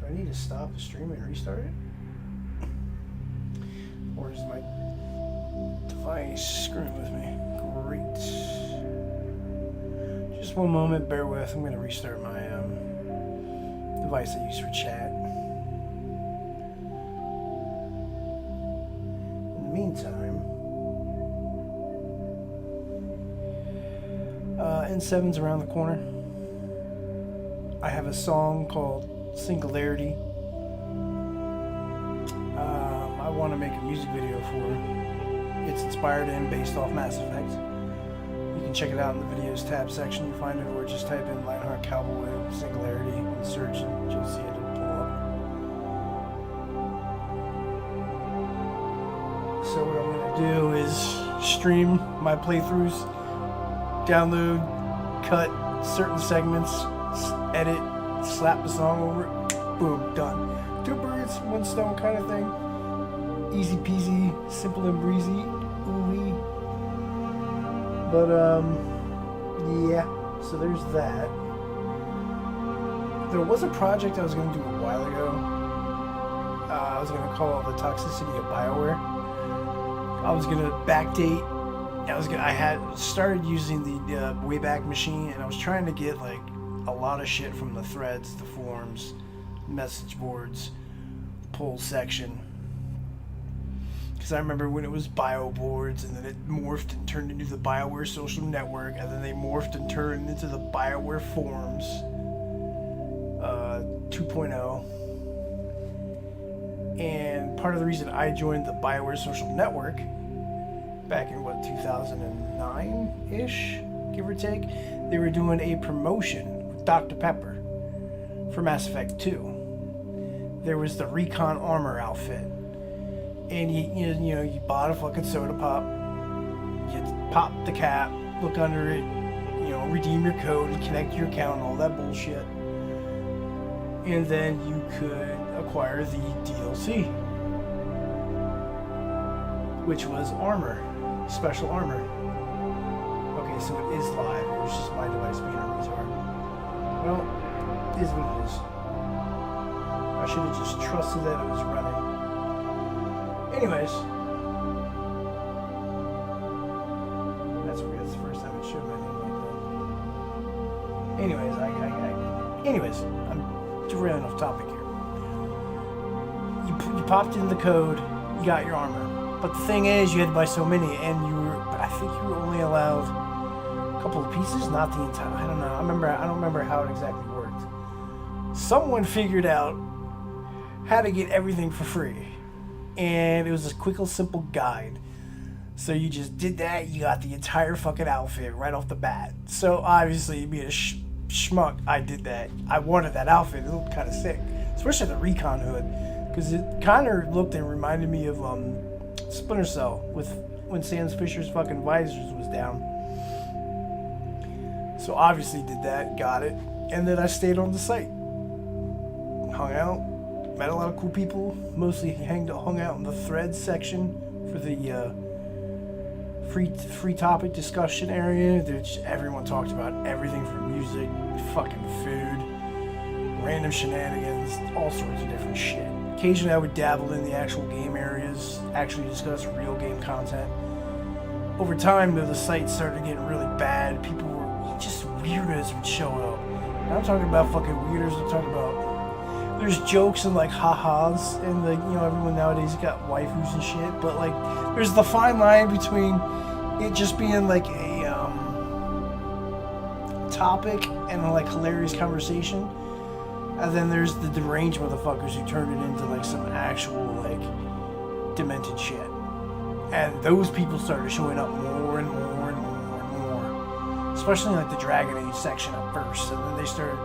I need to stop the stream and restart it? Or is my device screwing with me? Great. Just one moment, bear with. I'm going to restart my device I use for chat. In the meantime, N7's around the corner. I have a song called Singularity. I want to make a music video for it. It's inspired and based off Mass Effect. You can check it out in the videos tab section. You find it, or just type in Lionheart Cowboy Singularity and search, and you'll see it pull up. So what I'm going to do is stream my playthroughs, download, cut certain segments, edit, slap the song over it, boom, done. Two birds, one stone kind of thing. Easy peasy, simple and breezy. Ooh-wee. But, yeah, so there's that. There was a project I was going to do a while ago. I was going to call it The Toxicity of BioWare. I was going to backdate. I had started using the Wayback Machine, and I was trying to get, like, a lot of shit from the threads, the forums, message boards, poll section. Because I remember when it was bio boards, and then it morphed and turned into the BioWare social network, and then they morphed and turned into the BioWare forums 2.0. And part of the reason I joined the BioWare social network back in, 2009-ish, give or take, they were doing a promotion with Dr. Pepper for Mass Effect 2. There was the Recon Armor outfit. And you bought a fucking soda pop, you pop the cap, look under it, redeem your code, connect your account, all that bullshit. And then you could acquire the DLC, which was armor, special armor. Okay, so it is live. It was just my device being a retard. Well, it is what it is. I should have just trusted that it was running. Anyways, that's weird. That's the first time it showed my name like that. Anyways, I'm derailing off topic here. You popped in the code, you got your armor, but the thing is, you had to buy so many, and I think you were only allowed a couple of pieces, not the entire. I don't know. I don't remember how it exactly worked. Someone figured out how to get everything for free. And it was a quick and simple guide. So you just did that, you got the entire fucking outfit right off the bat. So obviously, being a schmuck, I did that. I wanted that outfit. It looked kind of sick. Especially the Recon hood. Because it kind of looked and reminded me of Splinter Cell with when Sam Fisher's fucking visors was down. So obviously did that, got it. And then I stayed on the site. Hung out. Met a lot of cool people. Mostly hung out in the threads section for the free topic discussion area. Everyone talked about everything from music, fucking food, random shenanigans, all sorts of different shit. Occasionally I would dabble in the actual game areas, actually discuss real game content. Over time, though, the site started getting really bad. People were just weirdos would show up. And I'm talking about fucking weirdos. I'm talking about there's jokes and like ha-has, and like, everyone nowadays got waifus and shit, but like there's the fine line between it just being like a topic and a like hilarious conversation, and then there's the deranged motherfuckers who turn it into like some actual like demented shit. And those people started showing up more and more and more and more, especially in like the Dragon Age section at first, and then they started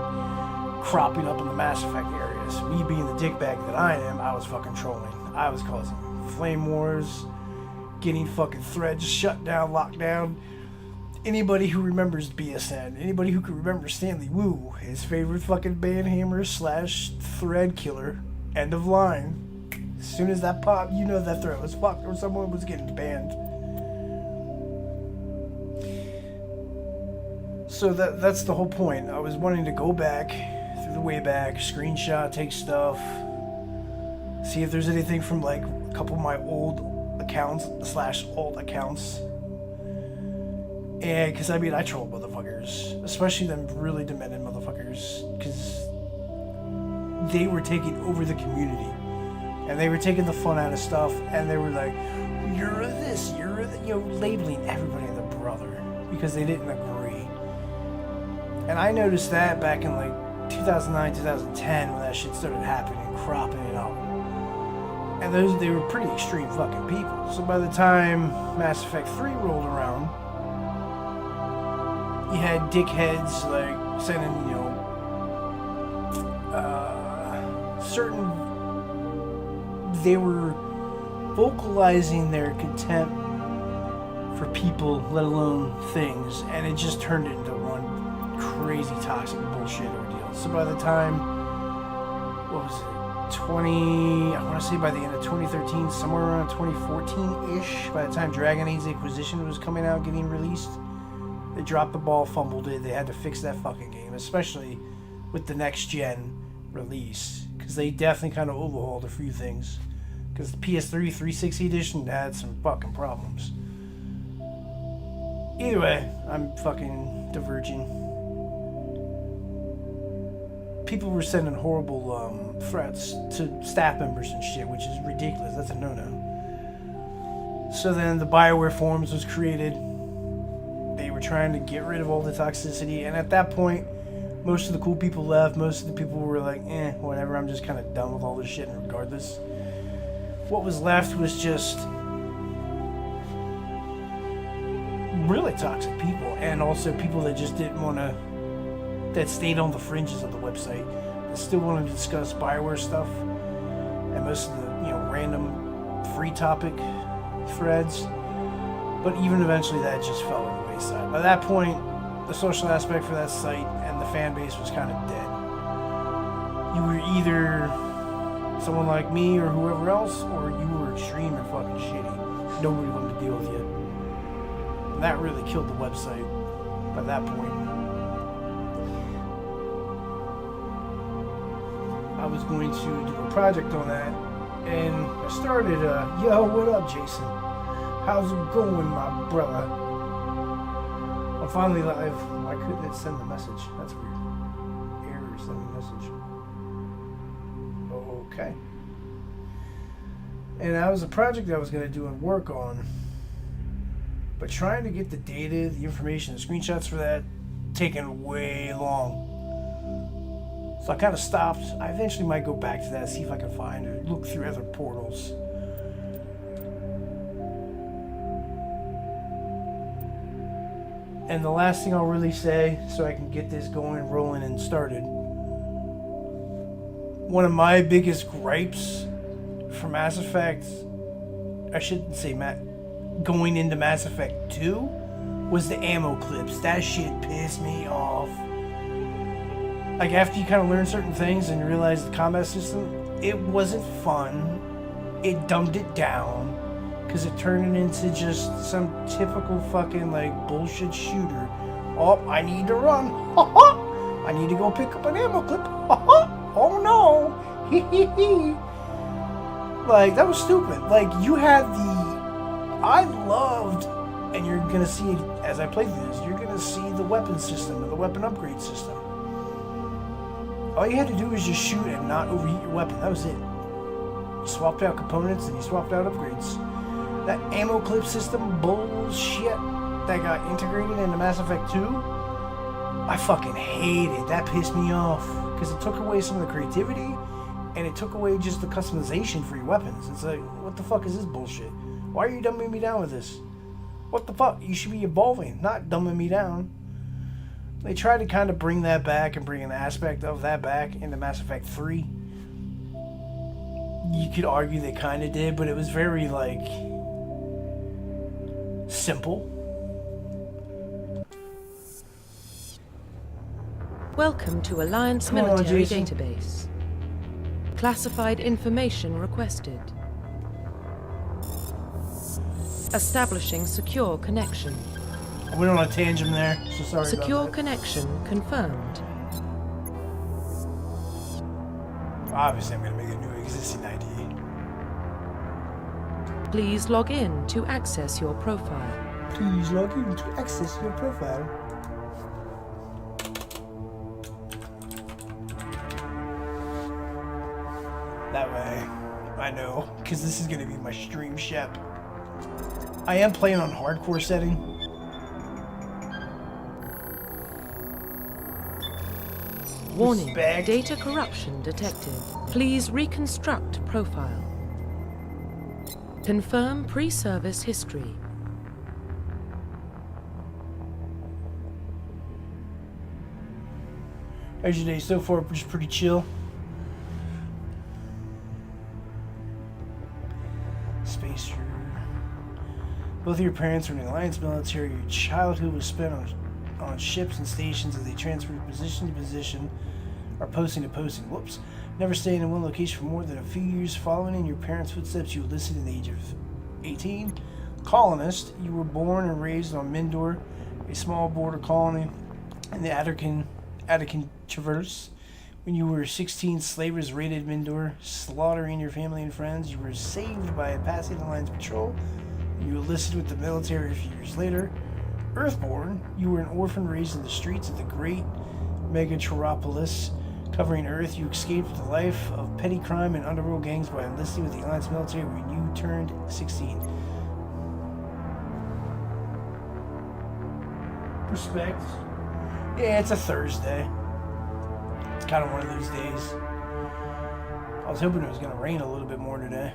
cropping up in the Mass Effect areas. Me being the dickbag that I am, I was fucking trolling. I was causing flame wars, getting fucking threads shut down, locked down. Anybody who remembers BSN, anybody who can remember Stanley Wu, his favorite fucking banhammer / thread killer, end of line. As soon as that popped, that thread was fucked or someone was getting banned. So that's the whole point. I was wanting to go back through the way back, screenshot, take stuff, see if there's anything from like a couple of my old accounts / alt accounts. And because I mean, I troll motherfuckers, especially them really demented motherfuckers, because they were taking over the community and they were taking the fun out of stuff, and they were like, you're this, you're that, you know, labeling everybody the brother because they didn't agree. And I noticed that back in like 2009, 2010 when that shit started happening, cropping it up. And they were pretty extreme fucking people. So by the time Mass Effect 3 rolled around, you had dickheads like sending, you know, they were vocalizing their contempt for people, let alone things, and it just turned into one crazy toxic bullshit ordeal. So by the time, what was it, I want to say by the end of 2013, somewhere around 2014-ish, by the time Dragon Age Inquisition was coming out, getting released, they dropped the ball, fumbled it. They had to fix that fucking game, especially with the next gen release, because they definitely kind of overhauled a few things, because the PS3 360 edition had some fucking problems. Either way, I'm fucking diverging. People were sending horrible threats to staff members and shit, which is ridiculous. That's a no-no. So then the BioWare forums was created. They were trying to get rid of all the toxicity, and at that point, most of the cool people left. Most of the people were like, whatever, I'm just kind of done with all this shit regardless. What was left was just really toxic people, and also people that just didn't want to, that stayed on the fringes of the website, that still wanted to discuss BioWare stuff, and most of the, you know, random free topic threads. But even eventually that just fell on the wayside. By that point, the social aspect for that site and the fan base was kind of dead. You were either someone like me or whoever else, or you were extreme and fucking shitty. Nobody wanted to deal with you. And that really killed the website by that point. I was going to do a project on that, and I started, yo, what up, Jason? How's it going, my brother? I'm finally live. Why couldn't it send the message? That's weird. Error, send the message. Okay. And that was a project that I was going to do and work on. But trying to get the data, the information, the screenshots for that, taking way long. So I kind of stopped. I eventually might go back to that, see if I can find it, look through other portals. And the last thing I'll really say, so I can get this going, rolling, and started. One of my biggest gripes for Mass Effect, I shouldn't say going into Mass Effect 2, was the ammo clips. That shit pissed me off. Like, after you kind of learn certain things and realize the combat system, it wasn't fun. It dumbed it down. Because it turned it into just some typical fucking, like, bullshit shooter. Oh, I need to run. I need to go pick up an ammo clip. Oh, no. Like, that was stupid. Like, you had I loved, and you're going to see, as I play through this, you're going to see the weapon system, the weapon upgrade system. All you had to do was just shoot and not overheat your weapon. That was it. You swapped out components and you swapped out upgrades. That ammo clip system bullshit that got integrated into Mass Effect 2, I fucking hated. That pissed me off because it took away some of the creativity and it took away just the customization for your weapons. It's like, what the fuck is this bullshit? Why are you dumbing me down with this? What the fuck? You should be evolving, not dumbing me down. They tried to kind of bring that back and bring an aspect of that back into Mass Effect 3. You could argue they kind of did, but it was very, like, simple. Welcome to Alliance Military Database. Classified information requested. Establishing secure connection. I went on a tangent there, so sorry Secure about that. connection confirmed. Obviously, I'm going to make a new existing ID. Please log in to access your profile. Please log in to access your profile. That way, I know, because this is going to be my stream shep. I am playing on hardcore setting. Warning, Respect. data corruption detected. Please reconstruct profile. Confirm pre-service history. How's your day so far? Just pretty chill. Spacer. Both of your parents were in the Alliance military. Your childhood was spent on ships and stations as they transferred position to position or posting to posting. Whoops. Never staying in one location for more than a few years. Following in your parents' footsteps, you enlisted at the age of 18. Colonist. You were born and raised on Mindor, a small border colony in the Attican Traverse. When you were 16, slavers raided Mindor, slaughtering your family and friends. You were saved by a passing Alliance patrol. You enlisted with the military a few years later. Earthborn, you were an orphan raised in the streets of the great megatropolis covering Earth. You escaped the life of petty crime and underworld gangs by enlisting with the Alliance military when you turned 16. Respect. Yeah, it's a Thursday. It's kind of one of those days. I was hoping it was going to rain a little bit more today.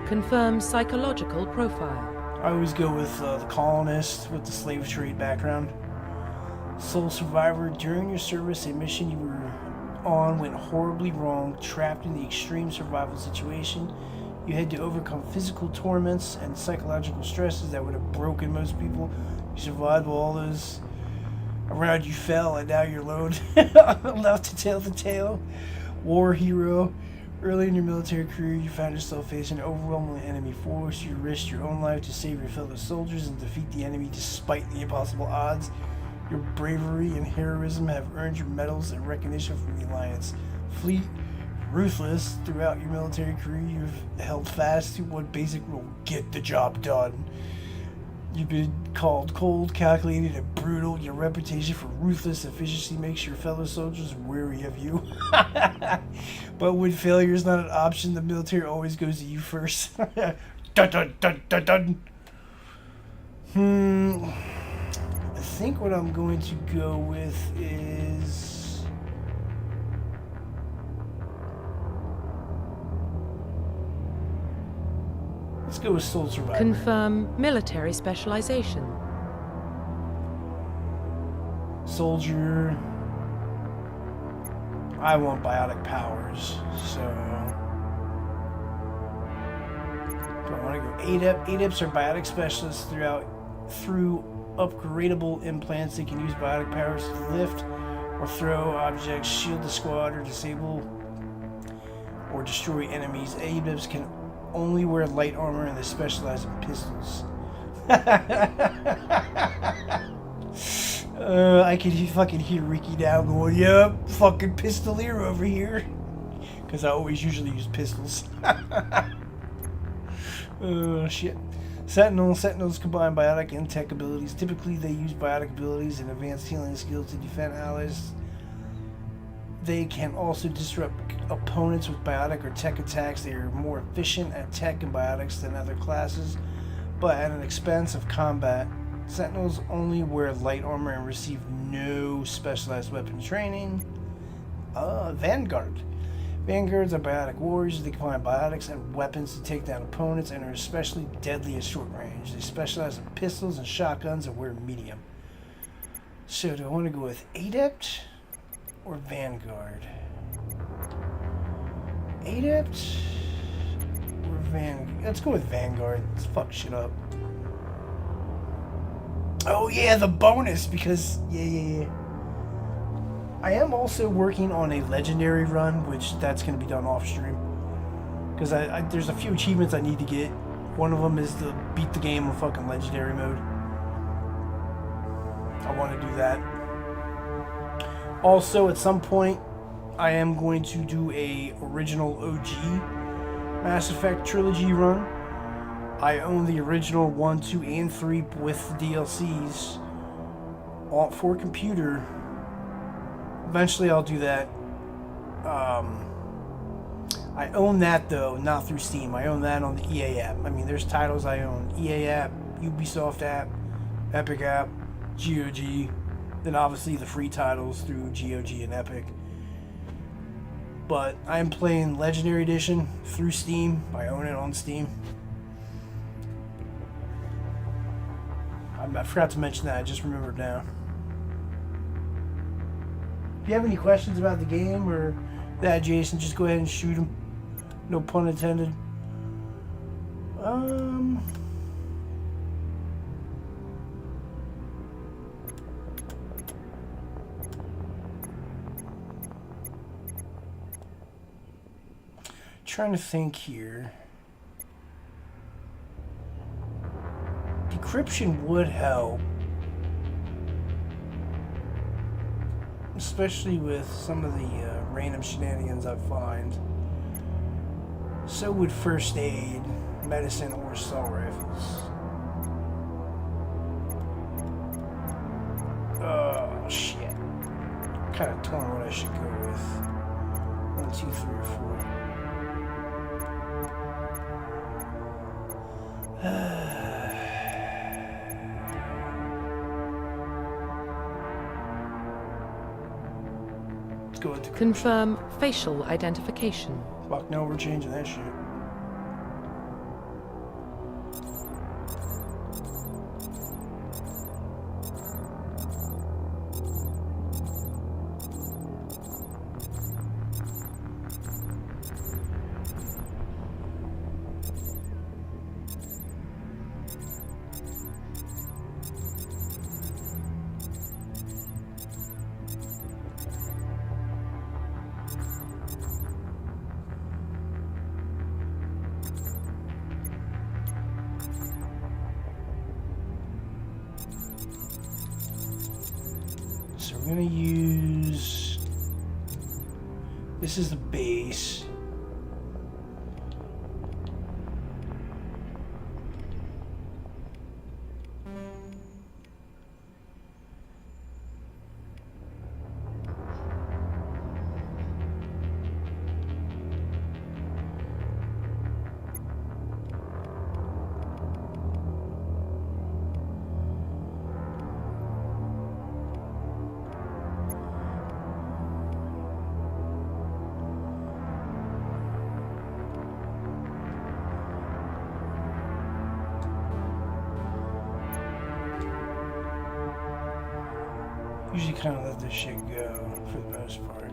Confirm psychological profile. I always go with the colonist with the slave trade background. Sole survivor. During your service, a mission you were on went horribly wrong. Trapped in the extreme survival situation, you had to overcome physical torments and psychological stresses that would have broken most people. You survived while all those around you fell, and now you're alone, left to tell the tale. War hero. Early in your military career, you found yourself facing an overwhelming enemy force. You risked your own life to save your fellow soldiers and defeat the enemy despite the impossible odds. Your bravery and heroism have earned you medals and recognition from the Alliance fleet. Ruthless, throughout your military career, you've held fast to one basic rule: get the job done. You've been called cold, calculated, and brutal. Your reputation for ruthless efficiency makes your fellow soldiers wary of you. But when failure is not an option, the military always goes to you first. Dun, dun, dun, dun, dun. I think what I'm going to go with is... let's go with Sole Survivor. Confirm military specialization. Soldier. I want biotic powers, so... do I want to go ADEP? ADEPs are biotic specialists through upgradable implants. They can use biotic powers to lift or throw objects, shield the squad, or disable or destroy enemies. ADEPs can only wear light armor, and they specialize in pistols. I can fucking hear Ricky now going, yep, fucking pistolier over here. Because I always usually use pistols. Shit. Sentinels combine biotic and tech abilities. Typically, they use biotic abilities and advanced healing skills to defend allies. They can also disrupt opponents with biotic or tech attacks. They are more efficient at tech and biotics than other classes, but at an expense of combat. Sentinels only wear light armor and receive no specialized weapon training. Vanguard. Vanguards are biotic warriors. They combine biotics and weapons to take down opponents and are especially deadly at short range. They specialize in pistols and shotguns and wear medium. So do I want to go with Adept or Vanguard? Adept or Vanguard? Let's go with Vanguard. Let's fuck shit up. Oh yeah, the bonus, because yeah. I am also working on a legendary run, which that's going to be done off stream. Because there's a few achievements I need to get. One of them is to beat the game in fucking legendary mode. I want to do that. Also, at some point, I am going to do a original OG Mass Effect trilogy run. I own the original 1, 2, and 3 with the DLCs all for computer. Eventually I'll do that. I own that though, not through Steam. I own that on the EA app. I mean, there's titles I own. EA app, Ubisoft app, Epic app, GOG. Then obviously the free titles through GOG and Epic. But I am playing Legendary Edition through Steam. I own it on Steam. I forgot to mention that. I just remembered now. If you have any questions about the game or that, Jason, just go ahead and shoot them. No pun intended. Trying to think here. Decryption would help, especially with some of the random shenanigans I find. So would first aid, medicine, or assault rifles. Oh shit! Kind of torn what I should go with. 1, 2, 3, or 4. Let's go with the Confirm facial identification. fuck no, we're changing that shit. So we're gonna use, this is the base. Usually kind of let this shit go for the most part.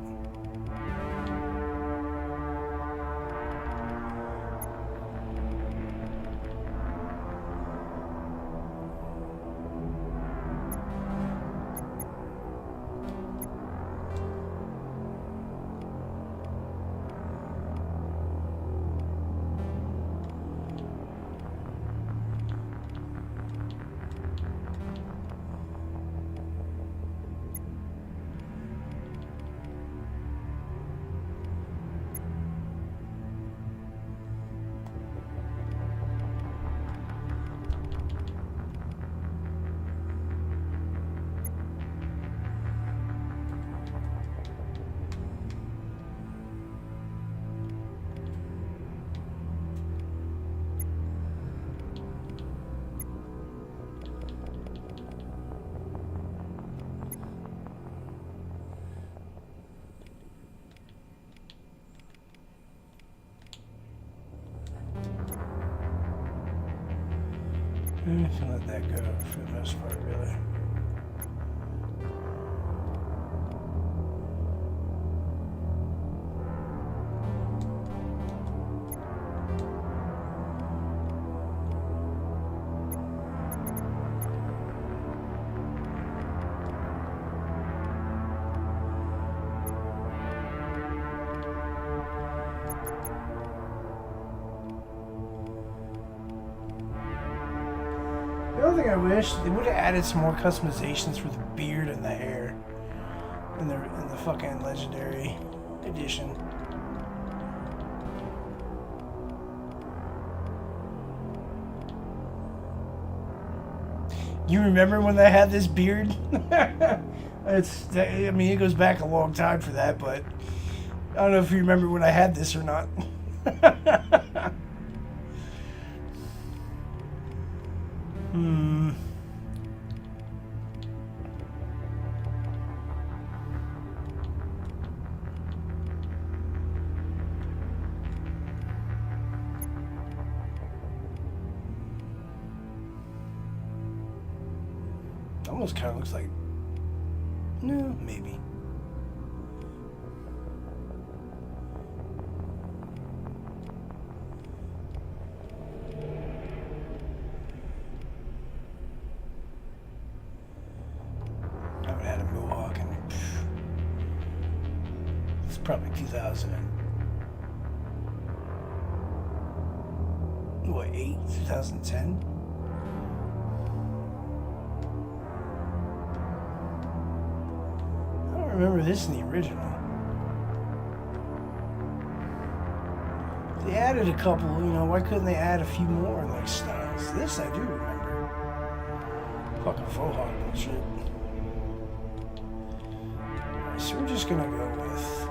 I'm just gonna let that go for the most part, really. The only thing I wish, they would have added some more customizations for the beard and the hair and the fucking legendary edition. You remember when they had this beard? I mean, it goes back a long time for that, but I don't know if you remember when I had this or not. Almost kind of looks like... No, maybe. I haven't had a mohawk in... It's probably 2000 and... What, 8? 2010? I remember this in the original. They added a couple, you know, why couldn't they add a few more like styles? This I do remember. Fucking faux hawk bullshit. Alright, so we're just gonna go with...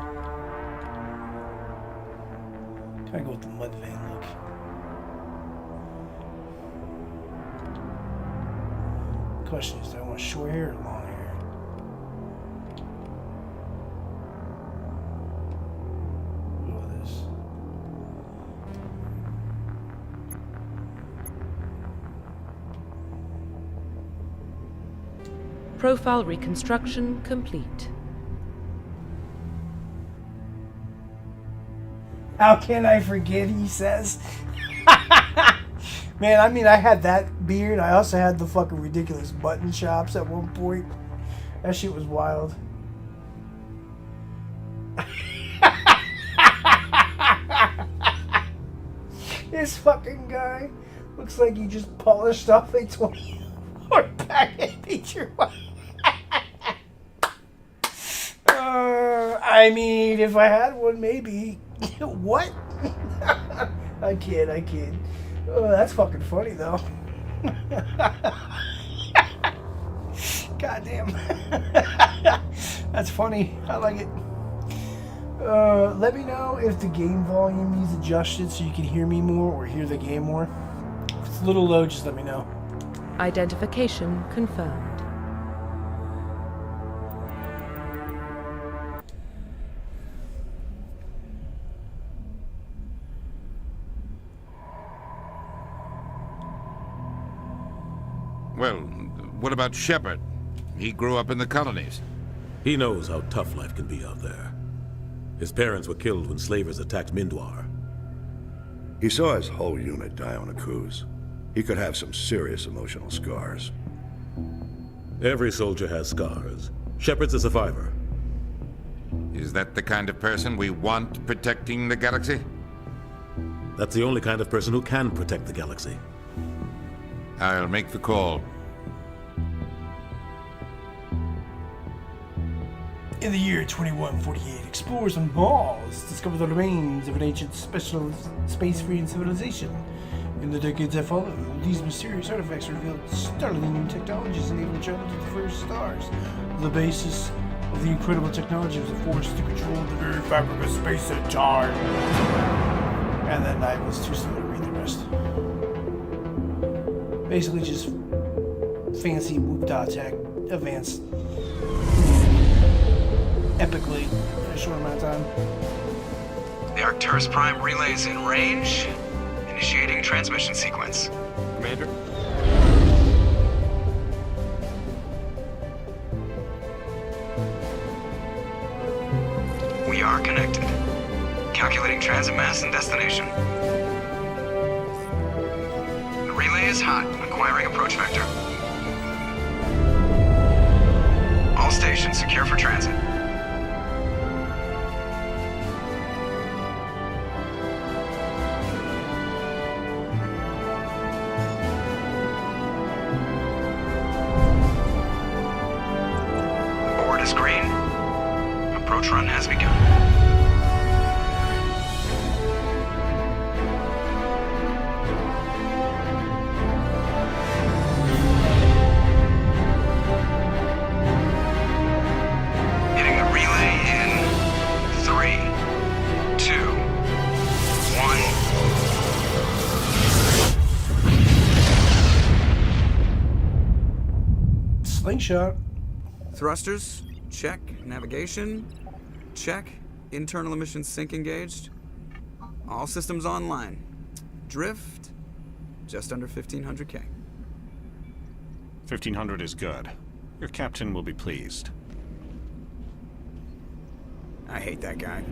Can I go with the Mudvayne look? The question is, do I want short hair or long hair? Profile reconstruction complete. How can I forget, he says. Man, I mean, I had that beard. I also had the fucking ridiculous button shops at one point. That shit was wild. This fucking guy looks like he just polished off a 24 pack and feature one. I mean, if I had one, maybe. What? I kid. Oh, that's fucking funny, though. Goddamn. That's funny. I like it. Let me know if the game volume needs adjusted so you can hear me more or hear the game more. If it's a little low, just let me know. Identification confirmed. Well, what about Shepard? He grew up in the colonies. He knows how tough life can be out there. His parents were killed when slavers attacked Mindwar. He saw his whole unit die on a cruise. He could have some serious emotional scars. Every soldier has scars. Shepard's a survivor. Is that the kind of person we want protecting the galaxy? That's the only kind of person who can protect the galaxy. I'll make the call. In the year 2148, explorers on Mars discovered the remains of an ancient special space-faring civilization. In the decades that followed, these mysterious artifacts revealed startling new technologies enabling travel to the first stars. The basis of the incredible technology was a force to control the very fabric of space and time. And that night was too slow to read the rest. Basically just fancy whoop-da tech, advanced epically in a short amount of time. The Arcturus Prime relay is in range. Initiating transmission sequence. Commander? We are connected. Calculating transit mass and destination. The relay is hot. Acquiring approach vector. All stations secure for transit. Board is green. Approach run has begun. slingshot. Thrusters, check. Navigation, check. Internal emissions sync engaged. All systems online. Drift, just under 1500K. 1500 is good. Your captain will be pleased. I hate that guy.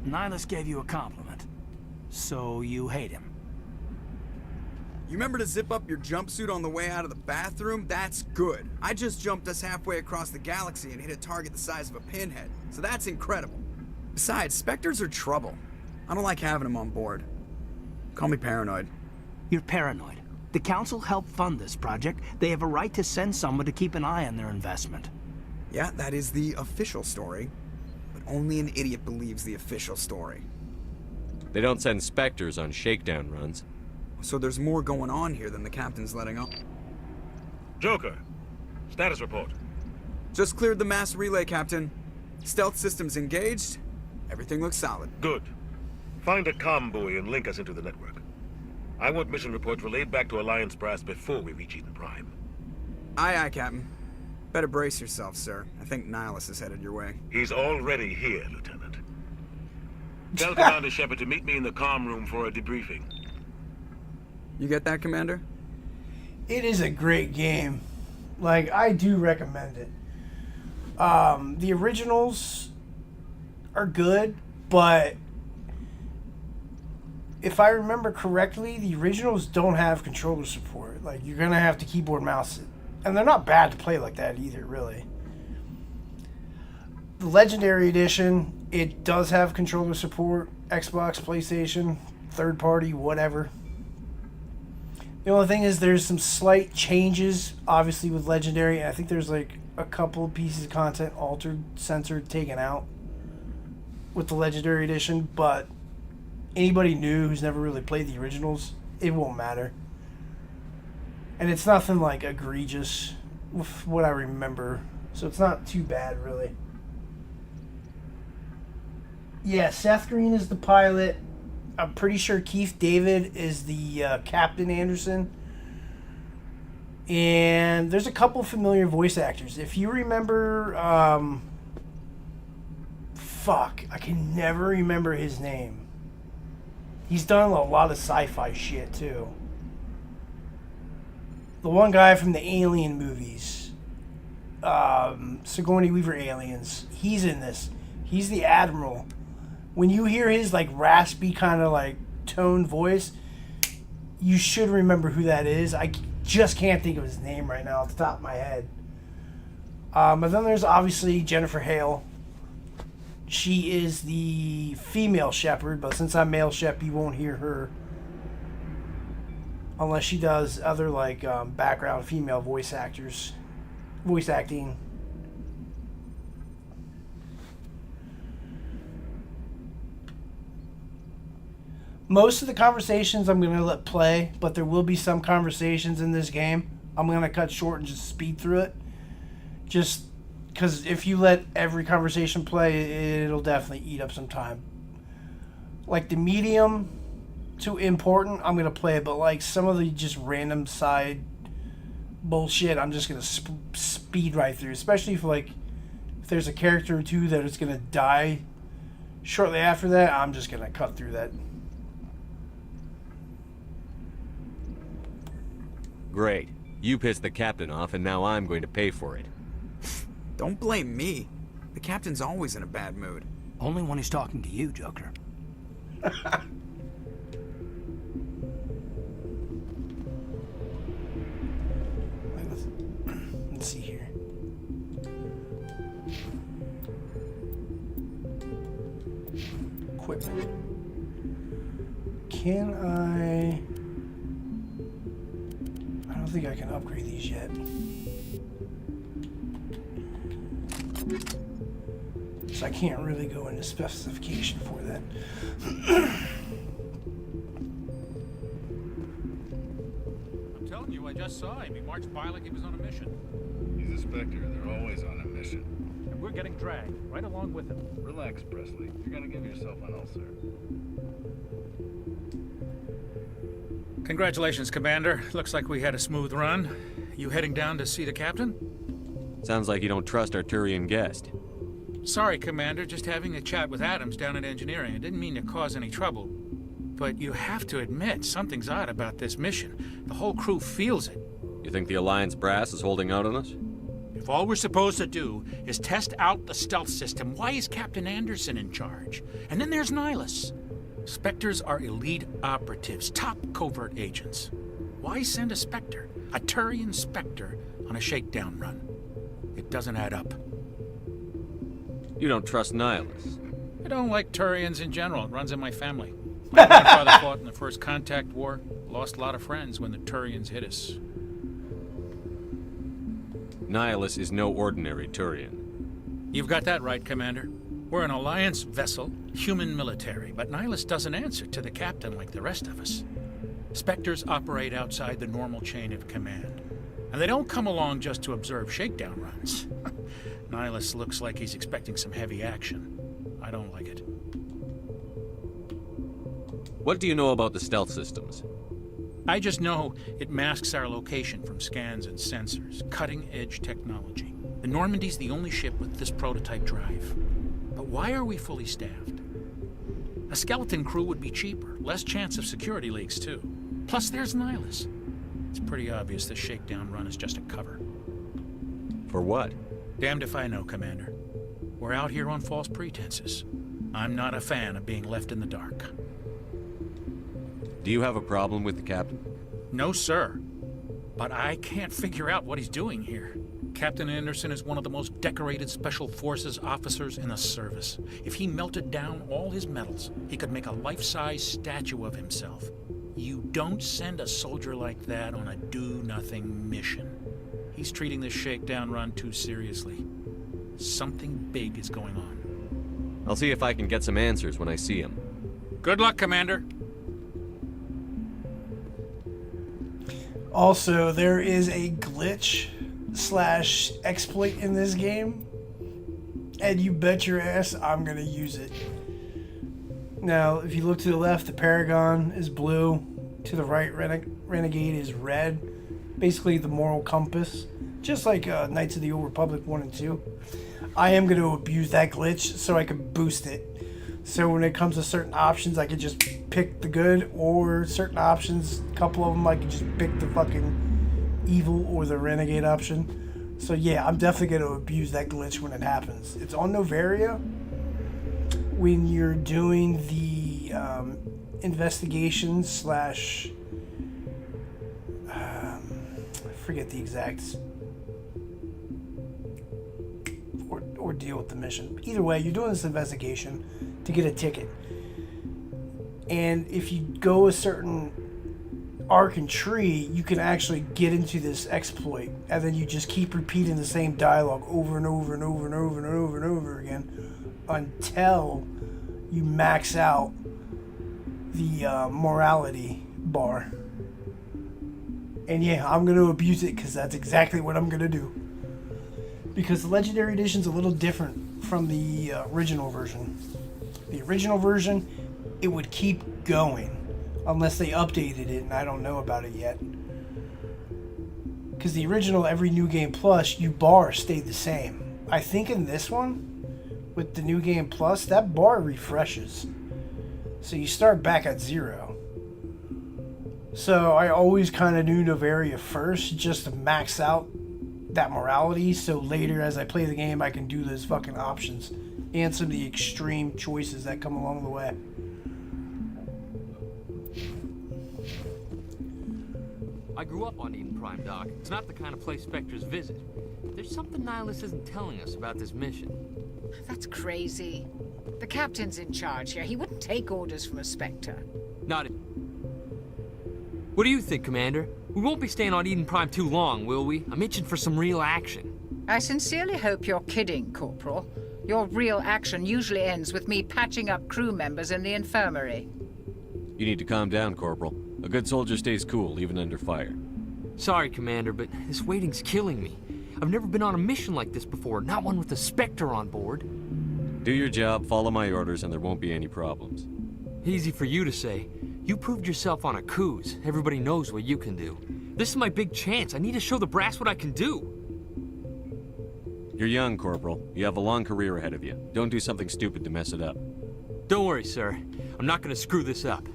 Nihilus gave you a compliment. So you hate him. You remember to zip up your jumpsuit on the way out of the bathroom? That's good. I just jumped us halfway across the galaxy and hit a target the size of a pinhead, so that's incredible. Besides, Spectres are trouble. I don't like having them on board. Call me paranoid. You're paranoid. The Council helped fund this project. They have a right to send someone to keep an eye on their investment. Yeah, that is the official story. But only an idiot believes the official story. They don't send Spectres on shakedown runs. So there's more going on here than the captain's letting on. Joker, status report. Just cleared the mass relay, Captain. Stealth systems engaged. Everything looks solid. Good. Find a comm buoy and link us into the network. I want mission reports relayed back to Alliance Brass before we reach Eden Prime. Aye, aye, Captain. Better brace yourself, sir. I think Nihilus is headed your way. He's already here, Lieutenant. Tell Commander Shepard to meet me in the comm room for a debriefing. You get that, Commander? It is a great game. Like, I do recommend it. The originals are good, but if I remember correctly, the originals don't have controller support. Like, you're gonna have to keyboard mouse it. And they're not bad to play like that either, really. The Legendary Edition, it does have controller support. Xbox, PlayStation, third party, whatever. The only thing is there's some slight changes, obviously, with Legendary. And I think there's like a couple of pieces of content altered, censored, taken out with the Legendary Edition. But anybody new who's never really played the originals, it won't matter. And it's nothing like egregious with what I remember. So it's not too bad, really. Yeah, Seth Green is the pilot. I'm pretty sure Keith David is the Captain Anderson. And there's a couple familiar voice actors. If you remember... I can never remember his name. He's done a lot of sci-fi shit, too. The one guy from the Alien movies. Sigourney Weaver Aliens. He's in this. He's the Admiral. When you hear his like raspy kind of like tone voice, you should remember who that is. I just can't think of his name right now off the top of my head. But then there's obviously Jennifer Hale. She is the female Shepard, but since I'm male Shep, you won't hear her. Unless she does other like background female voice acting. Most of the conversations I'm going to let play, but there will be some conversations in this game I'm going to cut short and just speed through it. Just because if you let every conversation play, it'll definitely eat up some time. Like the medium to important, I'm going to play it, but like some of the just random side bullshit, I'm just going to speed right through. Especially if there's a character or two that is going to die shortly after that, I'm just going to cut through that. Great. You pissed the captain off, and now I'm going to pay for it. Don't blame me. The captain's always in a bad mood. Only when he's talking to you, Joker. Let's see here. Equipment. Can I don't think I can upgrade these yet. So I can't really go into specification for that. I'm telling you, I just saw him. He marched by like he was on a mission. He's a Spectre. They're always on a mission. And we're getting dragged right along with him. Relax, Presley. You're gonna give yourself an ulcer. Congratulations, Commander. Looks like we had a smooth run. You heading down to see the captain? Sounds like you don't trust our Turian guest. Sorry, Commander, just having a chat with Adams down at engineering. I didn't mean to cause any trouble. But you have to admit, something's odd about this mission. The whole crew feels it. You think the Alliance brass is holding out on us? If all we're supposed to do is test out the stealth system, why is Captain Anderson in charge? And then there's Nihilus. Spectres are elite operatives, top covert agents. Why send a Spectre, a Turian Spectre, on a shakedown run? It doesn't add up. You don't trust Nihilus. I don't like Turians in general. It runs in my family. My grandfather fought in the First Contact War, lost a lot of friends when the Turians hit us. Nihilus is no ordinary Turian. You've got that right, Commander. We're an Alliance vessel, human military, but Nihilus doesn't answer to the captain like the rest of us. Spectres operate outside the normal chain of command, and they don't come along just to observe shakedown runs. Nihilus looks like he's expecting some heavy action. I don't like it. What do you know about the stealth systems? I just know it masks our location from scans and sensors. Cutting-edge technology. The Normandy's the only ship with this prototype drive. But why are we fully staffed? A skeleton crew would be cheaper. Less chance of security leaks, too. Plus, there's Nihilus. It's pretty obvious this shakedown run is just a cover. For what? Damned if I know, Commander. We're out here on false pretenses. I'm not a fan of being left in the dark. Do you have a problem with the captain? No, sir. But I can't figure out what he's doing here. Captain Anderson is one of the most decorated Special Forces officers in the service. If he melted down all his medals, he could make a life-size statue of himself. You don't send a soldier like that on a do-nothing mission. He's treating this shakedown run too seriously. Something big is going on. I'll see if I can get some answers when I see him. Good luck, Commander. Also, there is a glitch / exploit in this game, and you bet your ass I'm gonna use it. Now, if you look to the left, the Paragon is blue. To the right, Renegade is red. Basically, the moral compass, just like Knights of the Old Republic 1 and 2. I am going to abuse that glitch so I can boost it. So when it comes to certain options, I can just pick the good, or certain options, a couple of them, I can just pick the fucking evil or the Renegade option. So yeah, I'm definitely going to abuse that glitch when it happens. It's on Novaria. When you're doing the investigation / I forget the exact or deal with the mission. Either way, you're doing this investigation to get a ticket. And if you go a certain arc and tree, you can actually get into this exploit, and then you just keep repeating the same dialogue over and over and over and over and over and over again until you max out the morality bar. And yeah, I'm going to abuse it because that's exactly what I'm going to do. Because the Legendary Edition's a little different from the original version. The original version, it would keep going unless they updated it, and I don't know about it yet. Because the original, every New Game Plus, your bar stayed the same. I think in this one, with the New Game Plus, that bar refreshes. So you start back at 0. So I always kind of knew Novaria first, just to max out that morality, so later as I play the game I can do those fucking options and some of the extreme choices that come along the way. I grew up on Eden Prime, Doc. It's not the kind of place Spectres visit. There's something Nihilus isn't telling us about this mission. That's crazy. The captain's in charge here. He wouldn't take orders from a Spectre. Not it. What do you think, Commander? We won't be staying on Eden Prime too long, will we? I'm itching for some real action. I sincerely hope you're kidding, Corporal. Your real action usually ends with me patching up crew members in the infirmary. You need to calm down, Corporal. A good soldier stays cool, even under fire. Sorry, Commander, but this waiting's killing me. I've never been on a mission like this before, not one with a Spectre on board. Do your job, follow my orders, and there won't be any problems. Easy for you to say. You proved yourself on a Akuz. Everybody knows what you can do. This is my big chance. I need to show the brass what I can do. You're young, Corporal. You have a long career ahead of you. Don't do something stupid to mess it up. Don't worry, sir. I'm not gonna screw this up.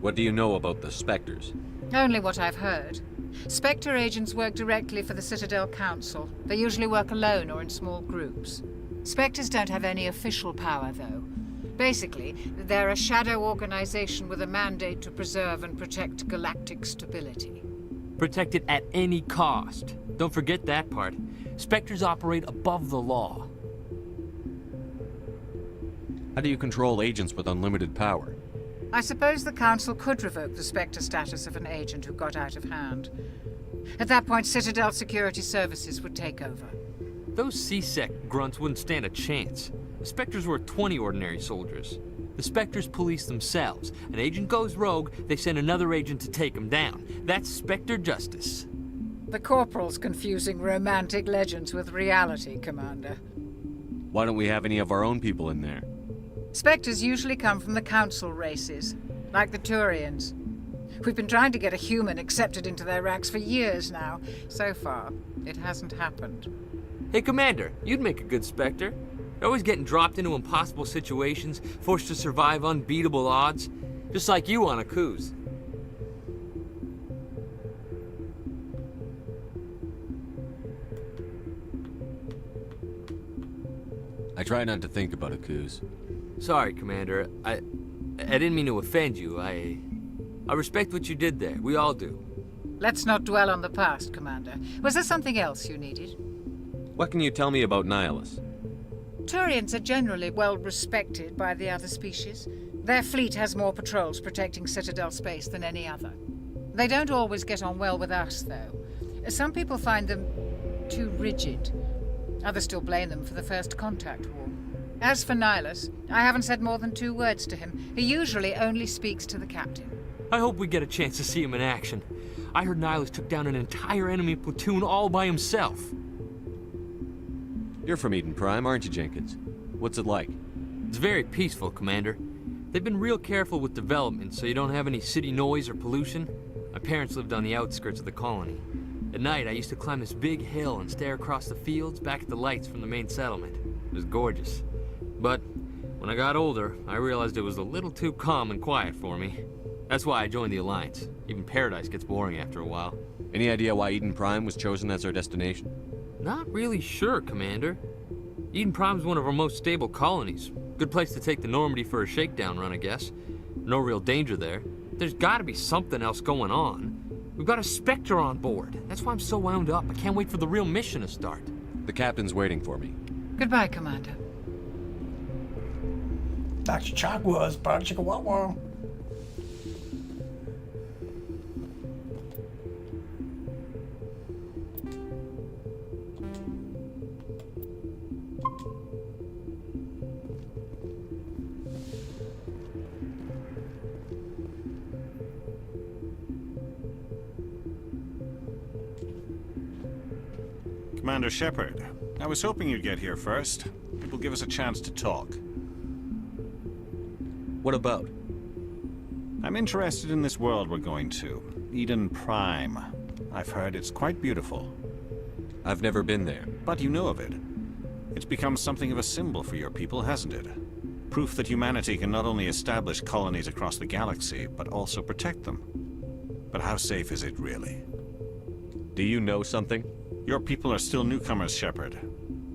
What do you know about the Spectres? Only what I've heard. Spectre agents work directly for the Citadel Council. They usually work alone or in small groups. Spectres don't have any official power, though. Basically, they're a shadow organization with a mandate to preserve and protect galactic stability. Protect it at any cost. Don't forget that part. Spectres operate above the law. How do you control agents with unlimited power? I suppose the Council could revoke the Spectre status of an agent who got out of hand. At that point, Citadel Security Services would take over. Those C-Sec grunts wouldn't stand a chance. The Spectres were 20 ordinary soldiers. The Spectres police themselves. An agent goes rogue, they send another agent to take him down. That's Spectre justice. The Corporal's confusing romantic legends with reality, Commander. Why don't we have any of our own people in there? Spectres usually come from the Council races, like the Turians. We've been trying to get a human accepted into their ranks for years now. So far, it hasn't happened. Hey, Commander, you'd make a good Spectre. You're always getting dropped into impossible situations, forced to survive unbeatable odds. Just like you on Akuz. I try not to think about Akuz. Sorry, Commander. I didn't mean to offend you. I respect what you did there. We all do. Let's not dwell on the past, Commander. Was there something else you needed? What can you tell me about Nihilus? Turians are generally well respected by the other species. Their fleet has more patrols protecting Citadel space than any other. They don't always get on well with us, though. Some people find them too rigid. Others still blame them for the First Contact War. As for Nihilus, I haven't said more than 2 words to him. He usually only speaks to the captain. I hope we get a chance to see him in action. I heard Nihilus took down an entire enemy platoon all by himself. You're from Eden Prime, aren't you, Jenkins? What's it like? It's very peaceful, Commander. They've been real careful with development, so you don't have any city noise or pollution. My parents lived on the outskirts of the colony. At night, I used to climb this big hill and stare across the fields back at the lights from the main settlement. It was gorgeous. But when I got older, I realized it was a little too calm and quiet for me. That's why I joined the Alliance. Even Paradise gets boring after a while. Any idea why Eden Prime was chosen as our destination? Not really sure, Commander. Eden Prime's one of our most stable colonies. Good place to take the Normandy for a shakedown run, I guess. No real danger there. There's gotta be something else going on. We've got a Spectre on board. That's why I'm so wound up. I can't wait for the real mission to start. The captain's waiting for me. Goodbye, Commander. Dr. Chagwa's Chickawawa. Commander Shepard, I was hoping you'd get here first. It will give us a chance to talk. What about? I'm interested in this world we're going to. Eden Prime. I've heard it's quite beautiful. I've never been there. But you know of it. It's become something of a symbol for your people, hasn't it? Proof that humanity can not only establish colonies across the galaxy, but also protect them. But how safe is it, really? Do you know something? Your people are still newcomers, Shepard.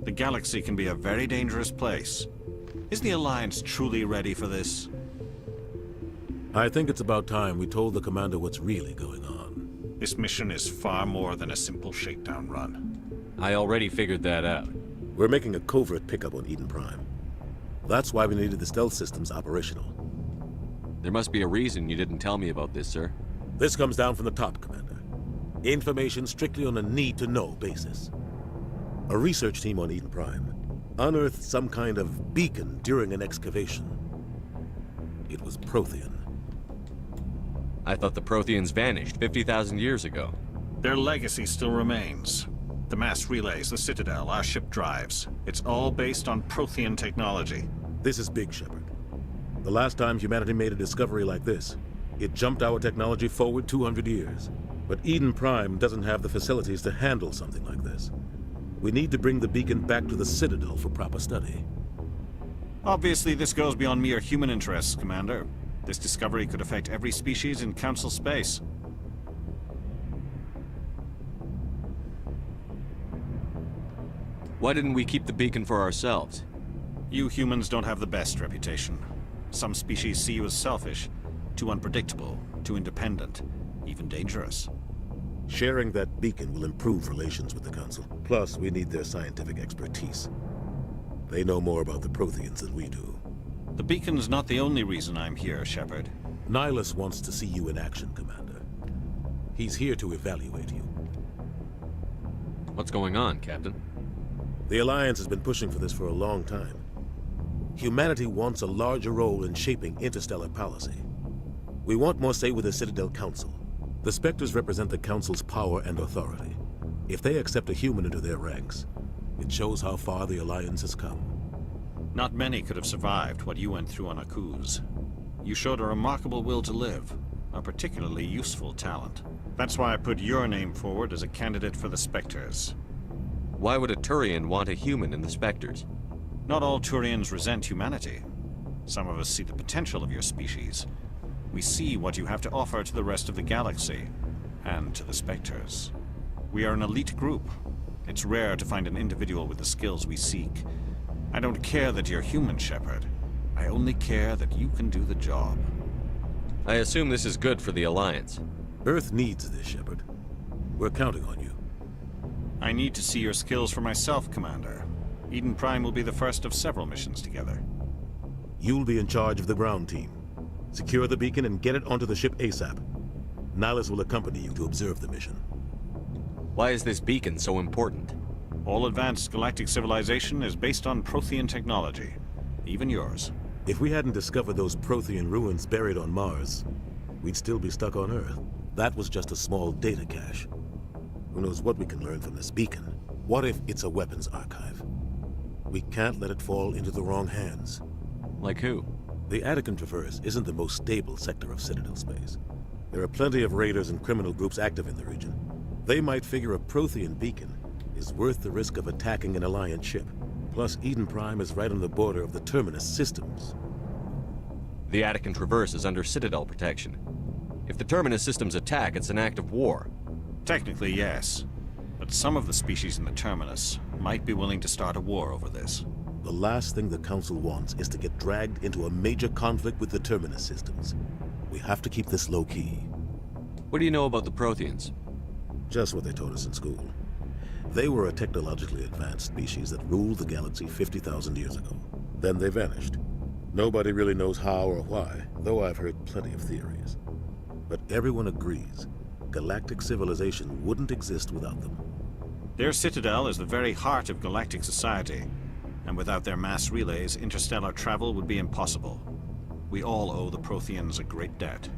The galaxy can be a very dangerous place. Is the Alliance truly ready for this? I think it's about time we told the Commander what's really going on. This mission is far more than a simple shakedown run. I already figured that out. We're making a covert pickup on Eden Prime. That's why we needed the stealth systems operational. There must be a reason you didn't tell me about this, sir. This comes down from the top, Commander. Information strictly on a need-to-know basis. A research team on Eden Prime unearthed some kind of beacon during an excavation. It was Prothean. I thought the Protheans vanished 50,000 years ago. Their legacy still remains. The mass relays, the Citadel, our ship drives. It's all based on Prothean technology. This is big, Shepard. The last time humanity made a discovery like this, It jumped our technology forward 200 years. But Eden Prime doesn't have the facilities to handle something like this. We need to bring the beacon back to the Citadel for proper study. Obviously, this goes beyond mere human interests, Commander. This discovery could affect every species in Council space. Why didn't we keep the beacon for ourselves? You humans don't have the best reputation. Some species see you as selfish, too unpredictable, too independent, even dangerous. Sharing that beacon will improve relations with the Council. Plus, we need their scientific expertise. They know more about the Protheans than we do. The beacon's not the only reason I'm here, Shepard. Nihilus wants to see you in action, Commander. He's here to evaluate you. What's going on, Captain? The Alliance has been pushing for this for a long time. Humanity wants a larger role in shaping interstellar policy. We want more say with the Citadel Council. The Spectres represent the Council's power and authority. If they accept a human into their ranks, it shows how far the Alliance has come. Not many could have survived what you went through on Akuz. You showed a remarkable will to live, a particularly useful talent. That's why I put your name forward as a candidate for the Spectres. Why would a Turian want a human in the Spectres? Not all Turians resent humanity. Some of us see the potential of your species. We see what you have to offer to the rest of the galaxy, and to the Spectres. We are an elite group. It's rare to find an individual with the skills we seek. I don't care that you're human, Shepard. I only care that you can do the job. I assume this is good for the Alliance. Earth needs this, Shepard. We're counting on you. I need to see your skills for myself, Commander. Eden Prime will be the first of several missions together. You'll be in charge of the ground team. Secure the beacon and get it onto the ship ASAP. Nihilus will accompany you to observe the mission. Why is this beacon so important? All advanced galactic civilization is based on Prothean technology. Even yours. If we hadn't discovered those Prothean ruins buried on Mars, we'd still be stuck on Earth. That was just a small data cache. Who knows what we can learn from this beacon? What if it's a weapons archive? We can't let it fall into the wrong hands. Like who? The Attican Traverse isn't the most stable sector of Citadel space. There are plenty of raiders and criminal groups active in the region. They might figure a Prothean beacon is worth the risk of attacking an Alliance ship. Plus, Eden Prime is right on the border of the Terminus systems. The Attican Traverse is under Citadel protection. If the Terminus systems attack, it's an act of war. Technically, yes. But some of the species in the Terminus might be willing to start a war over this. The last thing the Council wants is to get dragged into a major conflict with the Terminus systems. We have to keep this low-key. What do you know about the Protheans? Just what they taught us in school. They were a technologically advanced species that ruled the galaxy 50,000 years ago. Then they vanished. Nobody really knows how or why, though I've heard plenty of theories. But everyone agrees, galactic civilization wouldn't exist without them. Their citadel is the very heart of galactic society, and without their mass relays, interstellar travel would be impossible. We all owe the Protheans a great debt.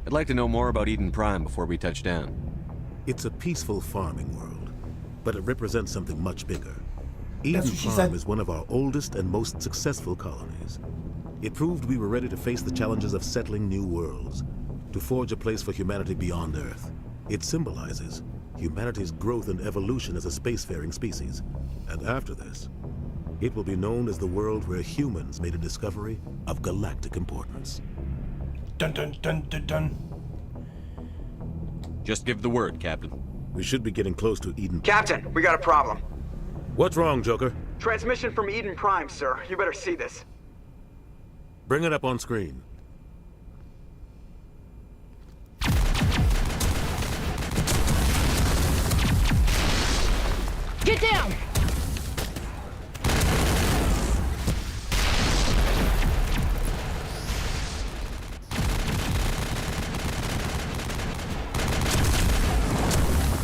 I'd like to know more about Eden Prime before we touch down. It's a peaceful farming world, but it represents something much bigger. Eden what she Prime said. is one of our oldest and most successful colonies. It proved we were ready to face the challenges of settling new worlds, to forge a place for humanity beyond Earth. It symbolizes humanity's growth and evolution as a spacefaring species. And after this, it will be known as the world where humans made a discovery of galactic importance. Dun dun dun dun dun. Just give the word, Captain. We should be getting close to Eden. Captain, we got a problem. What's wrong, Joker? Transmission from Eden Prime, sir. You better see this. Bring it up on screen. Get down!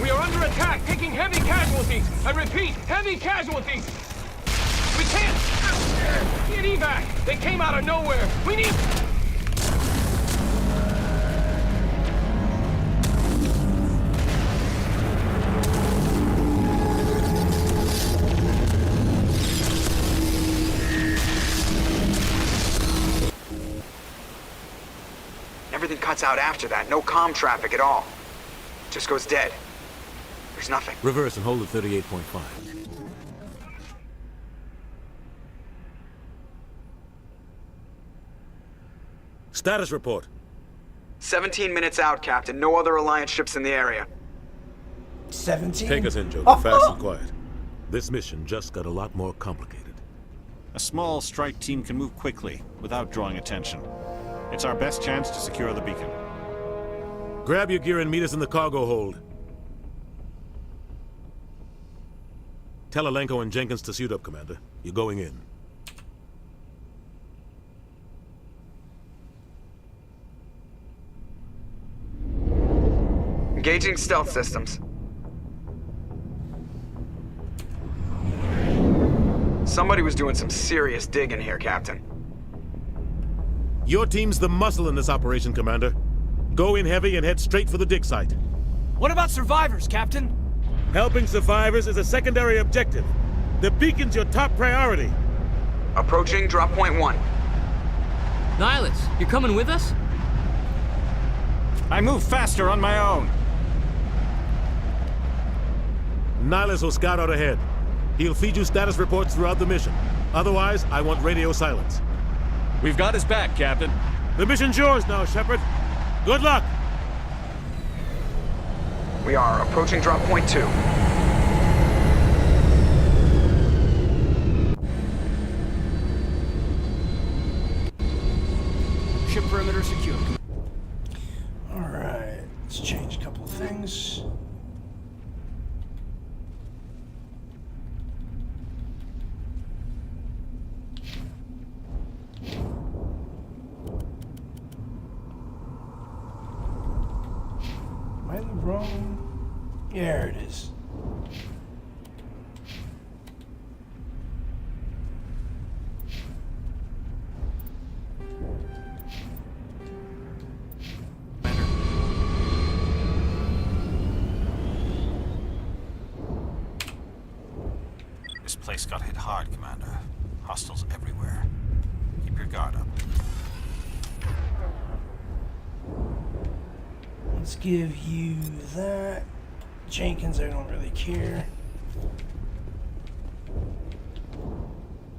We are under attack, taking heavy casualties. I repeat, heavy casualties. We can't get evac. They came out of nowhere. We need... cuts out after that. No comm traffic at all. Just goes dead. There's nothing. Reverse and hold at 38.5. Status report. 17 minutes out, Captain. No other Alliance ships in the area. 17? Take us in, Joker. Fast and quiet. This mission just got a lot more complicated. A small strike team can move quickly, without drawing attention. It's our best chance to secure the beacon. Grab your gear and meet us in the cargo hold. Tell Alenko and Jenkins to suit up, Commander. You're going in. Engaging stealth systems. Somebody was doing some serious digging here, Captain. Your team's the muscle in this operation, Commander. Go in heavy and head straight for the dig site. What about survivors, Captain? Helping survivors is a secondary objective. The beacon's your top priority. Approaching drop point 1. Nihilus, you coming with us? I move faster on my own. Nihilus will scout out ahead. He'll feed you status reports throughout the mission. Otherwise, I want radio silence. We've got his back, Captain. The mission's yours now, Shepard. Good luck! We are approaching drop point 2. Ship perimeter secure. Alright, let's change a couple of things. Am I the wrong? There it is. This place got hit hard, Commander. Hostiles everywhere. Keep your guard up. Let's give you that. Jenkins, I don't really care.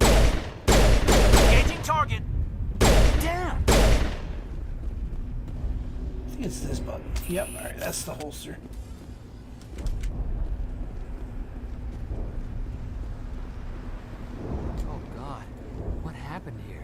Engaging target. Damn. I think it's this button. Yep, alright, that's the holster. Oh God, what happened here?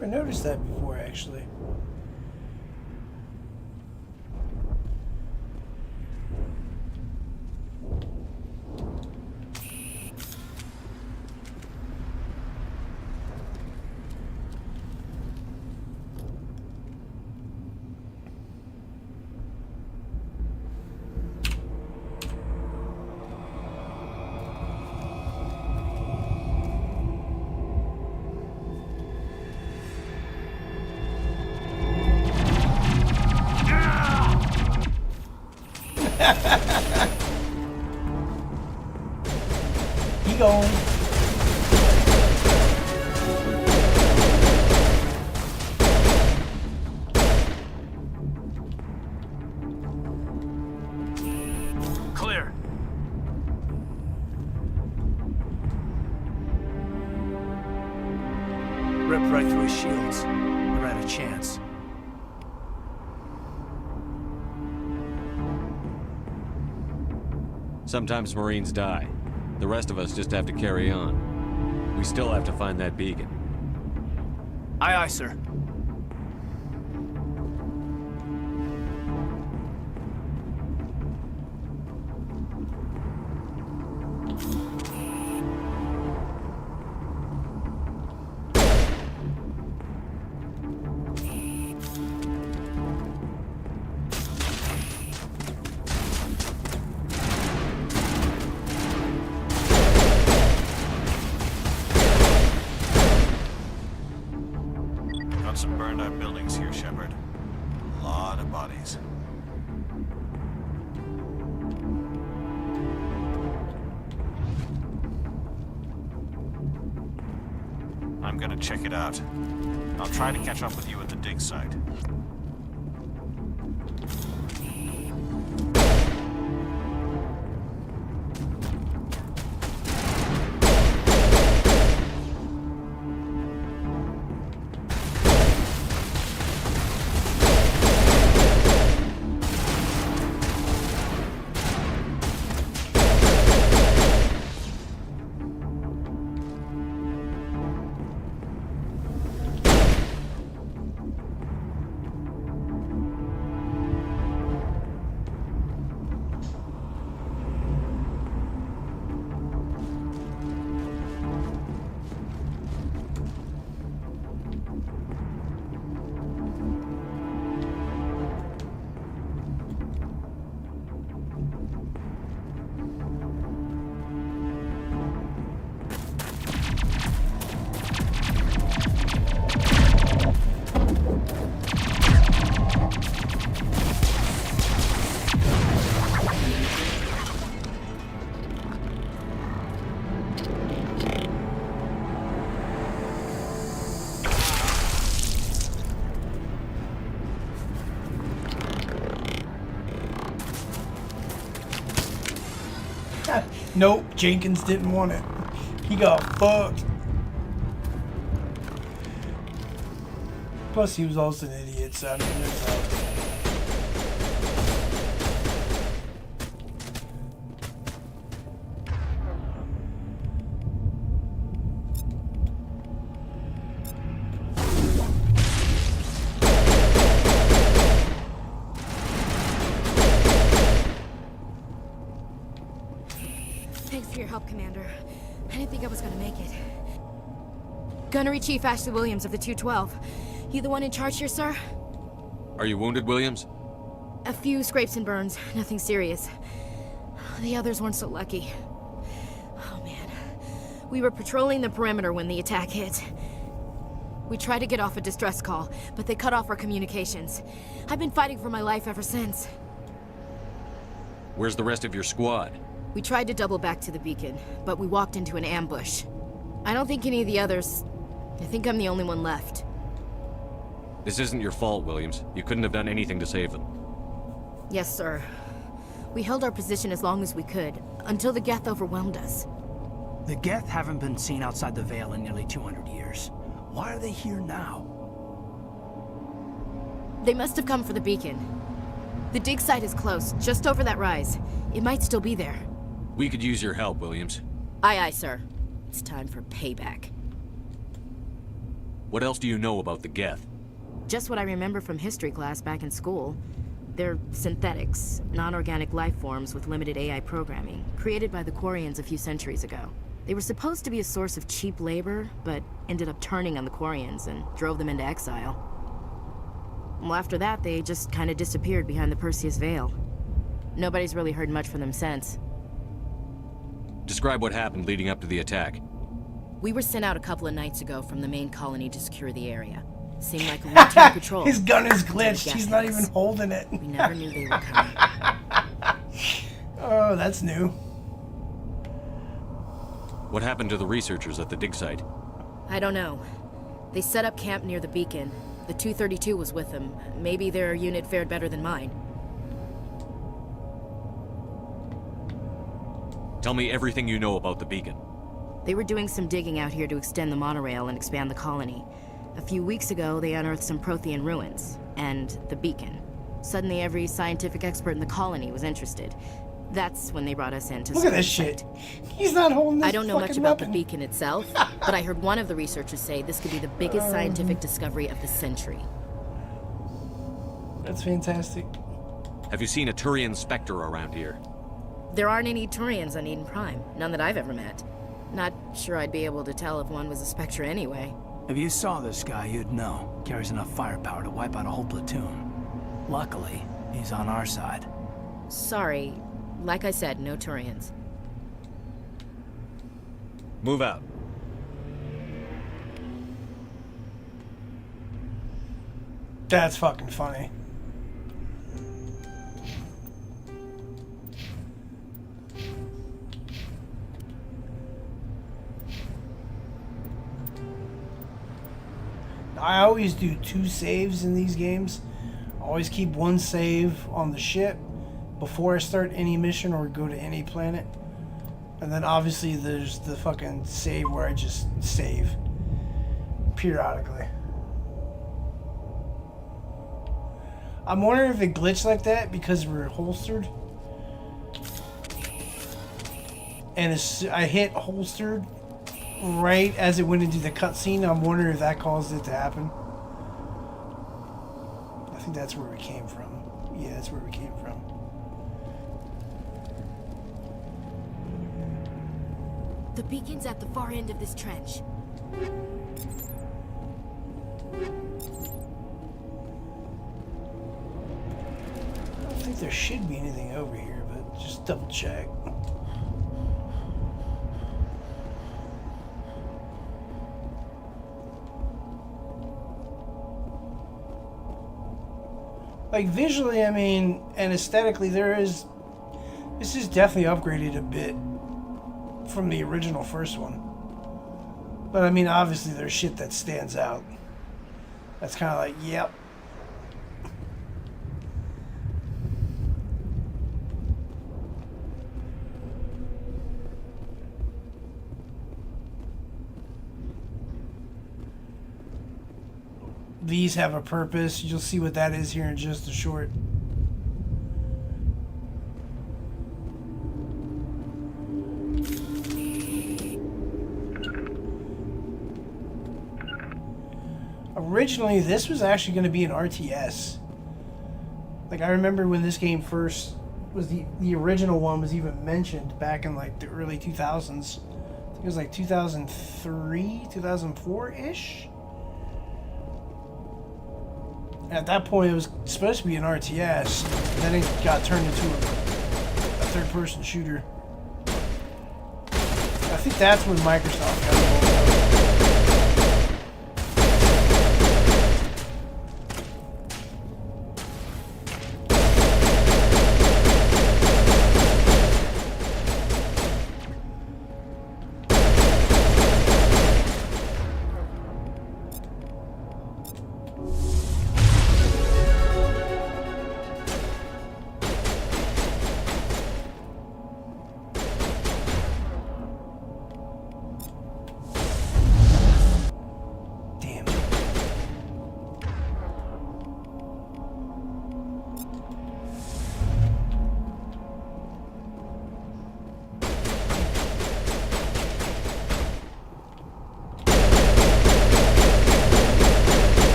Never noticed that before, actually. He gone. Clear. Ripped right through his shields. Never had a chance. Sometimes Marines die. The rest of us just have to carry on. We still have to find that beacon. Aye, aye, sir. is. I'm gonna check it out. I'll try to catch up with you at the dig site. Nope, Jenkins didn't want it. He got fucked. Plus, he was also an idiot, so I don't know. Thanks for your help, Commander. I didn't think I was gonna make it. Gunnery Chief Ashley Williams of the 212. You the one in charge here, sir? Are you wounded, Williams? A few scrapes and burns, nothing serious. The others weren't so lucky. Oh man. We were patrolling the perimeter when the attack hit. We tried to get off a distress call, but they cut off our communications. I've been fighting for my life ever since. Where's the rest of your squad? We tried to double back to the beacon, but we walked into an ambush. I don't think any of the others... I think I'm the only one left. This isn't your fault, Williams. You couldn't have done anything to save them. Yes, sir. We held our position as long as we could, until the Geth overwhelmed us. The Geth haven't been seen outside the Veil in nearly 200 years. Why are they here now? They must have come for the beacon. The dig site is close, just over that rise. It might still be there. We could use your help, Williams. Aye, aye, sir. It's time for payback. What else do you know about the Geth? Just what I remember from history class back in school. They're synthetics, non-organic life forms with limited AI programming, created by the Quarians a few centuries ago. They were supposed to be a source of cheap labor, but ended up turning on the Quarians and drove them into exile. Well, after that, they just kind of disappeared behind the Perseus Veil. Nobody's really heard much from them since. Describe what happened leading up to the attack. We were sent out a couple of nights ago from the main colony to secure the area. Seemed like a routine patrol. His gun is glitched. He's not even holding it. We never knew they were coming. Oh, that's new. What happened to the researchers at the dig site? I don't know. They set up camp near the beacon. The 232 was with them. Maybe their unit fared better than mine. Tell me everything you know about the beacon. They were doing some digging out here to extend the monorail and expand the colony. A few weeks ago, they unearthed some Prothean ruins, and the beacon. Suddenly, every scientific expert in the colony was interested. That's when they brought us in to look at this shit. He's not holding this I don't know much fucking about weapon. the beacon itself, but I heard one of the researchers say this could be the biggest scientific discovery of the century. That's fantastic. Have you seen a Turian Spectre around here? There aren't any Turians on Eden Prime. None that I've ever met. Not sure I'd be able to tell if one was a Spectre anyway. If you saw this guy, you'd know. Carries enough firepower to wipe out a whole platoon. Luckily, he's on our side. Sorry. Like I said, no Turians. Move out. That's fucking funny. I always do 2 saves in these games. I always keep 1 save on the ship before I start any mission or go to any planet. And then obviously there's the fucking save where I just save periodically. I'm wondering if it glitched like that because we're holstered. And I hit holstered right as it went into the cutscene. I'm wondering if that caused it to happen. I think that's where we came from. Yeah, that's where we came from. The beacon's at the far end of this trench. I don't think there should be anything over here, but just double check. Like visually, I mean, and aesthetically, this is definitely upgraded a bit from the original first one. But I mean, obviously there's shit that stands out. That's kind of like, yep. These have a purpose. You'll see what that is here in just a short. Originally, this was actually going to be an RTS. Like, I remember when this game first was the original one was even mentioned back in like the early 2000s. I think it was like 2003, 2004-ish. At that point, it was supposed to be an RTS. Then it got turned into a third-person shooter. I think that's when Microsoft got involved.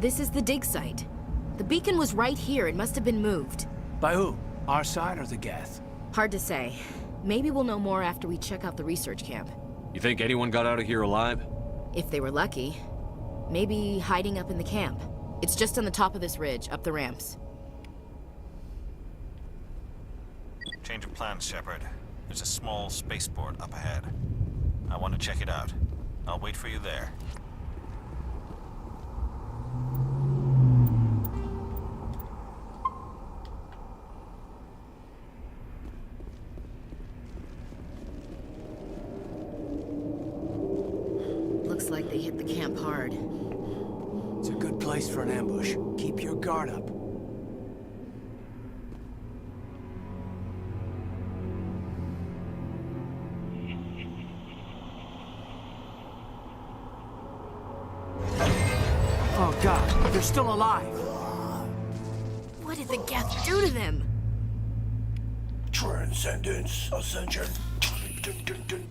This is the dig site. The beacon was right here. It must have been moved. By who? Our side or the Geth? Hard to say. Maybe we'll know more after we check out the research camp. You think anyone got out of here alive? If they were lucky. Maybe hiding up in the camp. It's just on the top of this ridge, up the ramps. Change of plans, Shepard. There's a small spaceport up ahead. I want to check it out. I'll wait for you there. Looks like they hit the camp hard. It's a good place for an ambush. Keep your guard up. Oh God, they're still alive. What did the Geth do to them? Transcendence Ascension. Dun, dun, dun.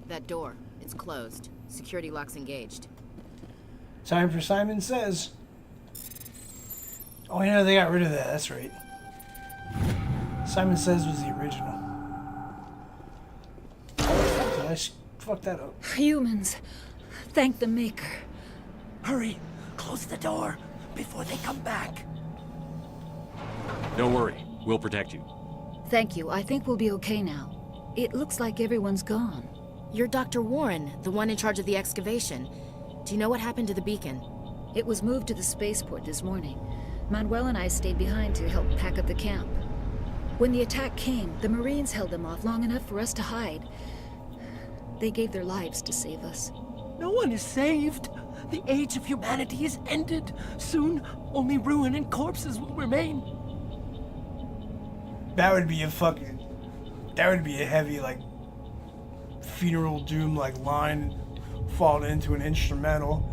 That door. It's closed. Security lock's engaged. Time for Simon Says. Oh, yeah, they got rid of that. That's right. Simon Says was the original. Did I fuck that up? Humans. Thank the Maker. Hurry! Close the door before they come back. Don't worry. We'll protect you. Thank you. I think we'll be okay now. It looks like everyone's gone. You're Dr. Warren, the one in charge of the excavation. Do you know what happened to the beacon? It was moved to the spaceport this morning. Manuel and I stayed behind to help pack up the camp. When the attack came, the Marines held them off long enough for us to hide. They gave their lives to save us. No one is saved. The age of humanity is ended. Soon, only ruin and corpses will remain. That would be a fucking... That would be a heavy, like, funeral doom, like, line fall into an instrumental.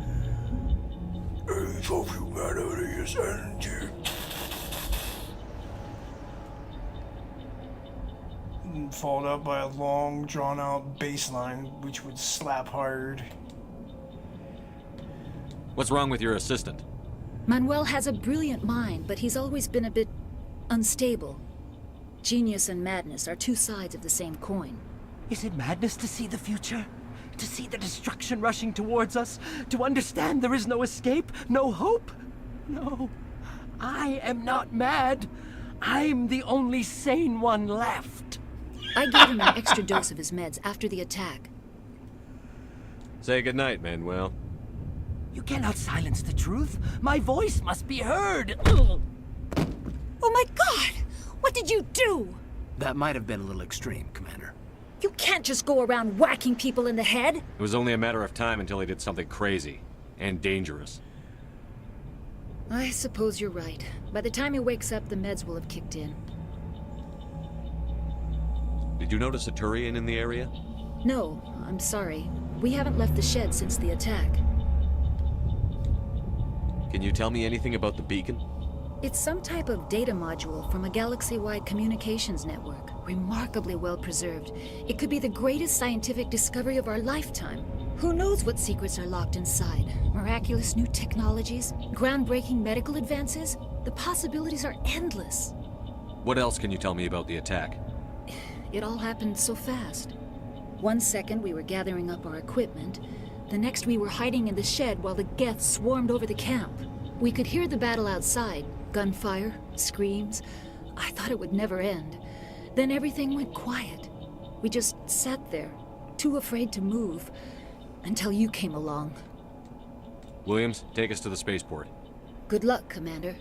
Age of humanity is ended. And followed up by a long, drawn-out bass line, which would slap hard. What's wrong with your assistant? Manuel has a brilliant mind, but he's always been a bit unstable. Genius and madness are two sides of the same coin. Is it madness to see the future? To see the destruction rushing towards us? To understand there is no escape? No hope? No. I am not mad. I'm the only sane one left. I gave him an extra dose of his meds after the attack. Say goodnight, Manuel. You cannot silence the truth. My voice must be heard. Ugh. Oh my God! What did you do? That might have been a little extreme, Commander. You can't just go around whacking people in the head. It was only a matter of time until he did something crazy and dangerous. I suppose you're right. By the time he wakes up, the meds will have kicked in. Did you notice a Turian in the area? No, I'm sorry. We haven't left the shed since the attack. Can you tell me anything about the beacon? It's some type of data module from a galaxy-wide communications network. Remarkably well preserved. It could be the greatest scientific discovery of our lifetime. Who knows what secrets are locked inside? Miraculous new technologies? Groundbreaking medical advances? The possibilities are endless. What else can you tell me about the attack? It all happened so fast. 1 second we were gathering up our equipment. The next we were hiding in the shed while the Geth swarmed over the camp. We could hear the battle outside. Gunfire, screams. I thought it would never end. Then everything went quiet. We just sat there, too afraid to move, until you came along. Williams, take us to the spaceport. Good luck, Commander.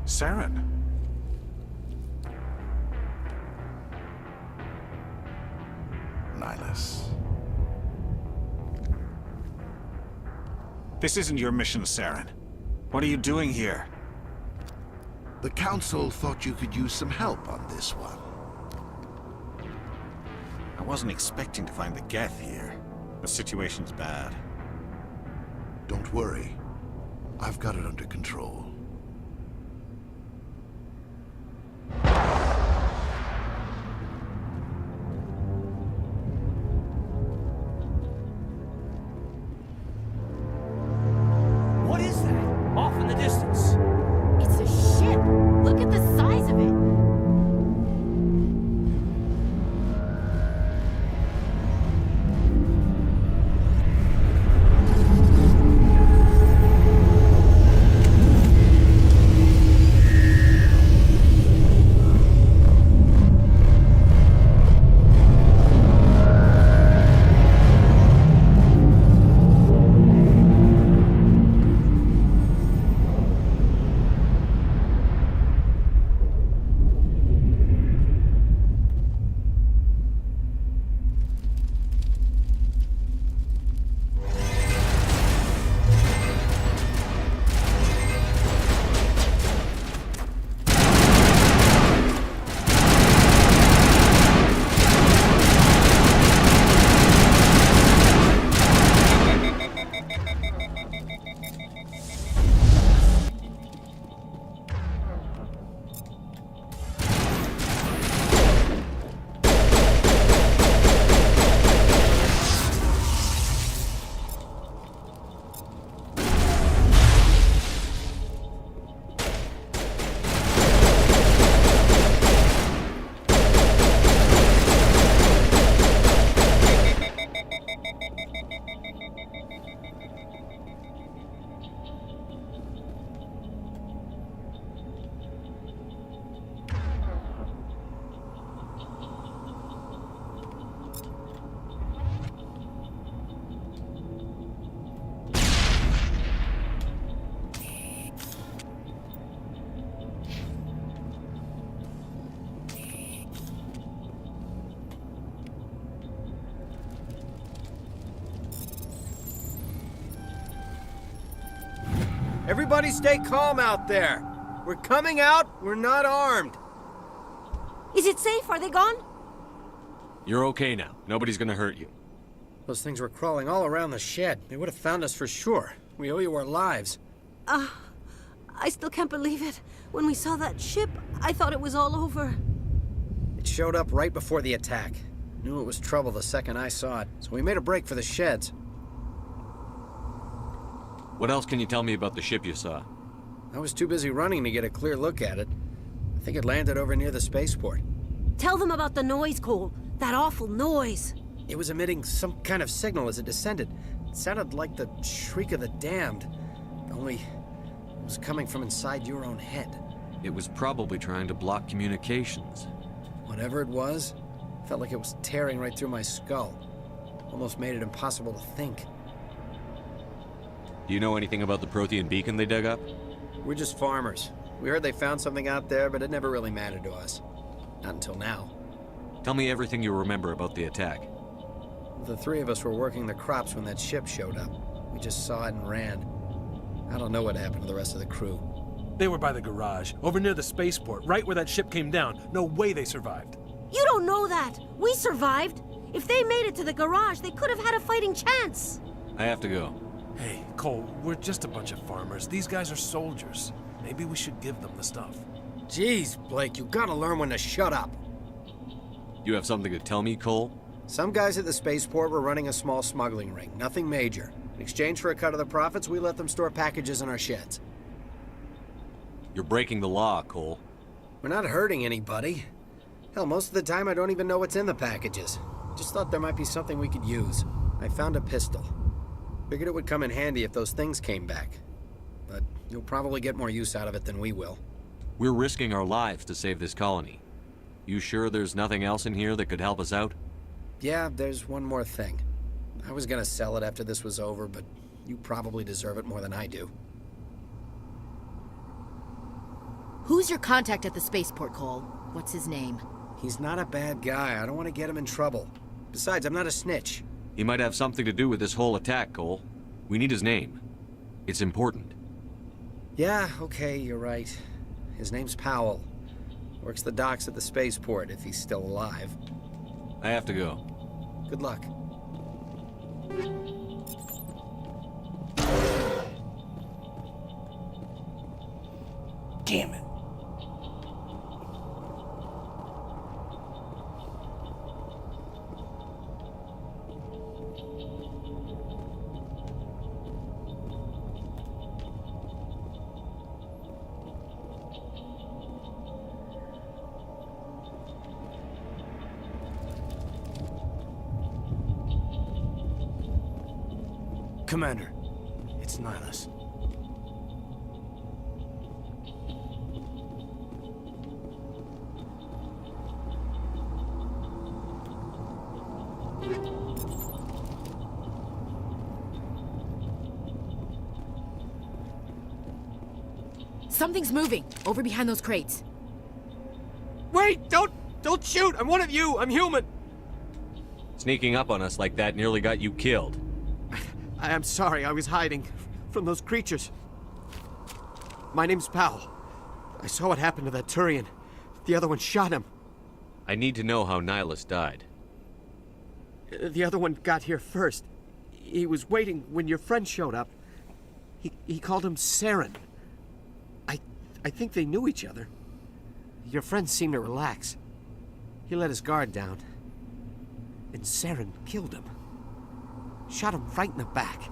Saren. Nihilus. This isn't your mission, Saren. What are you doing here? The Council thought you could use some help on this one. I wasn't expecting to find the Geth here. The situation's bad. Don't worry. I've got it under control. What is that? Off in the distance. It's a ship. Look at the size of it. Everybody stay calm out there. We're coming out, we're not armed. Is it safe? Are they gone? You're okay now. Nobody's gonna hurt you. Those things were crawling all around the shed. They would have found us for sure. We owe you our lives. I still can't believe it. When we saw that ship, I thought it was all over. It showed up right before the attack. Knew it was trouble the second I saw it, so we made a break for the sheds. What else can you tell me about the ship you saw? I was too busy running to get a clear look at it. I think it landed over near the spaceport. Tell them about the noise, Cole. That awful noise. It was emitting some kind of signal as it descended. It sounded like the shriek of the damned. Only it was coming from inside your own head. It was probably trying to block communications. Whatever it was, felt like it was tearing right through my skull. Almost made it impossible to think. Do you know anything about the Prothean beacon they dug up? We're just farmers. We heard they found something out there, but it never really mattered to us. Not until now. Tell me everything you remember about the attack. The three of us were working the crops when that ship showed up. We just saw it and ran. I don't know what happened to the rest of the crew. They were by the garage, over near the spaceport, right where that ship came down. No way they survived. You don't know that. We survived. If they made it to the garage, they could have had a fighting chance. I have to go. Hey, Cole, we're just a bunch of farmers. These guys are soldiers. Maybe we should give them the stuff. Jeez, Blake, you gotta learn when to shut up. You have something to tell me, Cole? Some guys at the spaceport were running a small smuggling ring, nothing major. In exchange for a cut of the profits, we let them store packages in our sheds. You're breaking the law, Cole. We're not hurting anybody. Hell, most of the time I don't even know what's in the packages. Just thought there might be something we could use. I found a pistol. Figured it would come in handy if those things came back. But you'll probably get more use out of it than we will. We're risking our lives to save this colony. You sure there's nothing else in here that could help us out? Yeah, there's one more thing. I was gonna sell it after this was over, but you probably deserve it more than I do. Who's your contact at the spaceport, Cole? What's his name? He's not a bad guy. I don't want to get him in trouble. Besides, I'm not a snitch. He might have something to do with this whole attack, Cole. We need his name. It's important. Yeah, okay, you're right. His name's Powell. Works the docks at the spaceport, if he's still alive. I have to go. Good luck. Damn it. Commander, it's Nihilus. Something's moving, over behind those crates. Wait! Don't shoot! I'm one of you! I'm human! Sneaking up on us like that nearly got you killed. I'm sorry, I was hiding from those creatures. My name's Powell. I saw what happened to that Turian. The other one shot him. I need to know how Nihilus died. The other one got here first. He was waiting when your friend showed up. He called him Saren. I think they knew each other. Your friend seemed to relax. He let his guard down. And Saren killed him. Shot him right in the back.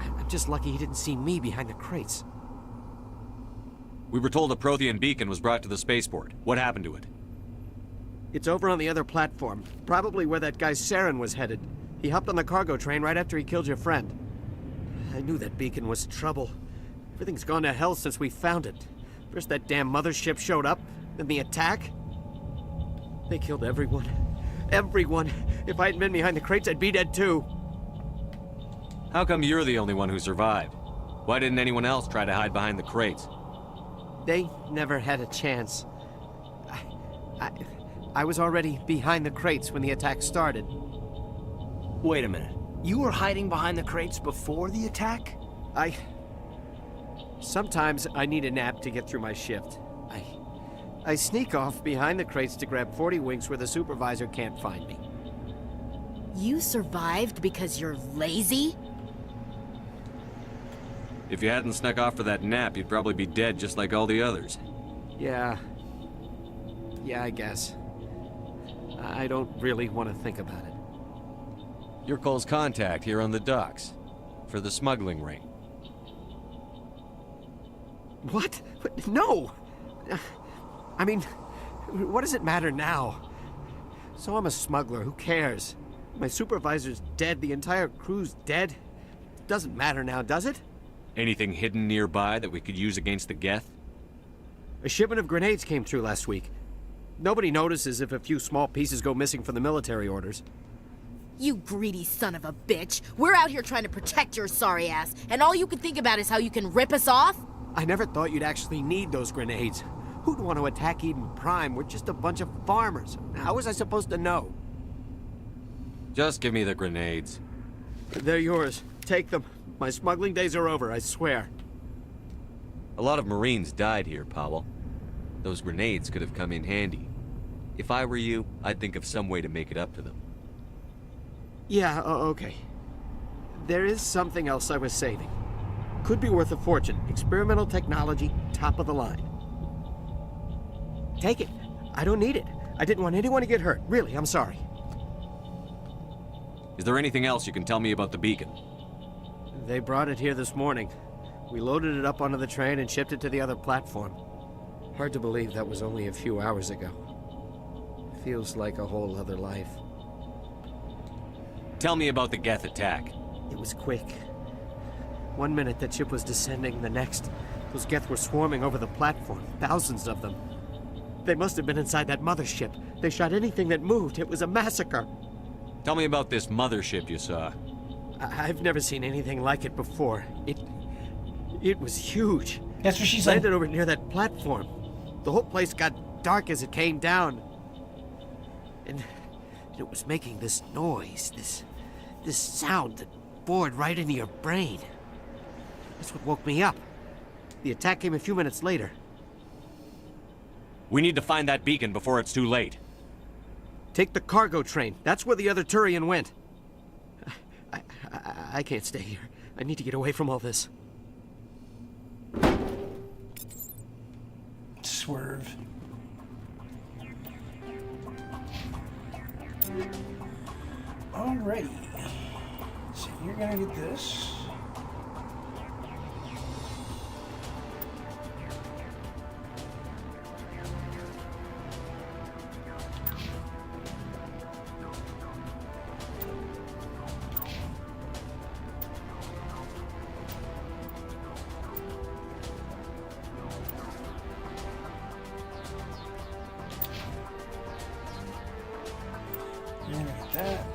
I'm just lucky he didn't see me behind the crates. We were told a Prothean beacon was brought to the spaceport. What happened to it? It's over on the other platform. Probably where that guy Saren was headed. He hopped on the cargo train right after he killed your friend. I knew that beacon was trouble. Everything's gone to hell since we found it. First that damn mothership showed up, then the attack. They killed everyone. Everyone. If I hadn't been behind the crates, I'd be dead too. How come you're the only one who survived? Why didn't anyone else try to hide behind the crates? They never had a chance. I was already behind the crates when the attack started. Wait a minute. You were hiding behind the crates before the attack? Sometimes I need a nap to get through my shift. I sneak off behind the crates to grab 40 winks where the supervisor can't find me. You survived because you're lazy? If you hadn't snuck off for that nap, you'd probably be dead just like all the others. Yeah, I guess. I don't really want to think about it. You're Cole's contact here on the docks. For the smuggling ring. What? No! I mean, what does it matter now? So I'm a smuggler, who cares? My supervisor's dead, the entire crew's dead. Doesn't matter now, does it? Anything hidden nearby that we could use against the Geth? A shipment of grenades came through last week. Nobody notices if a few small pieces go missing from the military orders. You greedy son of a bitch. We're out here trying to protect your sorry ass, and all you can think about is how you can rip us off? I never thought you'd actually need those grenades. Who'd want to attack Eden Prime? We're just a bunch of farmers. How was I supposed to know? Just give me the grenades. They're yours. Take them. My smuggling days are over, I swear. A lot of Marines died here, Powell. Those grenades could have come in handy. If I were you, I'd think of some way to make it up to them. Yeah, okay. There is something else I was saving. Could be worth a fortune. Experimental technology, top of the line. Take it. I don't need it. I didn't want anyone to get hurt. Really, I'm sorry. Is there anything else you can tell me about the beacon? They brought it here this morning. We loaded it up onto the train and shipped it to the other platform. Hard to believe that was only a few hours ago. Feels like a whole other life. Tell me about the Geth attack. It was quick. 1 minute that ship was descending, the next, those Geth were swarming over the platform, thousands of them. They must have been inside that mothership. They shot anything that moved. It was a massacre. Tell me about this mothership you saw. I've never seen anything like it before. It was huge. That's what she said. Landed over near that platform. The whole place got dark as it came down. And it was making this noise, this sound that bored right into your brain. That's what woke me up. The attack came a few minutes later. We need to find that beacon before it's too late. Take the cargo train. That's where the other Turian went. I can't stay here. I need to get away from all this. Swerve. Alrighty. So you're gonna get this. You're gonna get that.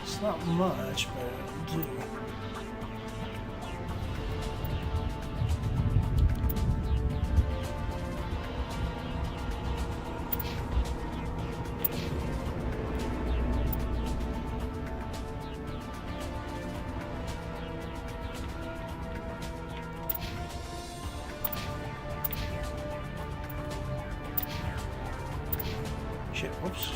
It's not much, but it'll do. Shit, whoops.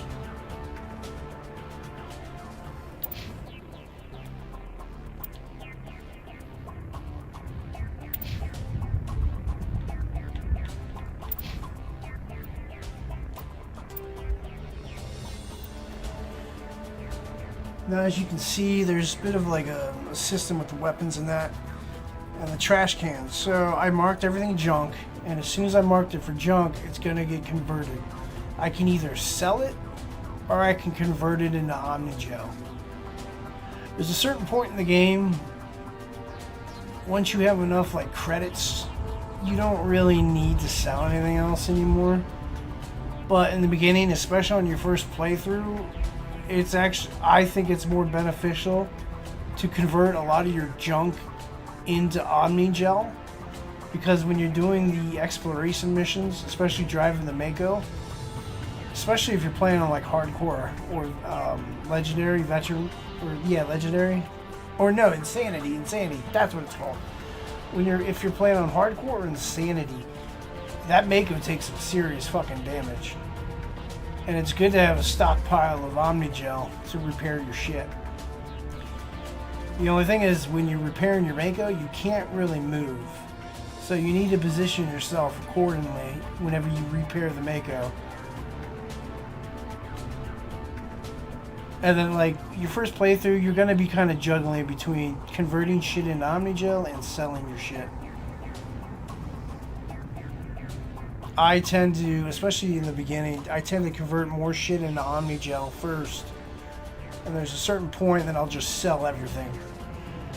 Now, as you can see, there's a bit of like a system with the weapons and that, and the trash cans. So I marked everything junk, and as soon as I marked it for junk, it's gonna get converted. I can either sell it, or I can convert it into Omnigel. There's a certain point in the game, once you have enough like credits, you don't really need to sell anything else anymore. But in the beginning, especially on your first playthrough, it's actually, I think it's more beneficial to convert a lot of your junk into Omnigel, because when you're doing the exploration missions, especially driving the Mako, especially if you're playing on like hardcore or legendary veteran, or yeah, legendary, or no, insanity, that's what it's called. If you're playing on hardcore or insanity, that Mako takes some serious fucking damage. And it's good to have a stockpile of Omnigel to repair your shit. The only thing is, when you're repairing your Mako, you can't really move. So you need to position yourself accordingly whenever you repair the Mako. And then, like, your first playthrough, you're going to be kind of juggling between converting shit into Omnigel and selling your shit. I tend to, especially in the beginning, I tend to convert more shit into Omnigel first. And there's a certain point that I'll just sell everything.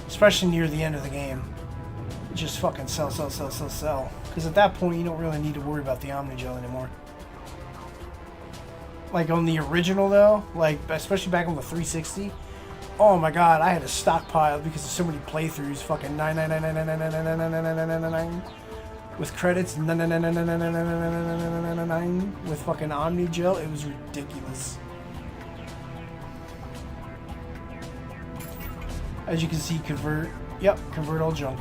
Especially near the end of the game. Just fucking sell. Because at that point, you don't really need to worry about the Omnigel anymore. Like on the original though, like especially back on the 360, oh my god, I had a stockpile because of so many playthroughs, fucking 9 with credits, 9 with fucking Omnigel. It was ridiculous. As you can see, convert all junk.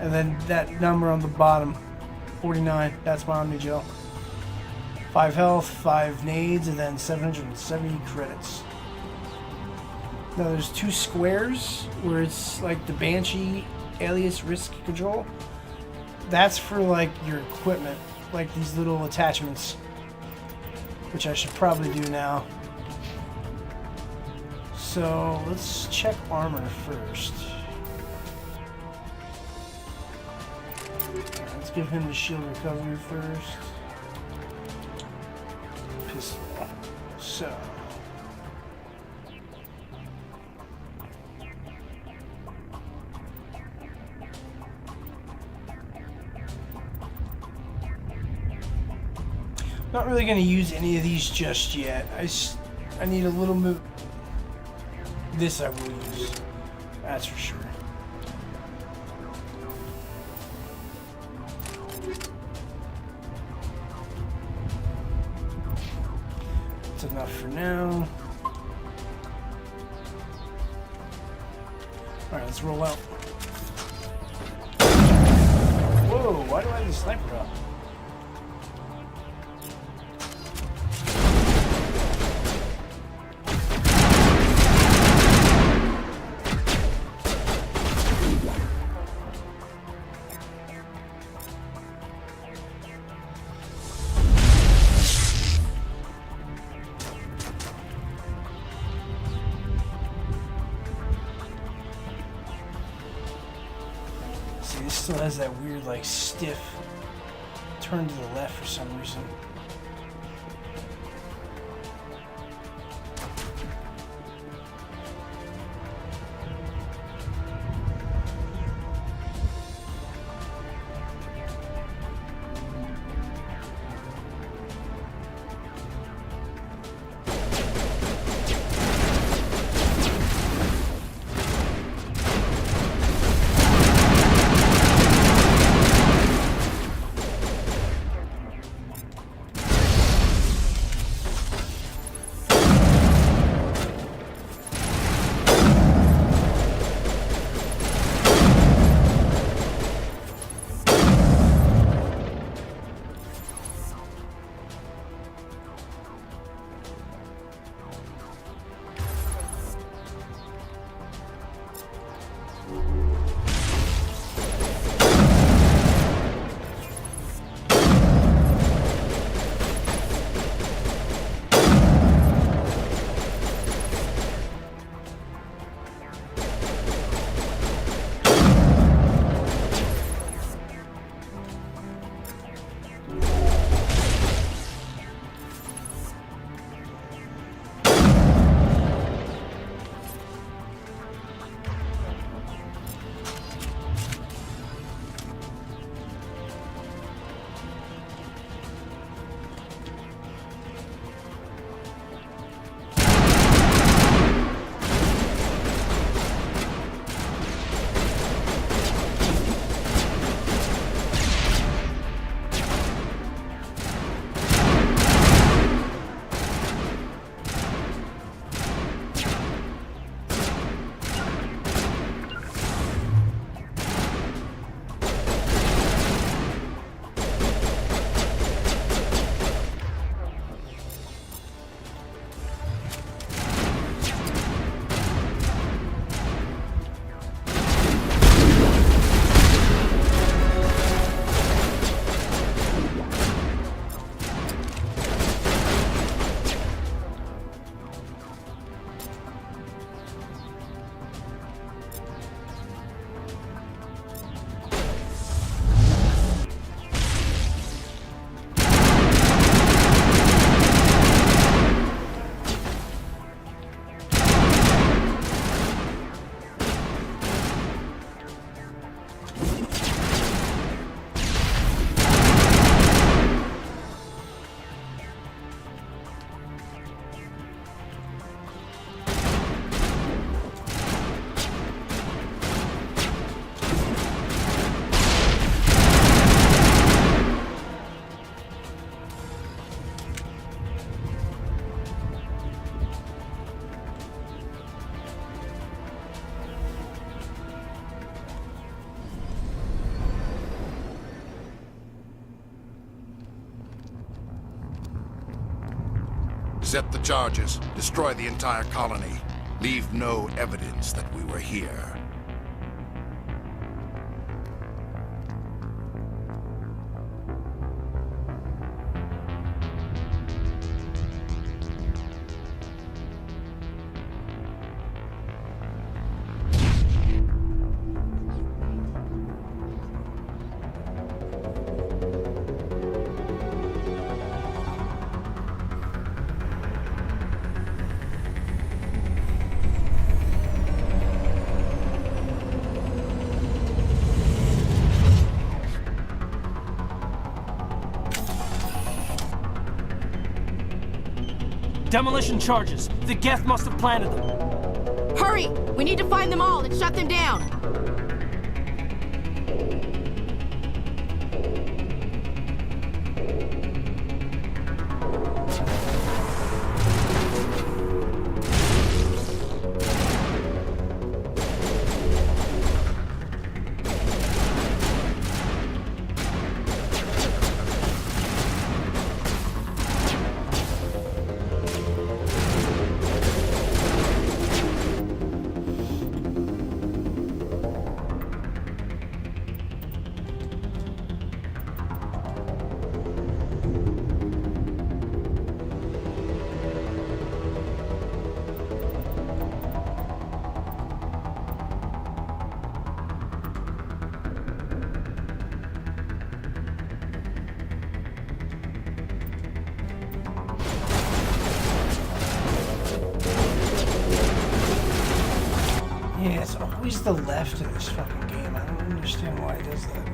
And then that number on the bottom, 49, that's my Omnigel. 5 health, 5 nades, and then 770 credits. Now there's 2 squares where it's like the Banshee alias risk control. That's for like your equipment, like these little attachments, which I should probably do now. So let's check armor first. Let's give him the shield recovery first. Pistol. So. Not really going to use any of these just yet. I need a little move. This I will use. That's for sure. That's enough for now. Alright, let's roll out. Whoa, why do I have the sniper up? It still has that weird, like, stiff turn to the left for some reason. Accept the charges. Destroy the entire colony. Leave no evidence that we were here. Demolition charges. The Geth must have planted them. Hurry! We need to find them all and shut them down. Yeah, it's always the left in this fucking game. I don't understand why it does that.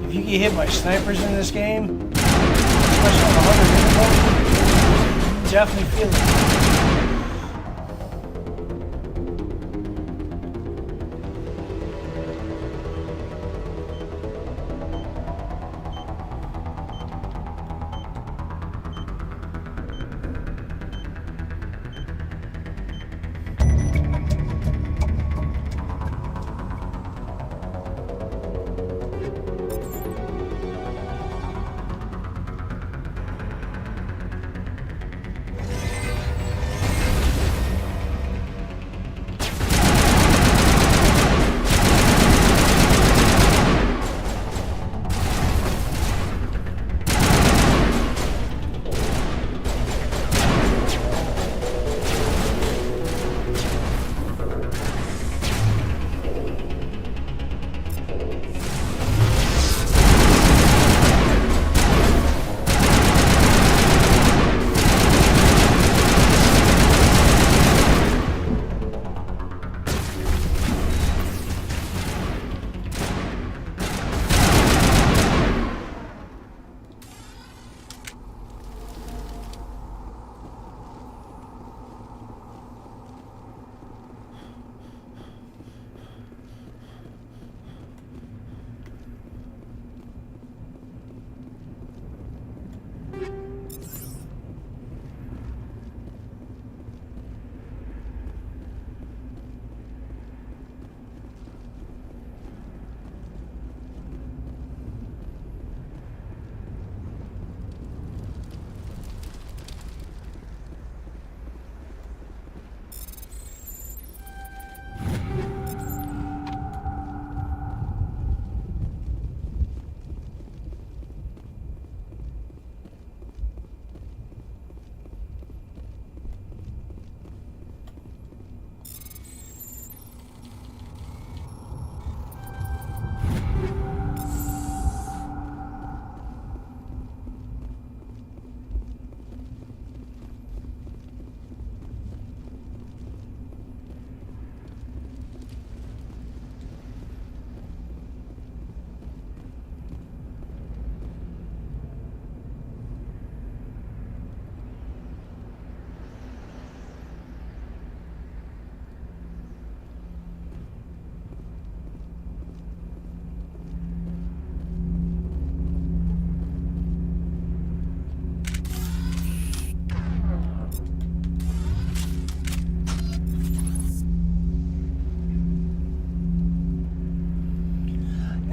You get hit by snipers in this game, especially on the harder difficulty, you definitely feel it.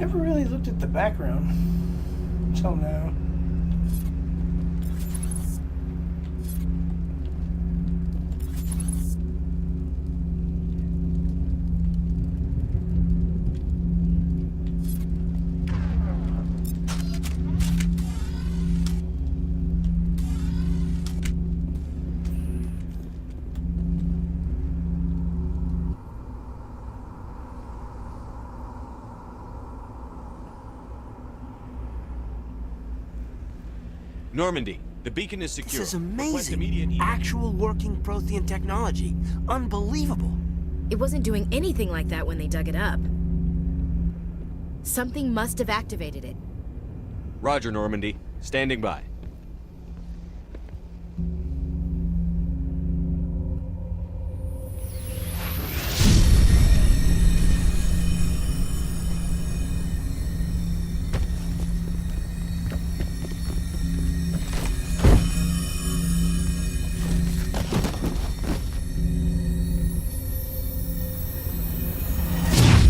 Never really looked at the background until now. Normandy, the beacon is secure. This is Request amazing. immediate Actual working Prothean technology. Unbelievable. It wasn't doing anything like that when they dug it up. Something must have activated it. Roger, Normandy. Standing by.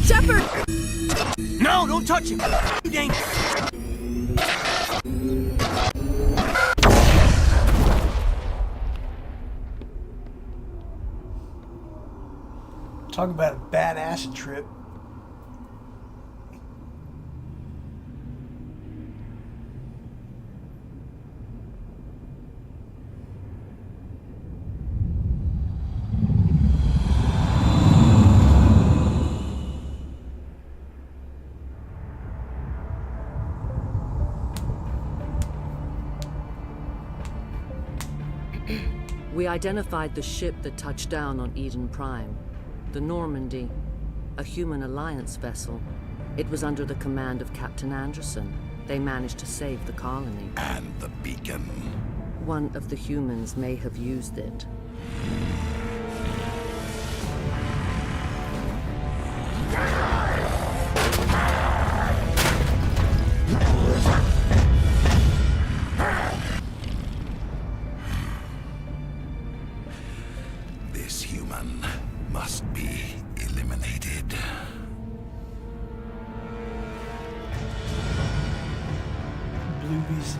Shepard! No, don't touch him! Too dangerous! Talk about a bad acid trip. We identified the ship that touched down on Eden Prime. The Normandy, a human alliance vessel. It was under the command of Captain Anderson. They managed to save the colony. And the beacon. One of the humans may have used it. This human must be eliminated. Bluebies.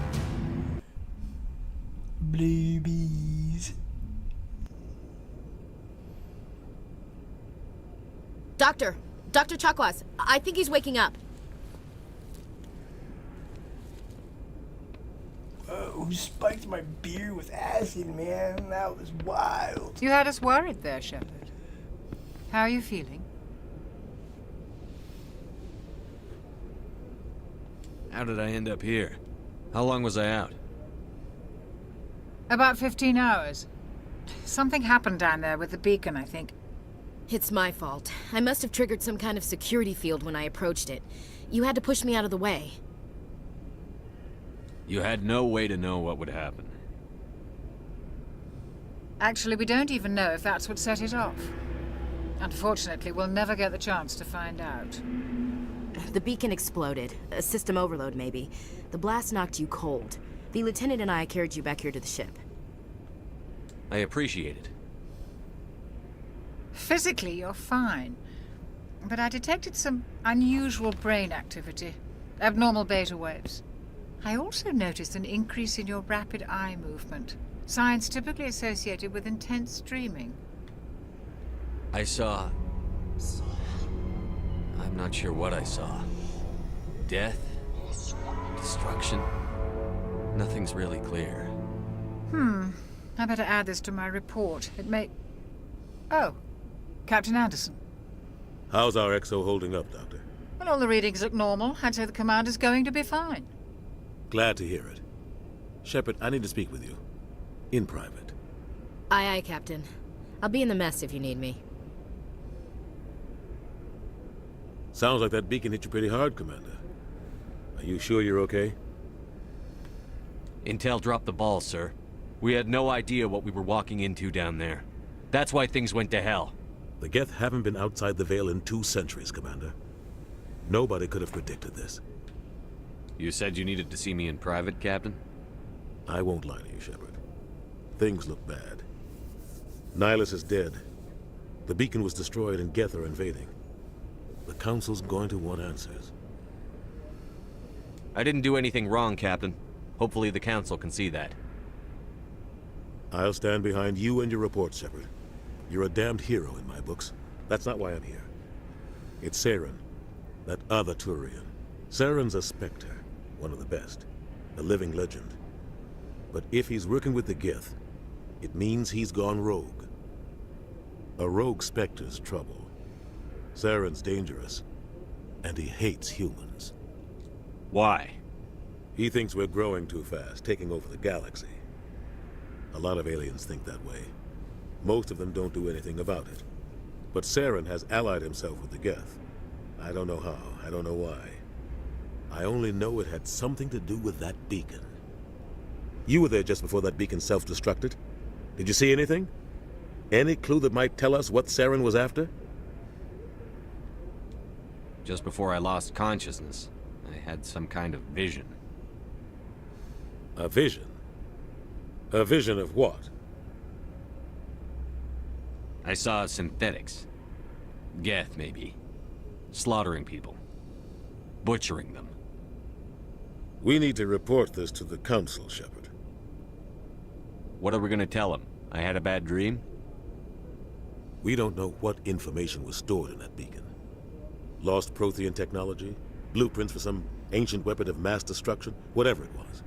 Bluebies. Doctor! Dr. Chakwas, I think he's waking up. Who spiked my beer with acid, man? That was wild. You had us worried there, Shepard. How are you feeling? How did I end up here? How long was I out? About 15 hours. Something happened down there with the beacon, I think. It's my fault. I must have triggered some kind of security field when I approached it. You had to push me out of the way. You had no way to know what would happen. Actually, we don't even know if that's what set it off. Unfortunately, we'll never get the chance to find out. The beacon exploded. A system overload, maybe. The blast knocked you cold. The lieutenant and I carried you back here to the ship. I appreciate it. Physically, you're fine. But I detected some unusual brain activity. Abnormal beta waves. I also noticed an increase in your rapid eye movement. Signs typically associated with intense dreaming. I saw... I'm not sure what I saw. Death? Destruction? Nothing's really clear. I better add this to my report. It may... Oh, Captain Anderson. How's our XO holding up, Doctor? Well, all the readings look normal. I'd say the commander's going to be fine. Glad to hear it. Shepard, I need to speak with you. In private. Aye, aye, Captain. I'll be in the mess if you need me. Sounds like that beacon hit you pretty hard, Commander. Are you sure you're okay? Intel dropped the ball, sir. We had no idea what we were walking into down there. That's why things went to hell. The Geth haven't been outside the Veil in 2 centuries, Commander. Nobody could have predicted this. You said you needed to see me in private, Captain? I won't lie to you, Shepard. Things look bad. Nihilus is dead. The beacon was destroyed and Geth are invading. The Council's going to want answers. I didn't do anything wrong, Captain. Hopefully the Council can see that. I'll stand behind you and your report, Shepard. You're a damned hero in my books. That's not why I'm here. It's Saren, that other Turian. Saren's a Spectre, one of the best, a living legend. But if he's working with the Geth, it means he's gone rogue. A rogue Spectre's trouble. Saren's dangerous, and he hates humans. Why? He thinks we're growing too fast, taking over the galaxy. A lot of aliens think that way. Most of them don't do anything about it. But Saren has allied himself with the Geth. I don't know how, I don't know why. I only know it had something to do with that beacon. You were there just before that beacon self-destructed. Did you see anything? Any clue that might tell us what Saren was after? Just before I lost consciousness, I had some kind of vision. A vision? A vision of what? I saw synthetics. Geth, maybe. Slaughtering people. Butchering them. We need to report this to the Council, Shepard. What are we gonna tell them? I had a bad dream? We don't know what information was stored in that beacon. Lost Prothean technology? Blueprints for some ancient weapon of mass destruction? Whatever it was.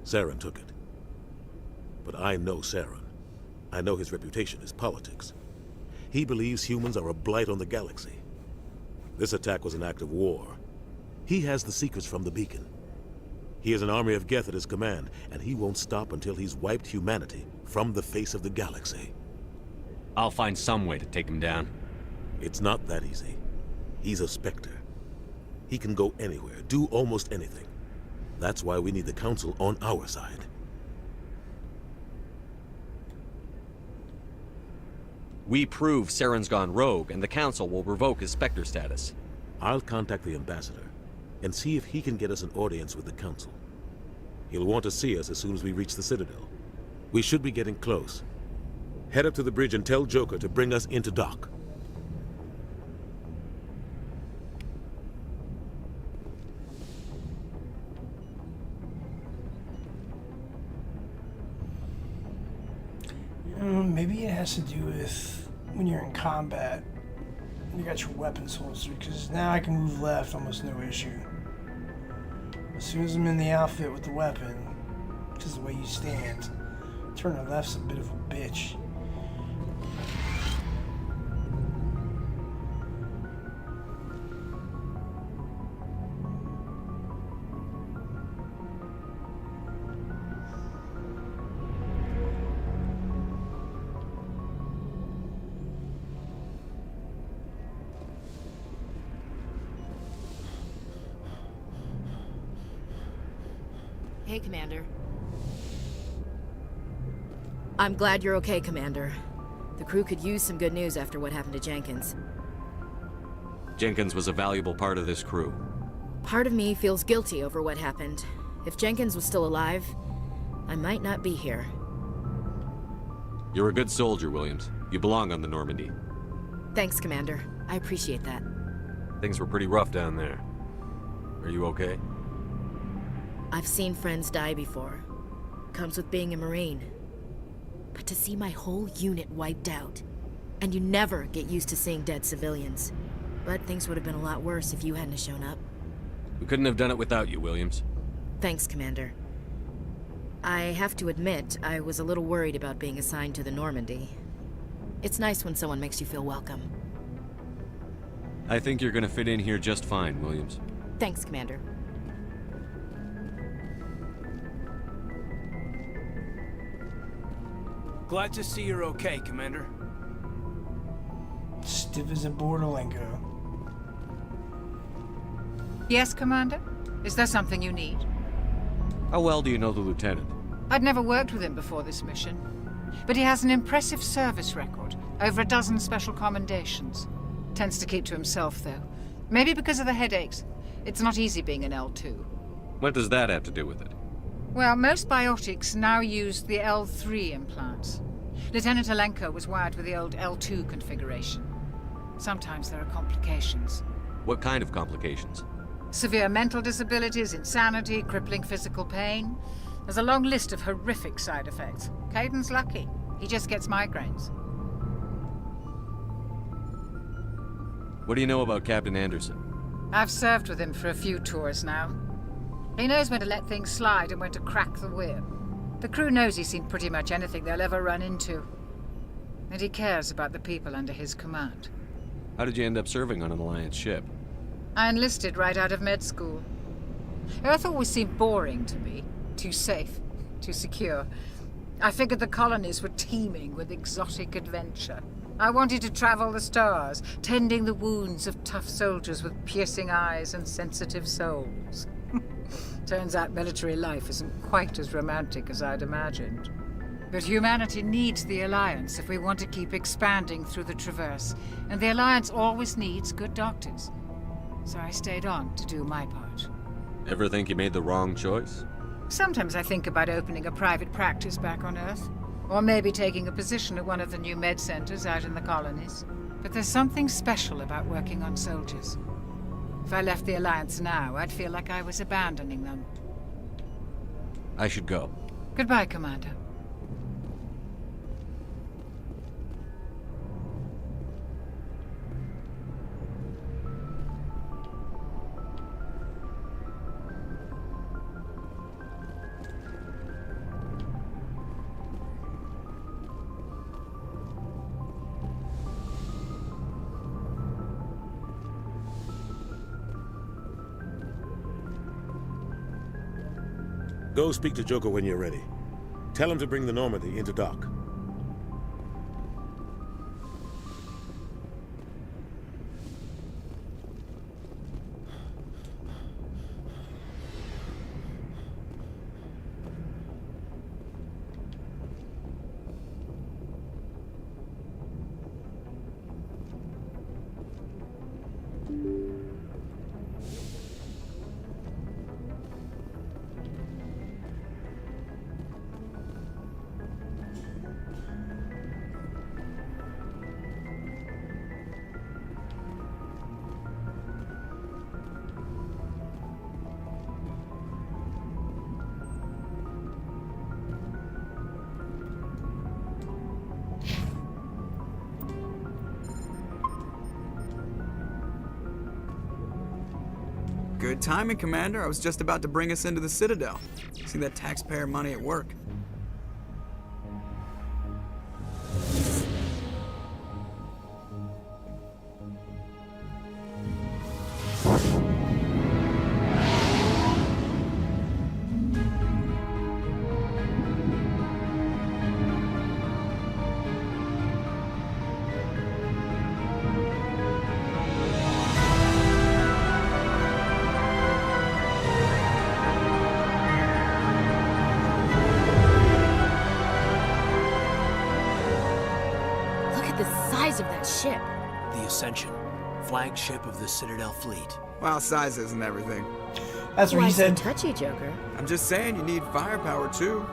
Saren took it. But I know Saren. I know his reputation is politics. He believes humans are a blight on the galaxy. This attack was an act of war. He has the secrets from the beacon. He has an army of Geth at his command, and he won't stop until he's wiped humanity from the face of the galaxy. I'll find some way to take him down. It's not that easy. He's a Spectre. He can go anywhere, do almost anything. That's why we need the Council on our side. We prove Saren's gone rogue, and the Council will revoke his Spectre status. I'll contact the Ambassador and see if he can get us an audience with the Council. He'll want to see us as soon as we reach the Citadel. We should be getting close. Head up to the bridge and tell Joker to bring us into dock. Maybe it has to do with when you're in combat. You got your weapons holstered, because now I can move left almost no issue. As soon as I'm in the outfit with the weapon, because the way you stand, turning left's a bit of a bitch. Hey, Commander. I'm glad you're okay, Commander. The crew could use some good news after what happened to Jenkins. Jenkins was a valuable part of this crew. Part of me feels guilty over what happened. If Jenkins was still alive, I might not be here. You're a good soldier, Williams. You belong on the Normandy. Thanks, Commander. I appreciate that. Things were pretty rough down there. Are you okay? I've seen friends die before. Comes with being a Marine. But to see my whole unit wiped out, and you never get used to seeing dead civilians. But things would have been a lot worse if you hadn't shown up. We couldn't have done it without you, Williams. Thanks, Commander. I have to admit, I was a little worried about being assigned to the Normandy. It's nice when someone makes you feel welcome. I think you're gonna fit in here just fine, Williams. Thanks, Commander. Glad to see you're okay, Commander. Stiff as a Borderlango. Yes, Commander? Is there something you need? How well do you know the Lieutenant? I'd never worked with him before this mission. But he has an impressive service record. Over a dozen special commendations. Tends to keep to himself, though. Maybe because of the headaches. It's not easy being an L2. What does that have to do with it? Well, most biotics now use the L3 implants. Lieutenant Alenko was wired with the old L2 configuration. Sometimes there are complications. What kind of complications? Severe mental disabilities, insanity, crippling physical pain. There's a long list of horrific side effects. Caden's lucky. He just gets migraines. What do you know about Captain Anderson? I've served with him for a few tours now. He knows when to let things slide and when to crack the whip. The crew knows he's seen pretty much anything they'll ever run into. And he cares about the people under his command. How did you end up serving on an Alliance ship? I enlisted right out of med school. Earth always seemed boring to me. Too safe, too secure. I figured the colonies were teeming with exotic adventure. I wanted to travel the stars, tending the wounds of tough soldiers with piercing eyes and sensitive souls. Turns out military life isn't quite as romantic as I'd imagined. But humanity needs the Alliance if we want to keep expanding through the Traverse, and the Alliance always needs good doctors. So I stayed on to do my part. Ever think you made the wrong choice? Sometimes I think about opening a private practice back on Earth, or maybe taking a position at one of the new med centers out in the colonies. But there's something special about working on soldiers. If I left the Alliance now, I'd feel like I was abandoning them. I should go. Goodbye, Commander. Go speak to Joker when you're ready. Tell him to bring the Normandy into dock. Good timing, Commander. I was just about to bring us into the Citadel. See that taxpayer money at work. Of that ship. The Ascension, flagship of the Citadel fleet. Well, size isn't everything. That's what he said. Touchy, Joker. I'm just saying you need firepower too.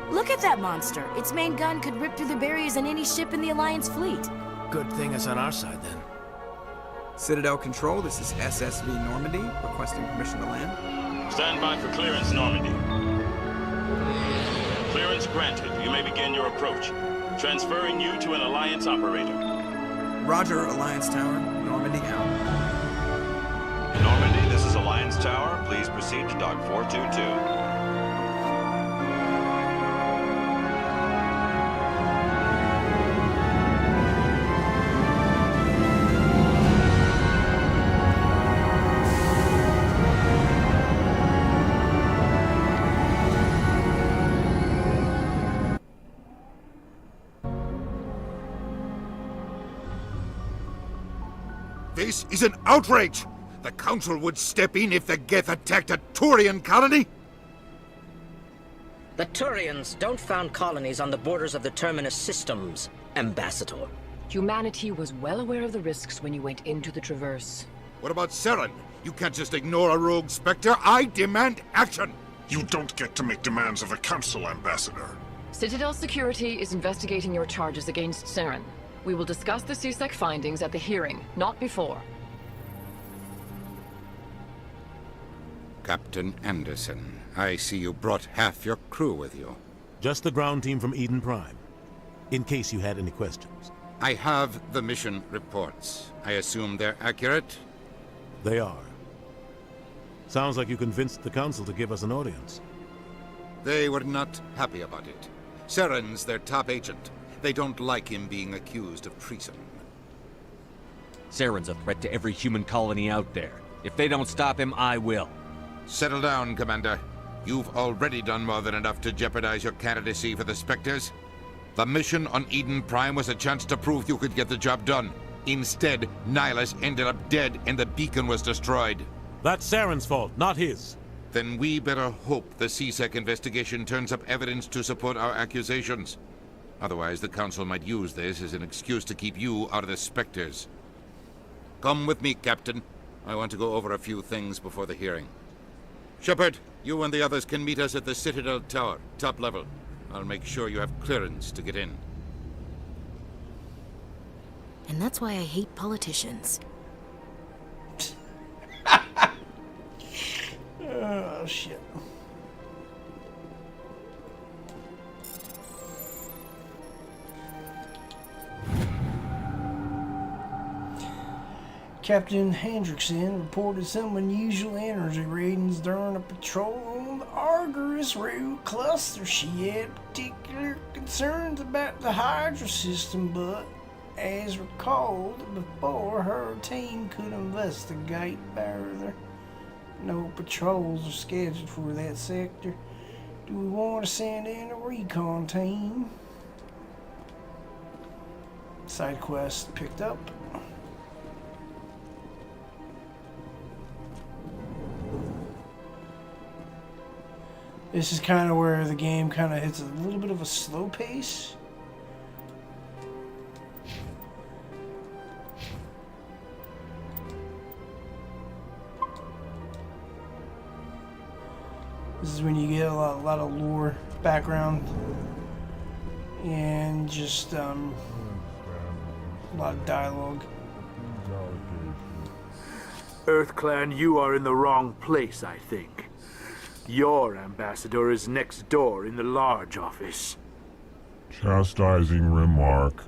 Look at that monster. Its main gun could rip through the barriers in any ship in the Alliance fleet. Good thing it's on our side then. Citadel Control, this is SSV Normandy, requesting permission to land. Stand by for clearance, Normandy. Clearance granted. You may begin your approach. Transferring you to an Alliance operator. Roger, Alliance Tower. Normandy out. Normandy, this is Alliance Tower. Please proceed to Dock 422. This is an outrage! The Council would step in if the Geth attacked a Turian colony? The Turians don't found colonies on the borders of the Terminus systems, Ambassador. Humanity was well aware of the risks when you went into the Traverse. What about Saren? You can't just ignore a rogue Spectre. I demand action! You don't get to make demands of the Council, Ambassador. Citadel Security is investigating your charges against Saren. We will discuss the CSEC findings at the hearing, not before. Captain Anderson. I see you brought half your crew with you. Just the ground team from Eden Prime, in case you had any questions. I have the mission reports. I assume they're accurate? They are. Sounds like you convinced the Council to give us an audience. They were not happy about it. Saren's their top agent. They don't like him being accused of treason. Saren's a threat to every human colony out there. If they don't stop him, I will. Settle down, Commander. You've already done more than enough to jeopardize your candidacy for the Spectres. The mission on Eden Prime was a chance to prove you could get the job done. Instead, Nihilus ended up dead and the beacon was destroyed. That's Saren's fault, not his. Then we better hope the CSEC investigation turns up evidence to support our accusations. Otherwise, the Council might use this as an excuse to keep you out of the Spectres. Come with me, Captain. I want to go over a few things before the hearing. Shepard, you and the others can meet us at the Citadel Tower, top level. I'll make sure you have clearance to get in. And that's why I hate politicians. Oh, shit. Captain Hendrickson reported some unusual energy readings during a patrol on the Argus route cluster. She had particular concerns about the Hydra system, but as recalled before, her team could investigate further. No patrols are scheduled for that sector. Do we want to send in a recon team? Side quest picked up. This is kind of where the game kind of hits a little bit of a slow pace. This is when you get a lot of lore background and just a lot of dialogue. EarthClan, you are in the wrong place, I think. Your ambassador is next door in the large office. Chastising remark.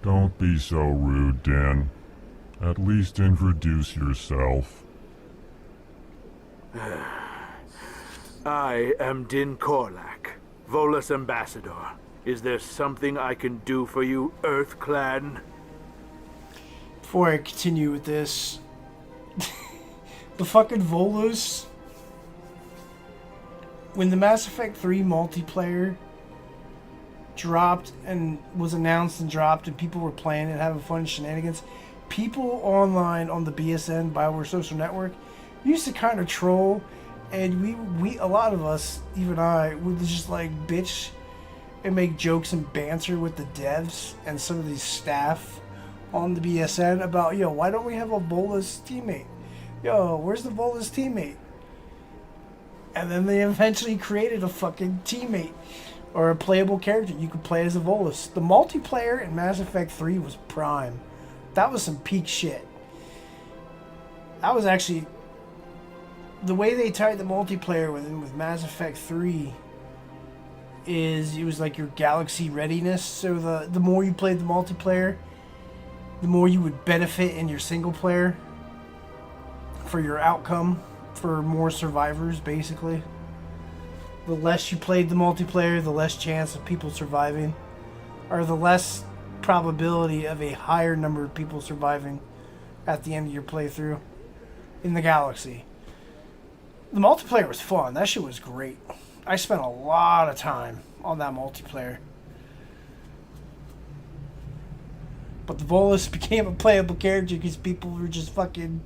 Don't be so rude, Din. At least introduce yourself. I am Din Korlak, Volus ambassador. Is there something I can do for you, EarthClan? Before I continue with this, the fucking Volus. When the Mass Effect 3 multiplayer dropped and was announced and dropped and people were playing it, having fun shenanigans, people online on the BSN, BioWare Social Network, used to kind of troll, and we a lot of us, even I, would just like bitch and make jokes and banter with the devs and some of these staff on the BSN about, yo, why don't we have a Volus teammate? Yo, where's the Volus teammate? And then they eventually created a fucking teammate or a playable character you could play as a Volus. The multiplayer in Mass Effect 3 was prime. That was some peak shit. That was actually the way they tied the multiplayer with Mass Effect 3 is it was like your galaxy readiness. So the more you played the multiplayer, the more you would benefit in your single player for your outcome. For more survivors, basically. The less you played the multiplayer, the less chance of people surviving, or the less probability of a higher number of people surviving at the end of your playthrough in the galaxy. The multiplayer was fun. That shit was great. I spent a lot of time on that multiplayer. But the Volus became a playable character because people were just fucking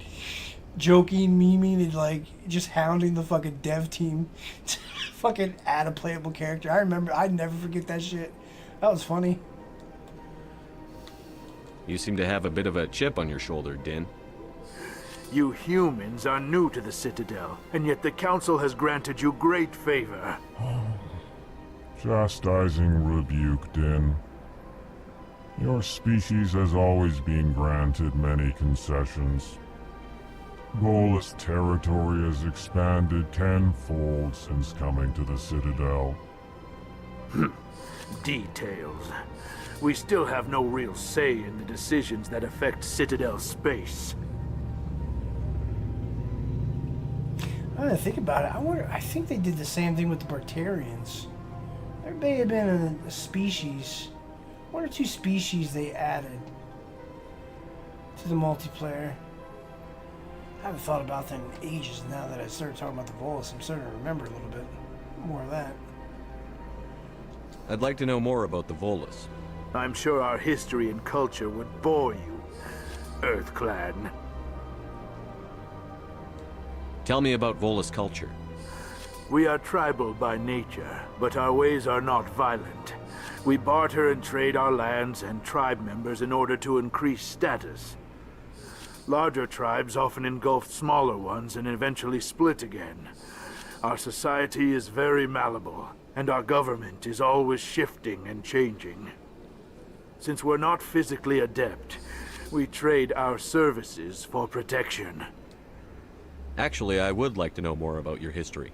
joking, memeing, and like just hounding the fucking dev team to fucking add a playable character. I remember, I'd never forget that shit. That was funny. You seem to have a bit of a chip on your shoulder, Din. You humans are new to the Citadel, and yet the Council has granted you great favor. Chastising rebuke, Din. Your species has always been granted many concessions. Volus territory has expanded tenfold since coming to the Citadel. Details. We still have no real say in the decisions that affect Citadel space. I didn't think about it. I think they did the same thing with the Bartarians. There may have been a species, one or two species they added to the multiplayer. I haven't thought about that in ages now that I started talking about the Volus. I'm starting to remember a little bit more of that. I'd like to know more about the Volus. I'm sure our history and culture would bore you, EarthClan. Tell me about Volus culture. We are tribal by nature, but our ways are not violent. We barter and trade our lands and tribe members in order to increase status. Larger tribes often engulf smaller ones and eventually split again. Our society is very malleable, and our government is always shifting and changing. Since we're not physically adept, we trade our services for protection. Actually, I would like to know more about your history.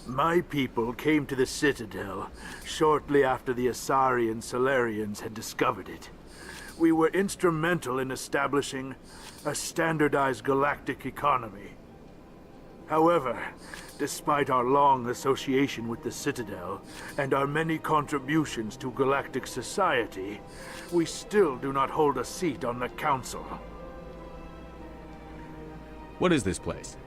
My people came to the Citadel shortly after the Asari and Solarians had discovered it. We were instrumental in establishing a standardized galactic economy. However, despite our long association with the Citadel and our many contributions to galactic society, we still do not hold a seat on the Council. What is this place?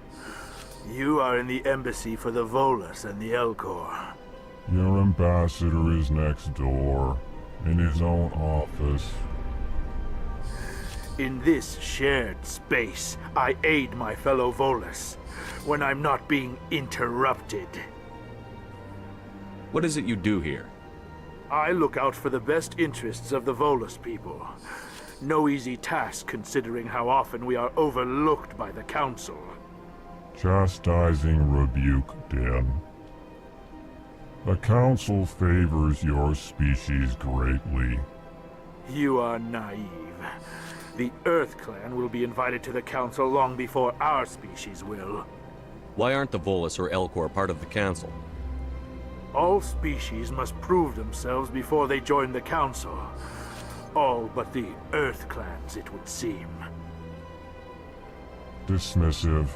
You are in the embassy for the Volus and the Elcor. Your ambassador is next door, in his own office. In this shared space, I aid my fellow Volus when I'm not being interrupted. What is it you do here? I look out for the best interests of the Volus people. No easy task considering how often we are overlooked by the Council. Chastising rebuke, Din. The Council favors your species greatly. You are naive. The EarthClan will be invited to the Council long before our species will. Why aren't the Volus or Elcor part of the Council? All species must prove themselves before they join the Council. All but the EarthClans, it would seem. Dismissive.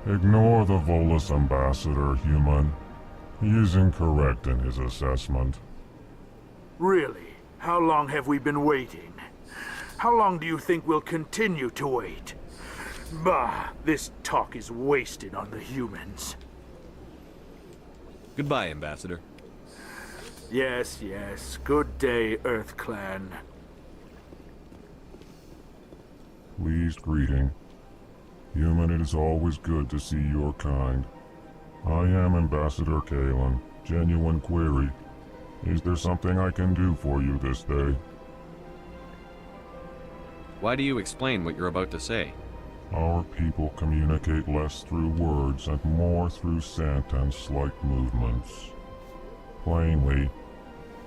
Ignore the Volus ambassador, human. He is incorrect in his assessment. Really? How long have we been waiting? How long do you think we'll continue to wait? Bah, this talk is wasted on the humans. Goodbye, Ambassador. Yes, yes. Good day, EarthClan. Pleased greeting. Human, it is always good to see your kind. I am Ambassador Kalen. Genuine query. Is there something I can do for you this day? Why do you explain what you're about to say? Our people communicate less through words and more through scent and slight movements. Plainly,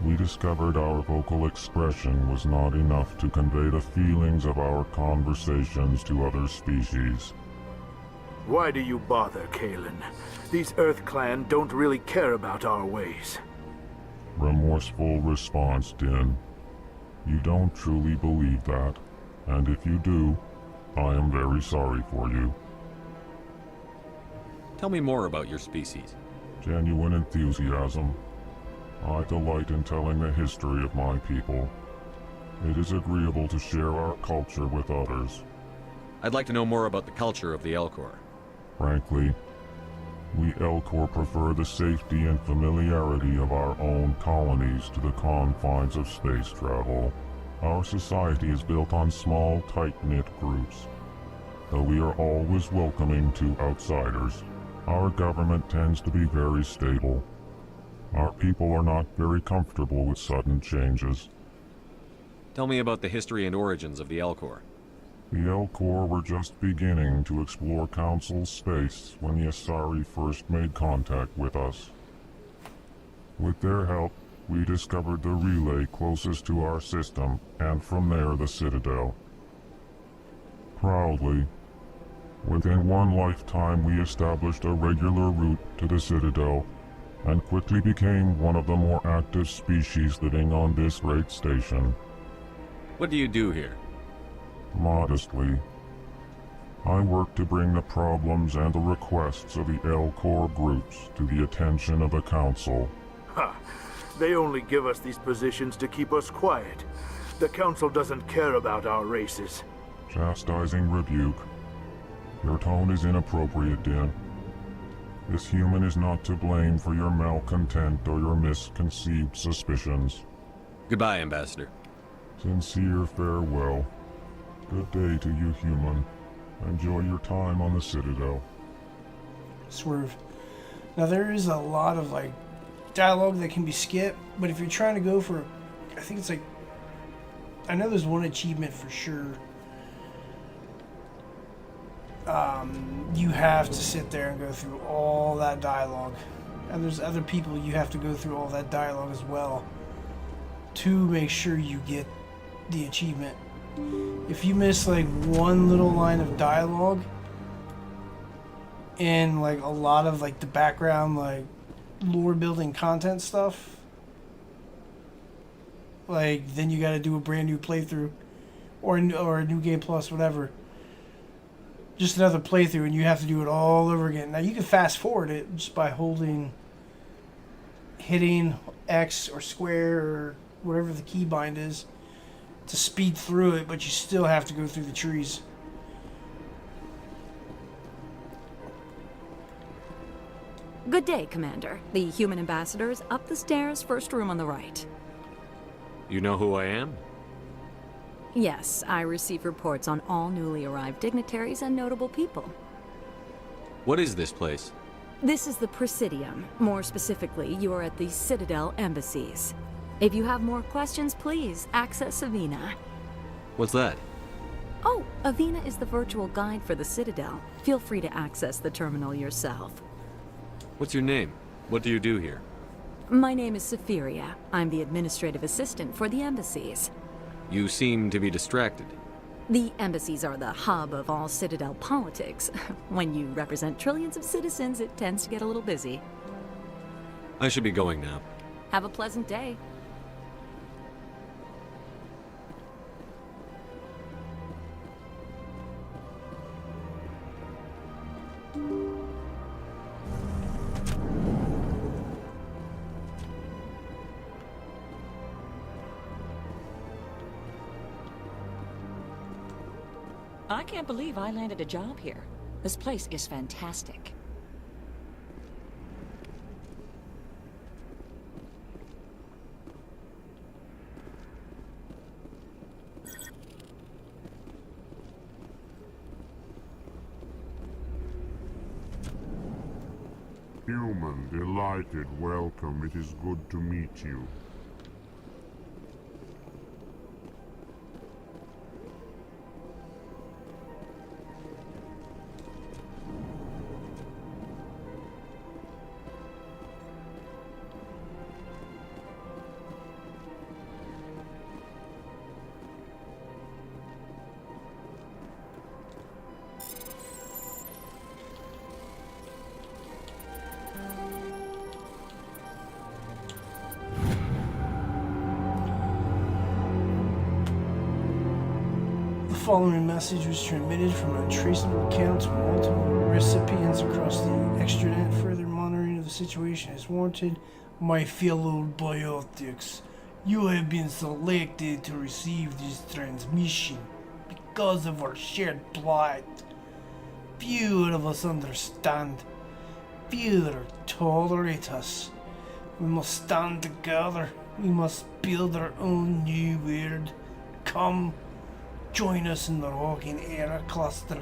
we discovered our vocal expression was not enough to convey the feelings of our conversations to other species. Why do you bother, Kalen? These EarthClan don't really care about our ways. Remorseful response, Din. You don't truly believe that, and if you do, I am very sorry for you. Tell me more about your species. Genuine enthusiasm. I delight in telling the history of my people. It is agreeable to share our culture with others. I'd like to know more about the culture of the Elcor. Frankly, we Elcor prefer the safety and familiarity of our own colonies to the confines of space travel. Our society is built on small, tight-knit groups. Though we are always welcoming to outsiders, our government tends to be very stable. Our people are not very comfortable with sudden changes. Tell me about the history and origins of the Elcor. The Elcor were just beginning to explore Council space when the Asari first made contact with us. With their help, we discovered the relay closest to our system, and from there the Citadel. Proudly, Within one lifetime, we established a regular route to the Citadel, and quickly became one of the more active species living on this great station. What do you do here? Modestly, I work to bring the problems and the requests of the Elcor groups to the attention of the Council. Ha! They only give us these positions to keep us quiet. The Council doesn't care about our races. Chastising rebuke. Your tone is inappropriate, Din. This human is not to blame for your malcontent or your misconceived suspicions. Goodbye, Ambassador. Sincere farewell. Good day to you, human. Enjoy your time on the Citadel. Swerve. Now there is a lot of like dialogue that can be skipped, but if you're trying to go for, I think it's like, I know there's one achievement for sure. You have to sit there and go through all that dialogue, and there's other people you have to go through all that dialogue as well to make sure you get the achievement. If you miss like one little line of dialogue and like a lot of like the background like lore building content stuff, like then you got to do a brand new playthrough or a new game plus, whatever. Just another playthrough, and you have to do it all over again. Now you can fast forward it just by hitting X or square or whatever the keybind is to speed through it, but you still have to go through the trees. Good day, Commander. The human ambassador is up the stairs, first room on the right. You know who I am? Yes, I receive reports on all newly arrived dignitaries and notable people. What is this place? This is the Presidium. More specifically, you are at the Citadel embassies. If you have more questions, please access Avina. What's that? Oh, Avina is the virtual guide for the Citadel. Feel free to access the terminal yourself. What's your name? What do you do here? My name is Safiria. I'm the administrative assistant for the embassies. You seem to be distracted. The embassies are the hub of all Citadel politics. When you represent trillions of citizens, it tends to get a little busy. I should be going now. Have a pleasant day. I can't believe I landed a job here. This place is fantastic. Human, delighted, welcome. It is good to meet you. The following message was transmitted from a traceable account to multiple recipients across the extranet. Further monitoring of the situation is warranted. My fellow biotics, you have been selected to receive this transmission because of our shared plight. Few of us understand. Few tolerate us. We must stand together. We must build our own new world. Come, join us in the Walking Era cluster.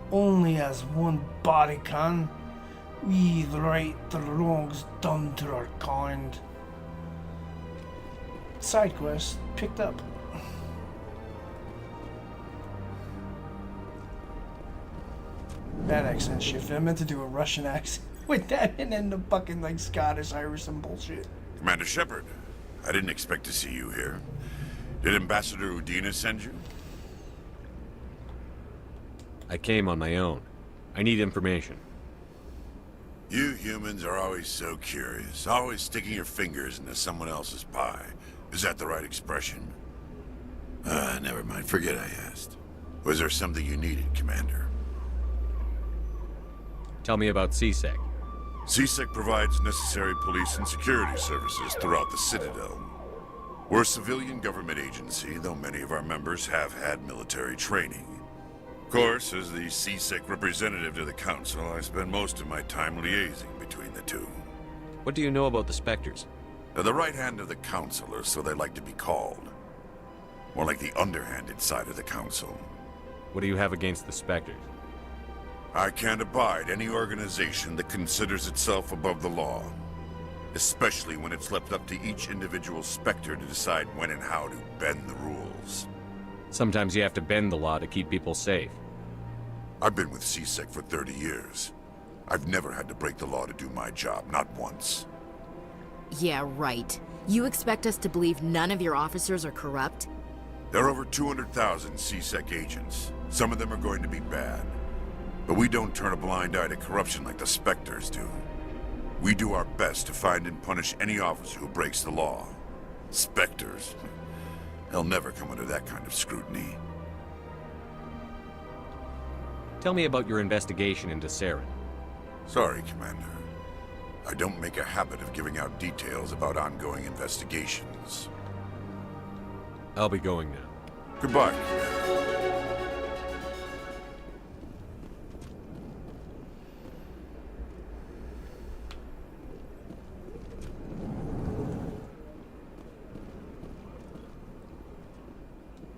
Only as one body can we right the wrongs done to our kind. Side quest picked up. That accent shifted. I meant to do a Russian accent with that and then the fucking like Scottish, Irish and bullshit. Commander Shepard, I didn't expect to see you here. Did Ambassador Udina send you? I came on my own. I need information. You humans are always so curious, always sticking your fingers into someone else's pie. Is that the right expression? Never mind, forget I asked. Was there something you needed, Commander? Tell me about CSEC. CSEC provides necessary police and security services throughout the Citadel. We're a civilian government agency, though many of our members have had military training. Of course, as the CSEC representative to the Council, I spend most of my time liaising between the two. What do you know about the Spectres? They're the right hand of the Council, or so they like to be called. More like the underhanded side of the Council. What do you have against the Spectres? I can't abide any organization that considers itself above the law. Especially when it's left up to each individual Spectre to decide when and how to bend the rules. Sometimes you have to bend the law to keep people safe. I've been with CSEC for 30 years. I've never had to break the law to do my job, not once. Yeah, right. You expect us to believe none of your officers are corrupt? There are over 200,000 CSEC agents. Some of them are going to be bad. But we don't turn a blind eye to corruption like the Spectres do. We do our best to find and punish any officer who breaks the law. Spectres. They'll never come under that kind of scrutiny. Tell me about your investigation into Saren. Sorry, Commander. I don't make a habit of giving out details about ongoing investigations. I'll be going now. Goodbye, Commander.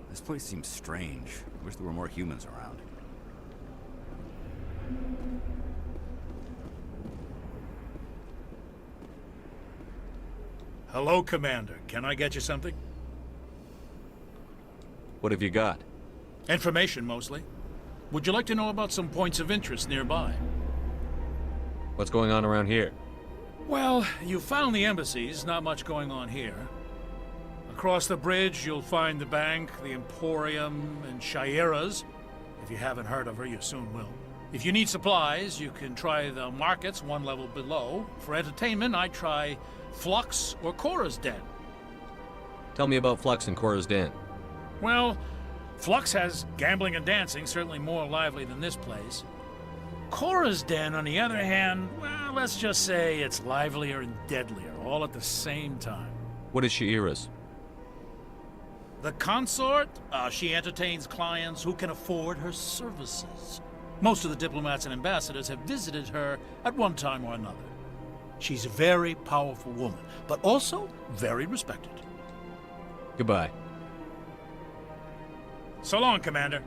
This place seems strange. Wish there were more humans around. Hello, Commander. Can I get you something? What have you got? Information, mostly. Would you like to know about some points of interest nearby? What's going on around here? Well, you found the embassies. Not much going on here. Across the bridge, you'll find the bank, the Emporium, and Shaira's. If you haven't heard of her, you soon will. If you need supplies, you can try the markets one level below. For entertainment, I'd try Flux or Cora's Den. Tell me about Flux and Cora's Den. Well, Flux has gambling and dancing, certainly more lively than this place. Cora's Den, on the other hand, well, let's just say it's livelier and deadlier, all at the same time. What is Shaira's? The consort, she entertains clients who can afford her services. Most of the diplomats and ambassadors have visited her at one time or another. She's a very powerful woman, but also very respected. Goodbye. So long, Commander.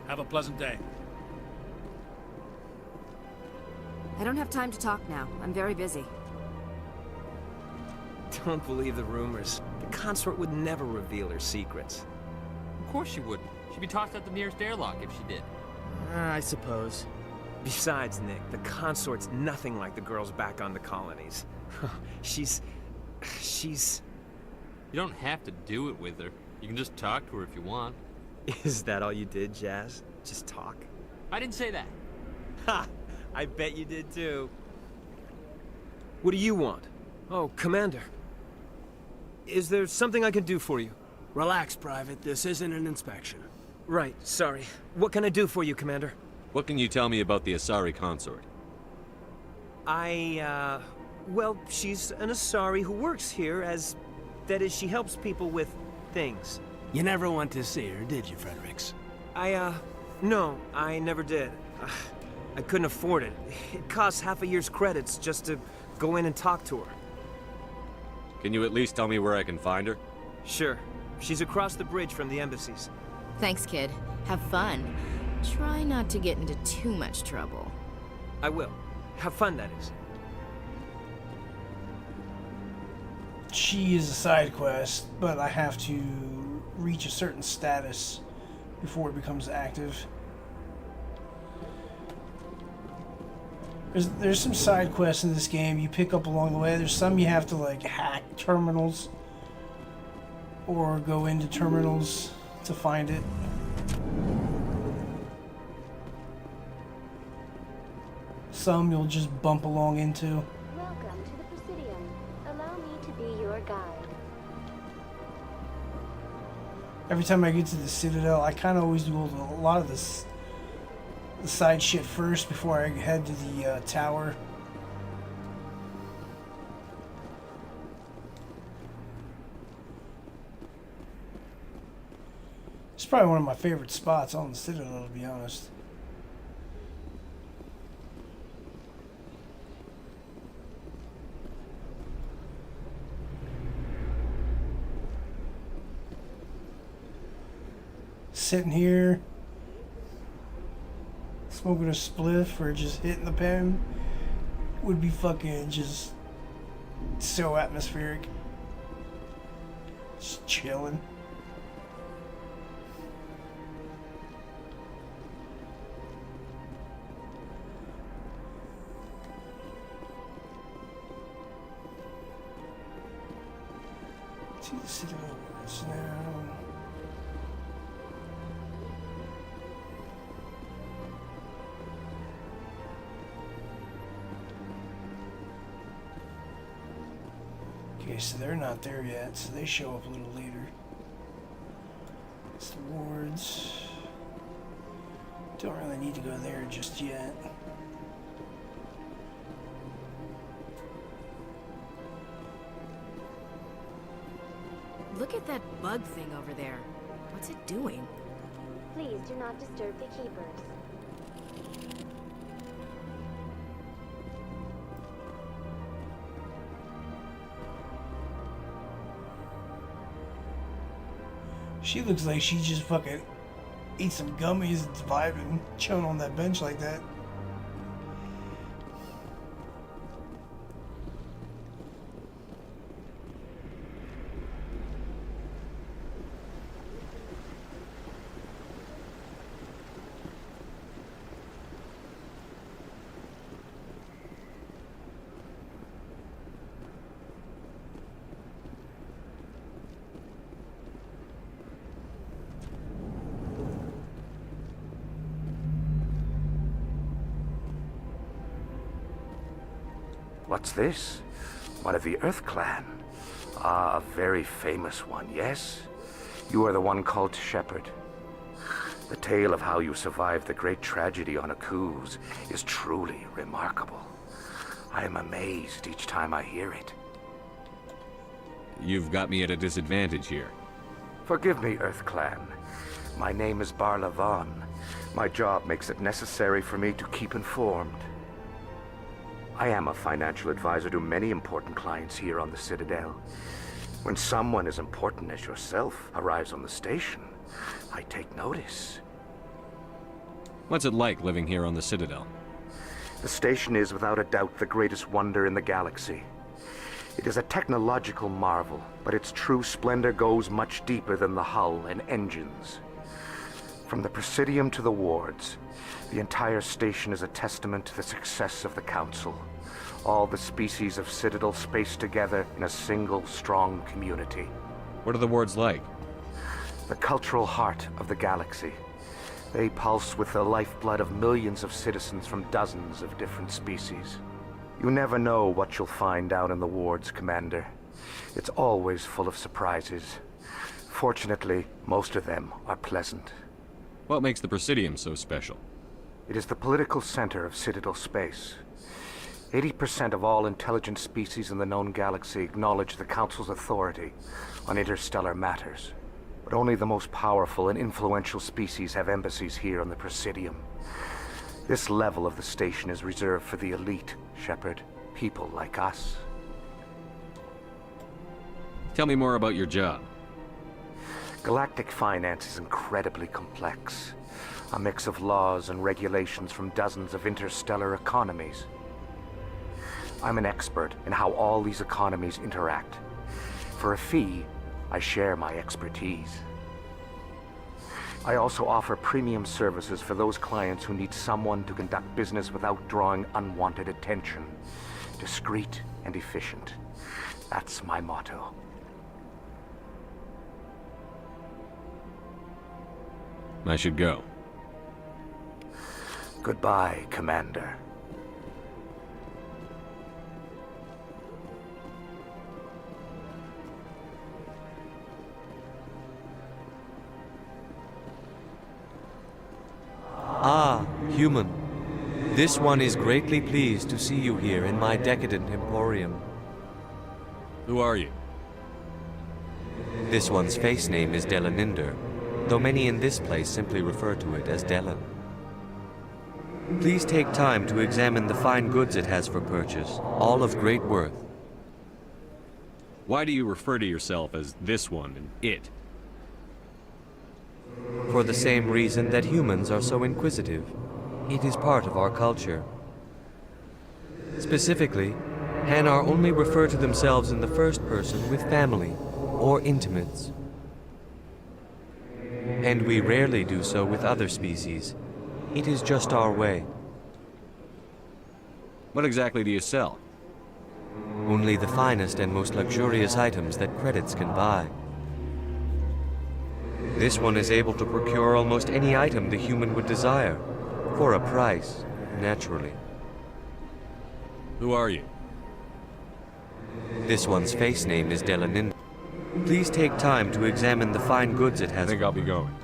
Have a pleasant day. I don't have time to talk now. I'm very busy. Don't believe the rumors. The consort would never reveal her secrets. Of course she wouldn't. She'd be tossed out the nearest airlock if she did. I suppose. Besides, Nick, the consort's nothing like the girls back on the colonies. She's... You don't have to do it with her. You can just talk to her if you want. Is that all you did, Jazz? Just talk? I didn't say that. Ha! I bet you did too. What do you want? Oh, Commander. Is there something I can do for you? Relax, Private. This isn't an inspection. Right, sorry. What can I do for you, Commander? What can you tell me about the Asari consort? Well, she's an Asari who works here as... That is, she helps people with things. You never went to see her, did you, Fredericks? No, I never did. I couldn't afford it. It costs half a year's credits just to go in and talk to her. Can you at least tell me where I can find her? Sure. She's across the bridge from the embassies. Thanks, kid. Have fun. Try not to get into too much trouble. I will. Have fun, that is. She is a side quest, but I have to reach a certain status before it becomes active. There's some side quests in this game you pick up along the way. There's some you have to like hack terminals or go into terminals to find it. Some you'll just bump along into. Welcome to the Presidium. Allow me to be your guide. Every time I get to the Citadel, I kind of always do a lot of this, the side shit first before I head to the tower. It's probably one of my favorite spots on the Citadel, to be honest. Sitting here, smoking a spliff or just hitting the pen would be fucking just so atmospheric. Just chilling. See the Citadel now. Okay, so they're not there yet, so they show up a little later. It's the wards. Don't really need to go there just yet. Look at that bug thing over there. What's it doing? Please do not disturb the keepers. She looks like she just fucking ate some gummies and vibing, chilling on that bench like that. What's this? One of the Earth Clan. Ah, a very famous one, yes? You are the one called Shepard. The tale of how you survived the great tragedy on Akuz is truly remarkable. I am amazed each time I hear it. You've got me at a disadvantage here. Forgive me, Earth Clan. My name is Barla Vaughn. My job makes it necessary for me to keep informed. I am a financial advisor to many important clients here on the Citadel. When someone as important as yourself arrives on the station, I take notice. What's it like living here on the Citadel? The station is without a doubt the greatest wonder in the galaxy. It is a technological marvel, but its true splendor goes much deeper than the hull and engines. From the Presidium to the wards, the entire station is a testament to the success of the Council. All the species of Citadel spaced together in a single, strong community. What are the wards like? The cultural heart of the galaxy. They pulse with the lifeblood of millions of citizens from dozens of different species. You never know what you'll find out in the wards, Commander. It's always full of surprises. Fortunately, most of them are pleasant. What makes the Presidium so special? It is the political center of Citadel space. 80% of all intelligent species in the known galaxy acknowledge the Council's authority on interstellar matters. But only the most powerful and influential species have embassies here on the Presidium. This level of the station is reserved for the elite, Shepard. People like us. Tell me more about your job. Galactic finance is incredibly complex. A mix of laws and regulations from dozens of interstellar economies. I'm an expert in how all these economies interact. For a fee, I share my expertise. I also offer premium services for those clients who need someone to conduct business without drawing unwanted attention. Discreet and efficient. That's my motto. I should go. Goodbye, Commander. Human, this one is greatly pleased to see you here in my decadent emporium. Who are you? This one's face name is Delaninder, though many in this place simply refer to it as Delan. Please take time to examine the fine goods it has for purchase, all of great worth. Why do you refer to yourself as this one and it? For the same reason that humans are so inquisitive. It is part of our culture. Specifically, Hanar only refer to themselves in the first person with family or intimates. And we rarely do so with other species. It is just our way. What exactly do you sell? Only the finest and most luxurious items that credits can buy. This one is able to procure almost any item the human would desire, for a price, naturally. Who are you? This one's face name is Delaninder. Please take time to examine the fine goods it has. I think I'll be going.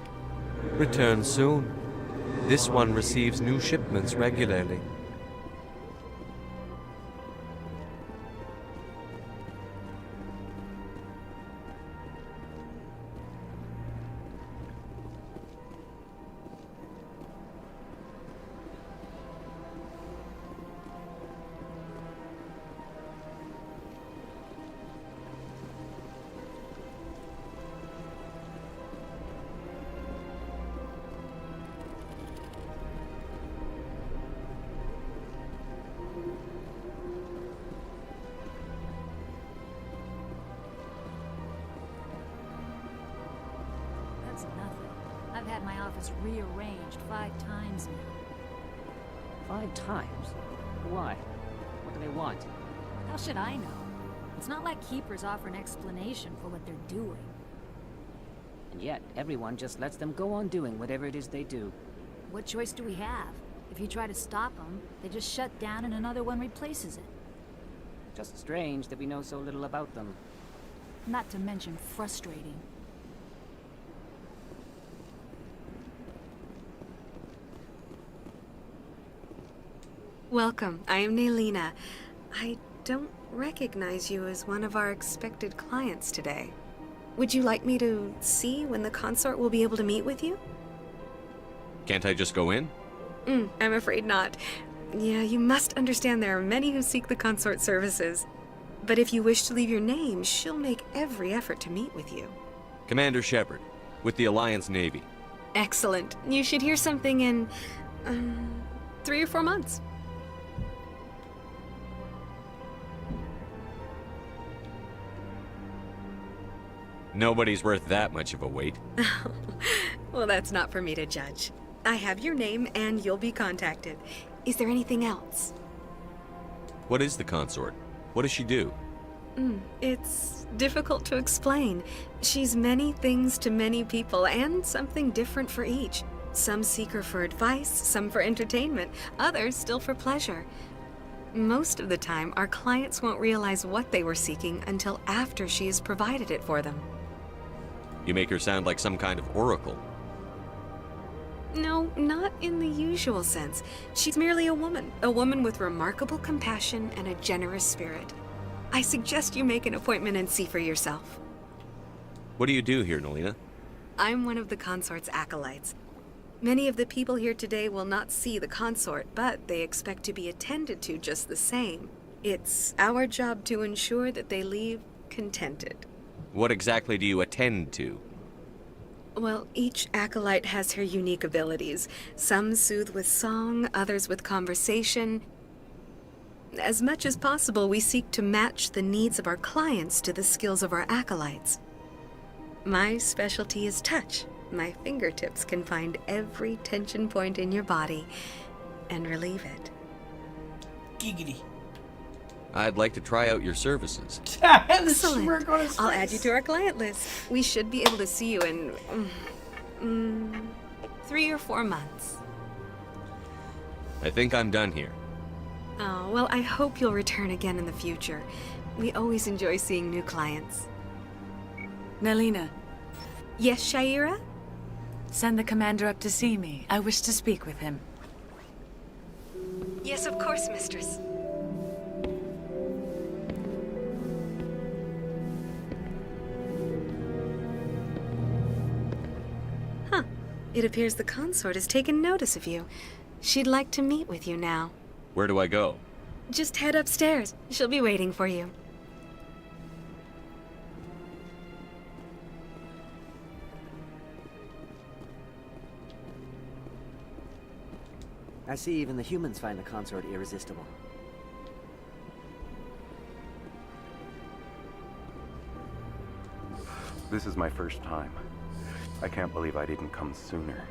Return soon. This one receives new shipments regularly. That's nothing. I've had my office rearranged 5 times now. 5 times? Why? What do they want? How should I know? It's not like Keepers offer an explanation for what they're doing. And yet, everyone just lets them go on doing whatever it is they do. What choice do we have? If you try to stop them, they just shut down and another one replaces it. Just strange that we know so little about them. Not to mention frustrating. Welcome. I am Nelina. I don't recognize you as one of our expected clients today. Would you like me to see when the consort will be able to meet with you? Can't I just go in? I'm afraid not. Yeah, you must understand there are many who seek the consort services. But if you wish to leave your name, she'll make every effort to meet with you. Commander Shepard, with the Alliance Navy. Excellent. You should hear something in 3 or 4 months. Nobody's worth that much of a wait. Well, that's not for me to judge. I have your name and you'll be contacted. Is there anything else? What is the consort? What does she do? It's difficult to explain. She's many things to many people and something different for each. Some seek her for advice, some for entertainment, others still for pleasure. Most of the time, our clients won't realize what they were seeking until after she has provided it for them. You make her sound like some kind of oracle. No, not in the usual sense. She's merely a woman with remarkable compassion and a generous spirit. I suggest you make an appointment and see for yourself. What do you do here, Nelina? I'm one of the consort's acolytes. Many of the people here today will not see the consort, but they expect to be attended to just the same. It's our job to ensure that they leave contented. What exactly do you attend to? Well, each acolyte has her unique abilities. Some soothe with song, others with conversation. As much as possible, we seek to match the needs of our clients to the skills of our acolytes. My specialty is touch. My fingertips can find every tension point in your body and relieve it. Giggity. I'd like to try out your services. Excellent. I'll add you to our client list. We should be able to see you in 3 or 4 months. I think I'm done here. Oh, well, I hope you'll return again in the future. We always enjoy seeing new clients. Nelina. Yes, Sha'ira? Send the commander up to see me. I wish to speak with him. Yes, of course, mistress. Huh. It appears the consort has taken notice of you. She'd like to meet with you now. Where do I go? Just head upstairs. She'll be waiting for you. I see even the humans find the consort irresistible. This is my first time. I can't believe I didn't come sooner.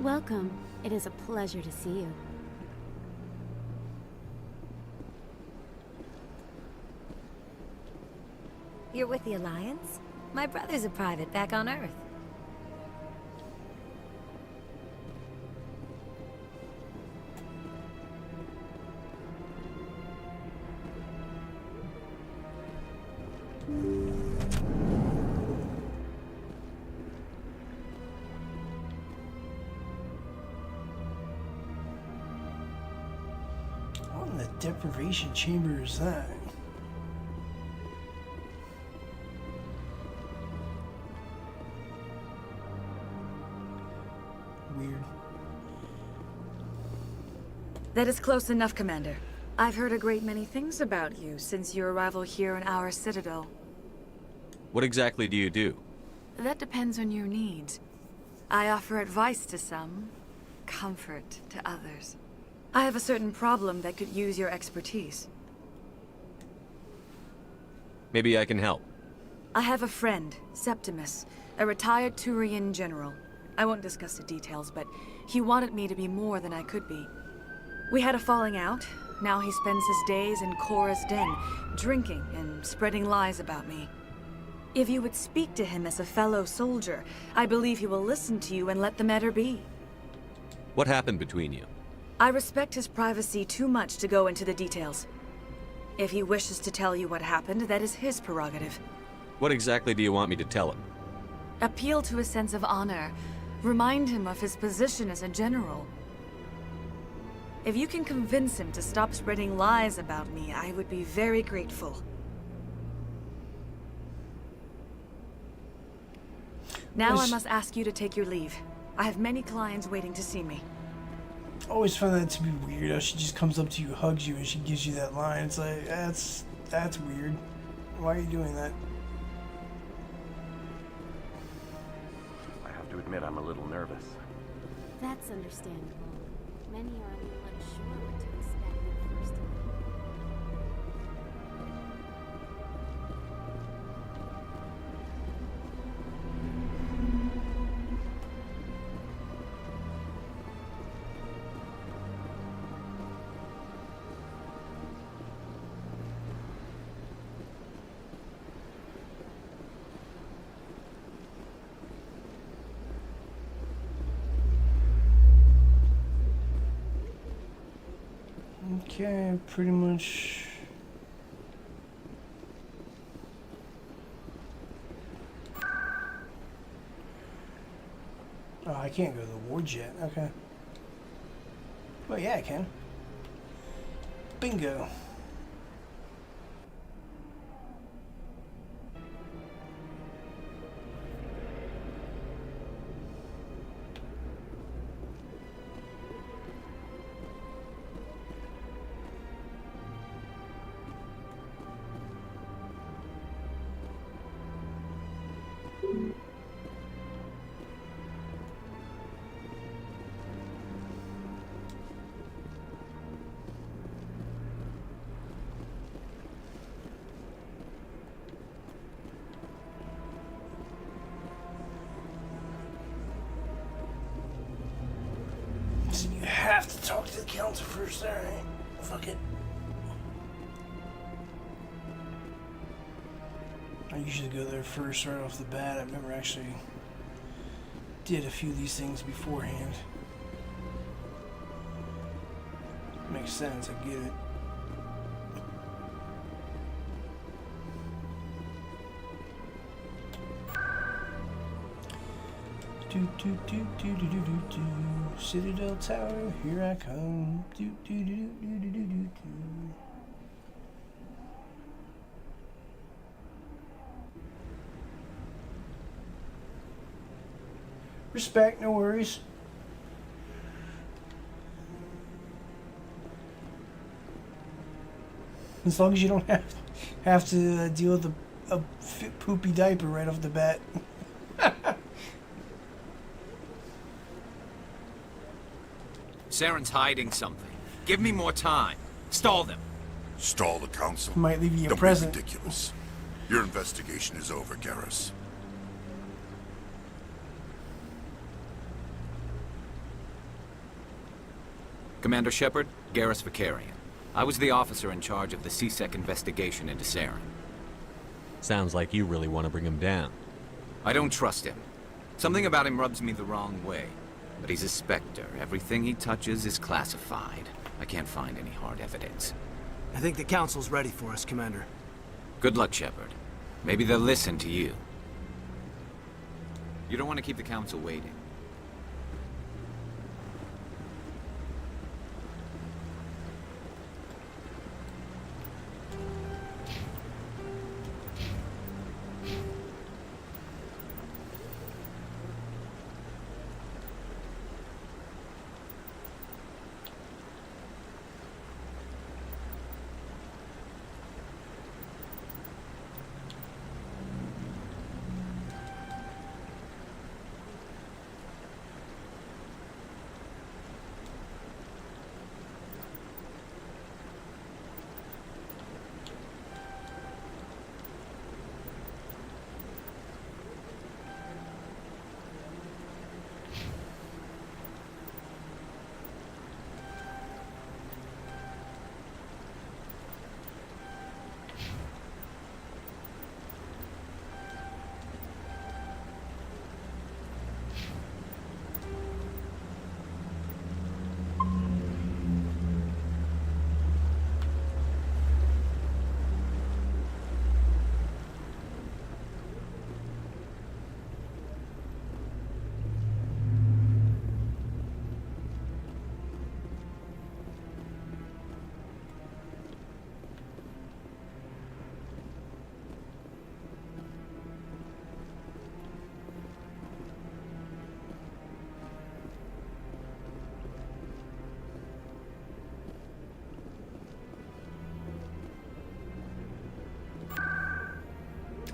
Welcome. It is a pleasure to see you. You're with the Alliance? My brother's a private back on Earth. What in the deprivation chamber is that? Weird. That is close enough, Commander. I've heard a great many things about you since your arrival here in our citadel. What exactly do you do? That depends on your needs. I offer advice to some, comfort to others. I have a certain problem that could use your expertise. Maybe I can help. I have a friend, Septimus, a retired Turian general. I won't discuss the details, but he wanted me to be more than I could be. We had a falling out. Now he spends his days in Korra's den, drinking and spreading lies about me. If you would speak to him as a fellow soldier, I believe he will listen to you and let the matter be. What happened between you? I respect his privacy too much to go into the details. If he wishes to tell you what happened, that is his prerogative. What exactly do you want me to tell him? Appeal to his sense of honor. Remind him of his position as a general. If you can convince him to stop spreading lies about me, I would be very grateful. Now I must ask you to take your leave. I have many clients waiting to see me. I always found that to be weird. How she just comes up to you, hugs you, and she gives you that line. It's like, that's weird. Why are you doing that? I have to admit, I'm a little nervous. That's understandable. Many are a little unsure what to expect their first time. Okay, pretty much. Oh, I can't go to the wards yet. Okay. Well, yeah, I can. Bingo. So you have to talk to the council first, alright? Fuck it. I usually go there first right off the bat. I've never actually did a few of these things beforehand. Makes sense, I get it. Citadel Tower, here I come. Respect, no worries. As long as you don't have to deal with a poopy diaper right off the bat. Saren's hiding something. Give me more time. Stall them. Stall the council? Might leave you a Don't present. be ridiculous. Your investigation is over, Garrus. Commander Shepard, Garrus Vakarian. I was the officer in charge of the CSEC investigation into Saren. Sounds like you really want to bring him down. I don't trust him. Something about him rubs me the wrong way. But he's a Spectre. Everything he touches is classified. I can't find any hard evidence. I think the council's ready for us, Commander. Good luck, Shepard. Maybe they'll listen to you. You don't want to keep the council waiting.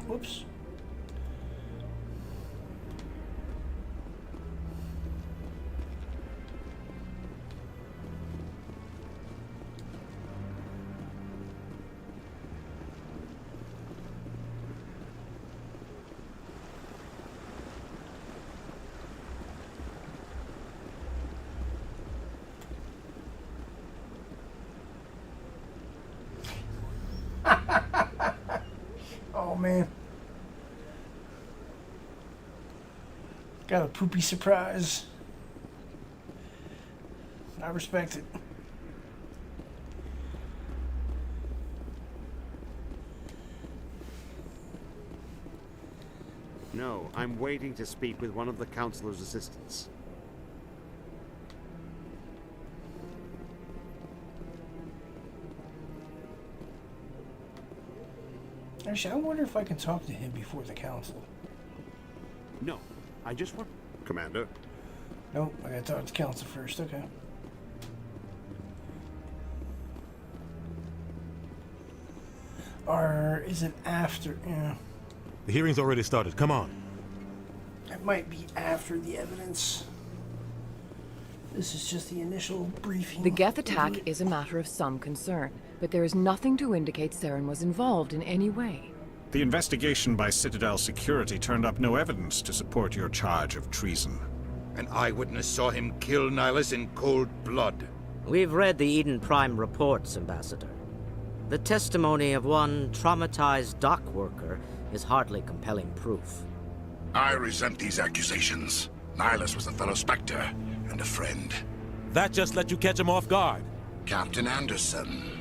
Whoops. Oh man. Got a poopy surprise. I respect it. No, I'm waiting to speak with one of the Councilor's assistants. Actually, I wonder if I can talk to him before the council. No, I just want... Commander? Nope, I gotta talk to the council first, okay. Or is it after? Yeah. The hearing's already started. Come on. It might be after the evidence. This is just the initial briefing. The Geth attack is a matter of some concern, but there is nothing to indicate Saren was involved in any way. The investigation by Citadel Security turned up no evidence to support your charge of treason. An eyewitness saw him kill Nihilus in cold blood. We've read the Eden Prime reports, Ambassador. The testimony of one traumatized dock worker is hardly compelling proof. I resent these accusations. Nihilus was a fellow Spectre and a friend. That just let you catch him off guard. Captain Anderson,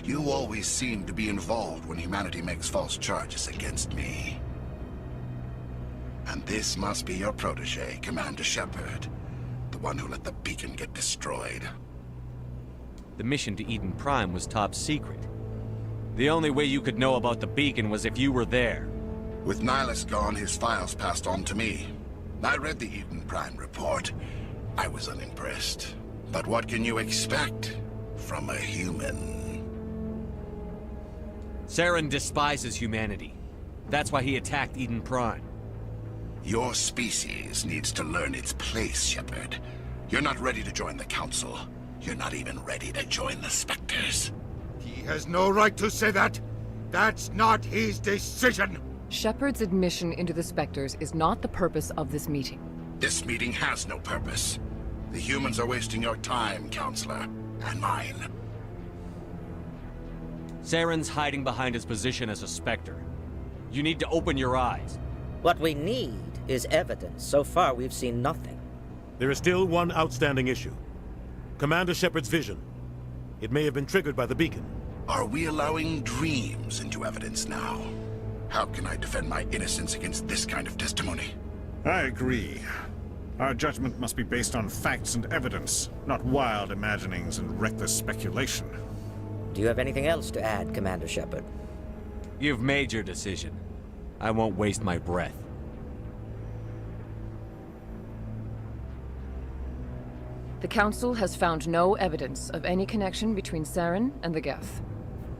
you always seem to be involved when humanity makes false charges against me. And this must be your protege, Commander Shepard. The one who let the beacon get destroyed. The mission to Eden Prime was top secret. The only way you could know about the beacon was if you were there. With Nihilus gone, his files passed on to me. I read the Eden Prime report. I was unimpressed. But what can you expect from a human? Saren despises humanity. That's why he attacked Eden Prime. Your species needs to learn its place, Shepard. You're not ready to join the Council. You're not even ready to join the Spectres. He has no right to say that. That's not his decision. Shepard's admission into the Spectres is not the purpose of this meeting. This meeting has no purpose. The humans are wasting your time, Counselor, and mine. Saren's hiding behind his position as a Spectre. You need to open your eyes. What we need is evidence. So far, we've seen nothing. There is still one outstanding issue. Commander Shepard's vision. It may have been triggered by the beacon. Are we allowing dreams into evidence now? How can I defend my innocence against this kind of testimony? I agree. Our judgment must be based on facts and evidence, not wild imaginings and reckless speculation. Do you have anything else to add, Commander Shepard? You've made your decision. I won't waste my breath. The Council has found no evidence of any connection between Saren and the Geth.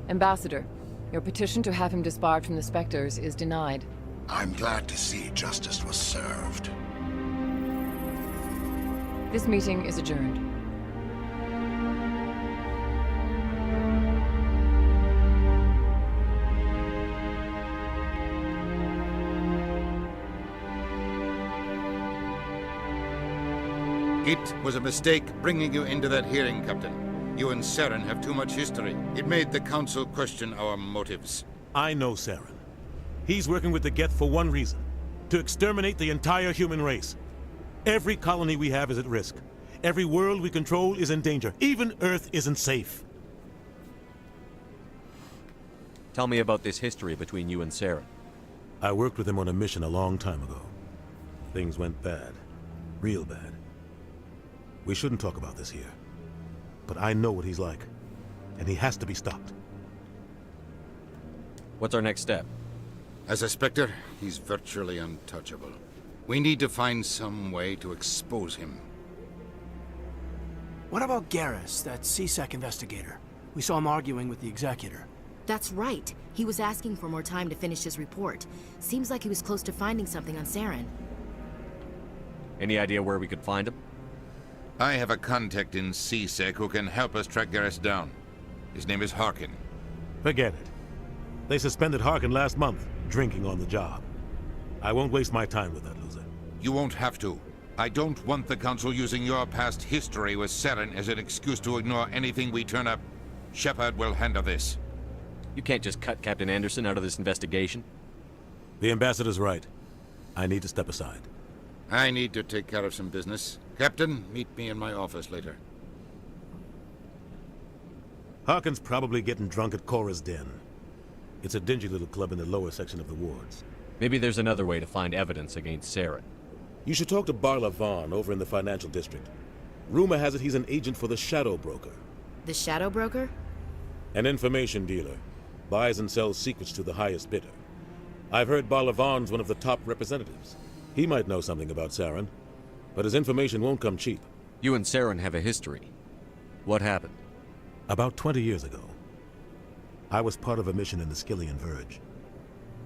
Ambassador, your petition to have him disbarred from the Spectres is denied. I'm glad to see justice was served. This meeting is adjourned. It was a mistake bringing you into that hearing, Captain. You and Saren have too much history. It made the Council question our motives. I know Saren. He's working with the Geth for one reason. To exterminate the entire human race. Every colony we have is at risk. Every world we control is in danger. Even Earth isn't safe. Tell me about this history between you and Saren. I worked with him on a mission a long time ago. Things went bad. Real bad. We shouldn't talk about this here. But I know what he's like. And he has to be stopped. What's our next step? As a Spectre, he's virtually untouchable. We need to find some way to expose him. What about Garrus, that CSEC investigator? We saw him arguing with the Executor. That's right. He was asking for more time to finish his report. Seems like he was close to finding something on Saren. Any idea where we could find him? I have a contact in CSEC who can help us track Garrus down. His name is Harkin. Forget it. They suspended Harkin last month, drinking on the job. I won't waste my time with that loser. You won't have to. I don't want the Council using your past history with Saren as an excuse to ignore anything we turn up. Shepard will handle this. You can't just cut Captain Anderson out of this investigation. The Ambassador's right. I need to step aside. I need to take care of some business. Captain, meet me in my office later. Harkin's probably getting drunk at Cora's Den. It's a dingy little club in the lower section of the wards. Maybe there's another way to find evidence against Saren. You should talk to Barla Vaughn over in the financial district. Rumor has it he's an agent for the Shadow Broker. The Shadow Broker? An information dealer. Buys and sells secrets to the highest bidder. I've heard Barla Vaughn's one of the top representatives. He might know something about Saren, but his information won't come cheap. You and Saren have a history. What happened? About 20 years ago, I was part of a mission in the Skillian Verge.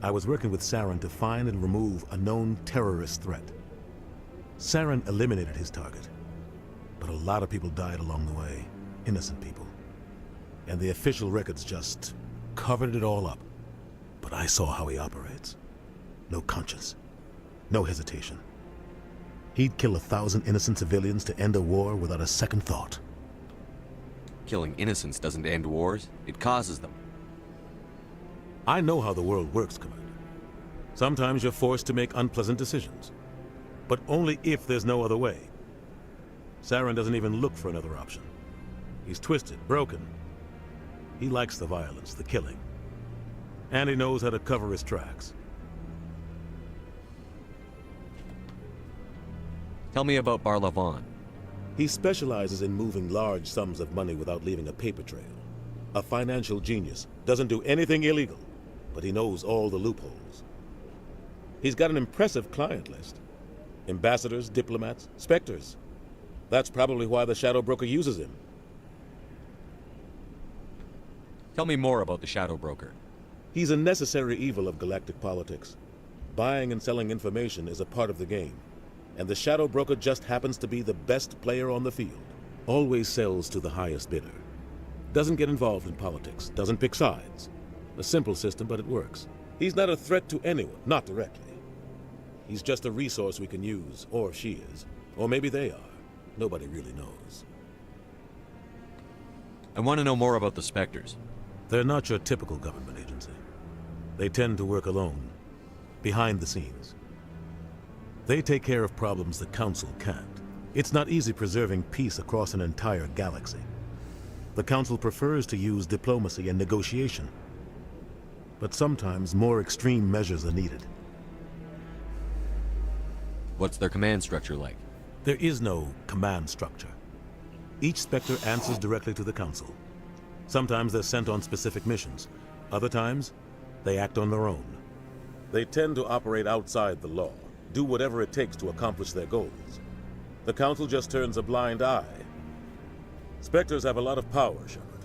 I was working with Saren to find and remove a known terrorist threat. Saren eliminated his target, but a lot of people died along the way, innocent people. And the official records just covered it all up. But I saw how he operates. No conscience. No hesitation. He'd kill 1,000 innocent civilians to end a war without a second thought. Killing innocents doesn't end wars, it causes them. I know how the world works, Commander. Sometimes you're forced to make unpleasant decisions. But only if there's no other way. Saren doesn't even look for another option. He's twisted, broken. He likes the violence, the killing. And he knows how to cover his tracks. Tell me about Barlavon. He specializes in moving large sums of money without leaving a paper trail. A financial genius, doesn't do anything illegal, but he knows all the loopholes. He's got an impressive client list. Ambassadors, diplomats, specters. That's probably why the Shadow Broker uses him. Tell me more about the Shadow Broker. He's a necessary evil of galactic politics. Buying and selling information is a part of the game, and the Shadow Broker just happens to be the best player on the field. Always sells to the highest bidder. Doesn't get involved in politics, doesn't pick sides. A simple system, but it works. He's not a threat to anyone, not directly. He's just a resource we can use, or she is. Or maybe they are. Nobody really knows. I want to know more about the Spectres. They're not your typical government agency. They tend to work alone, behind the scenes. They take care of problems the Council can't. It's not easy preserving peace across an entire galaxy. The Council prefers to use diplomacy and negotiation. But sometimes more extreme measures are needed. What's their command structure like? There is no command structure. Each Spectre answers directly to the Council. Sometimes they're sent on specific missions. Other times, they act on their own. They tend to operate outside the law, do whatever it takes to accomplish their goals. The Council just turns a blind eye. Spectres have a lot of power, Shepard.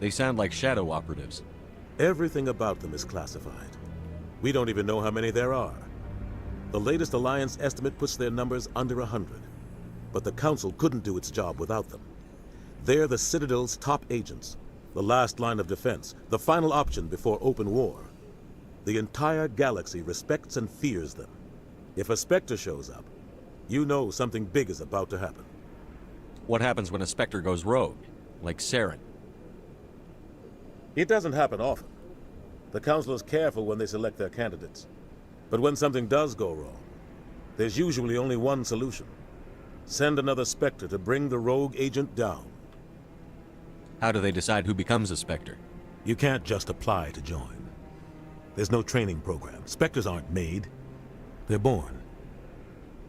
They sound like shadow operatives. Everything about them is classified. We don't even know how many there are. The latest Alliance estimate puts their numbers under 100. But the Council couldn't do its job without them. They're the Citadel's top agents, the last line of defense, the final option before open war. The entire galaxy respects and fears them. If a Spectre shows up, you know something big is about to happen. What happens when a Spectre goes rogue, like Saren? It doesn't happen often. The Council is careful when they select their candidates. But when something does go wrong, there's usually only one solution. Send another Spectre to bring the rogue agent down. How do they decide who becomes a Spectre? You can't just apply to join. There's no training program. Spectres aren't made. They're born.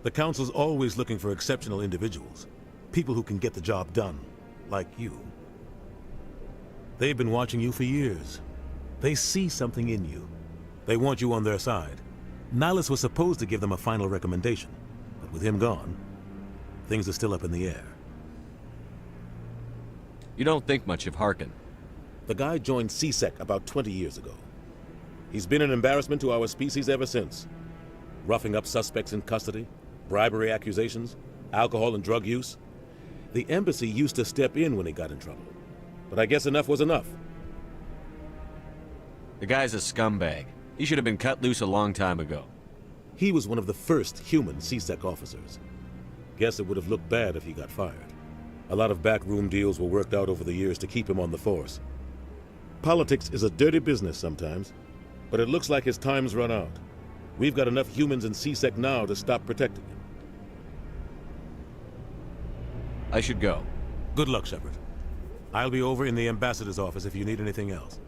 The Council's always looking for exceptional individuals. People who can get the job done, like you. They've been watching you for years. They see something in you. They want you on their side. Nihilus was supposed to give them a final recommendation, but with him gone, things are still up in the air. You don't think much of Harkin. The guy joined C-Sec about 20 years ago. He's been an embarrassment to our species ever since. Roughing up suspects in custody, bribery accusations, alcohol and drug use. The embassy used to step in when he got in trouble. But I guess enough was enough. The guy's a scumbag. He should have been cut loose a long time ago. He was one of the first human C-Sec officers. Guess it would have looked bad if he got fired. A lot of backroom deals were worked out over the years to keep him on the force. Politics is a dirty business sometimes, but it looks like his time's run out. We've got enough humans in C-Sec now to stop protecting him. I should go. Good luck, Shepard. I'll be over in the ambassador's office if you need anything else.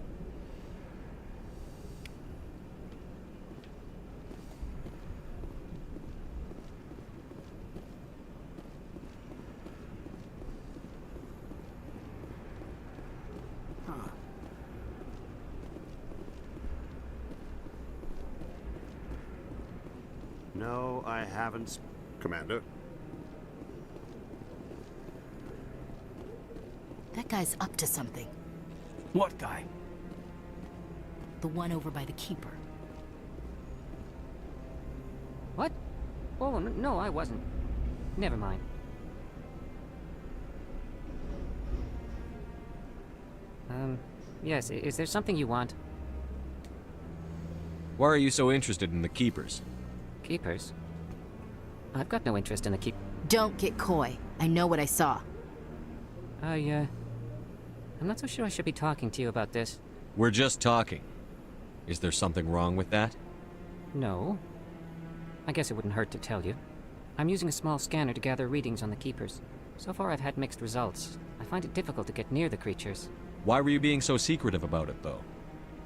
No, I haven't, Commander. That guy's up to something. What guy? The one over by the Keeper. What? Oh, no, I wasn't. Never mind. Yes, is there something you want? Why are you so interested in the Keepers? Keepers? I've got no interest in the Keep... Don't get coy. I know what I saw. I'm not so sure I should be talking to you about this. We're just talking. Is there something wrong with that? No. I guess it wouldn't hurt to tell you. I'm using a small scanner to gather readings on the Keepers. So far I've had mixed results. I find it difficult to get near the creatures. Why were you being so secretive about it, though?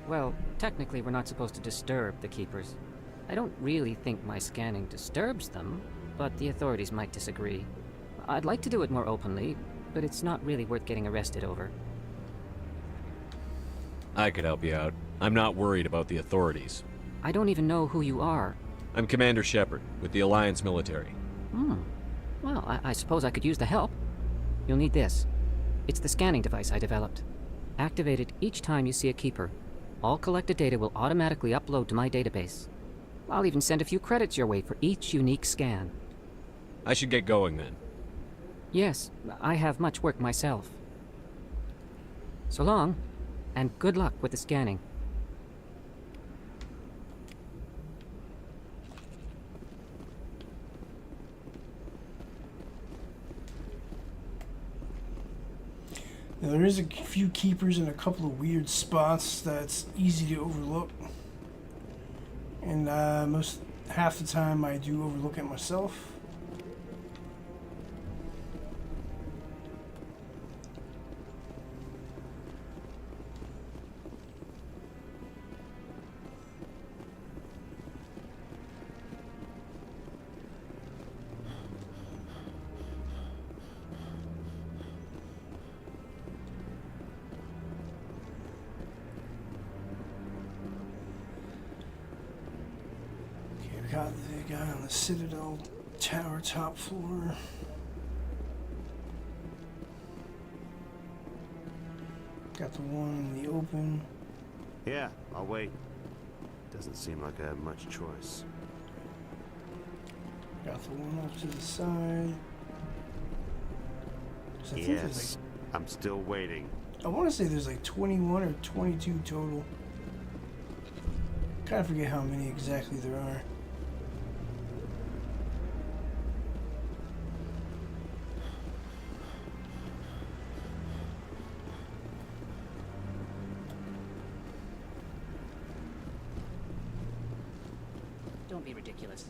Well, technically we're not supposed to disturb the Keepers. I don't really think my scanning disturbs them, but the authorities might disagree. I'd like to do it more openly, but it's not really worth getting arrested over. I could help you out. I'm not worried about the authorities. I don't even know who you are. I'm Commander Shepard, with the Alliance military. Well, I suppose I could use the help. You'll need this. It's the scanning device I developed. Activate it each time you see a Keeper. All collected data will automatically upload to my database. I'll even send a few credits your way for each unique scan. I should get going then. Yes, I have much work myself. So long, and good luck with the scanning. Now, there is a few keepers in a couple of weird spots that's easy to overlook. And half the time I do overlook it myself. Got the guy on the Citadel Tower top floor. Got the one in the open. Yeah, I'll wait. Doesn't seem like I have much choice. Got the one off to the side. Yes, I'm still waiting. I want to say there's like 21 or 22 total. Kind of forget how many exactly there are. Don't be ridiculous.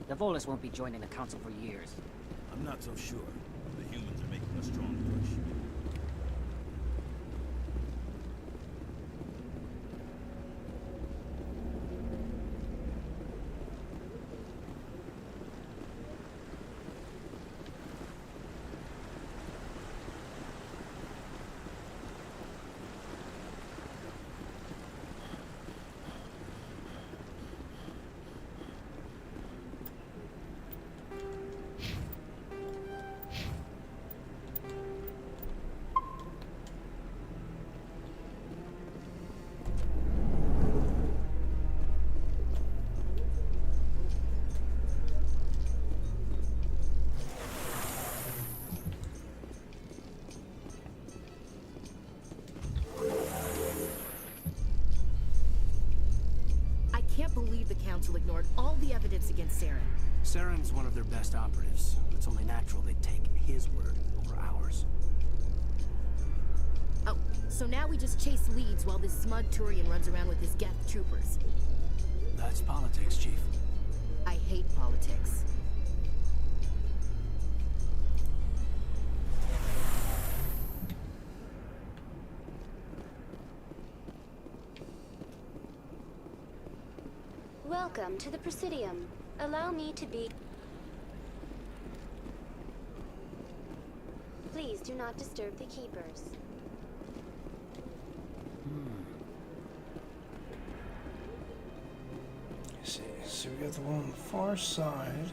The Volus won't be joining the Council for years. I'm not so sure. The humans are making a strong push. I can't believe the Council ignored all the evidence against Saren. Saren's one of their best operatives. It's only natural they'd take his word over ours. Oh, so now we just chase leads while this smug Turian runs around with his Geth troopers. That's politics, Chief. I hate politics. Welcome to the Presidium. Allow me to be... Please do not disturb the Keepers. Let's see, so we got the one on the far side.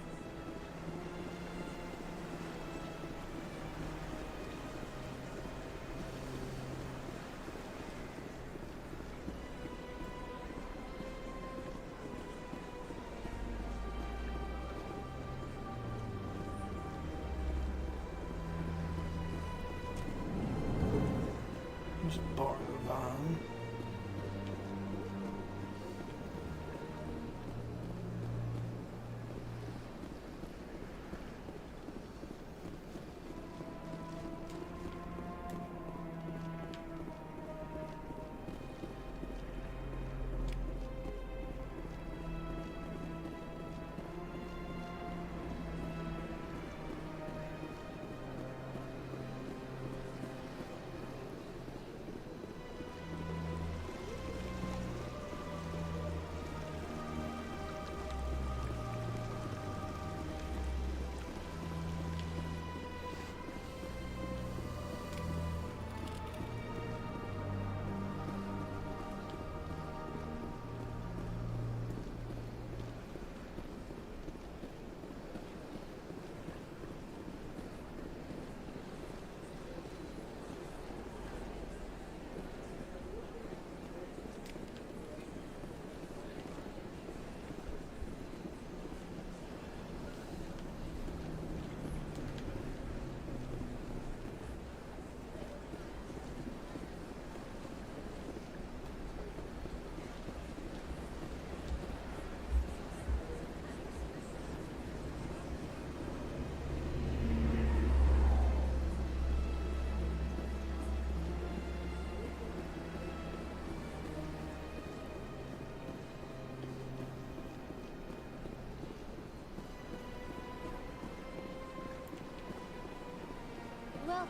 There's Barlovan.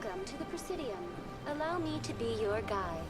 Welcome to the Presidium. Allow me to be your guide.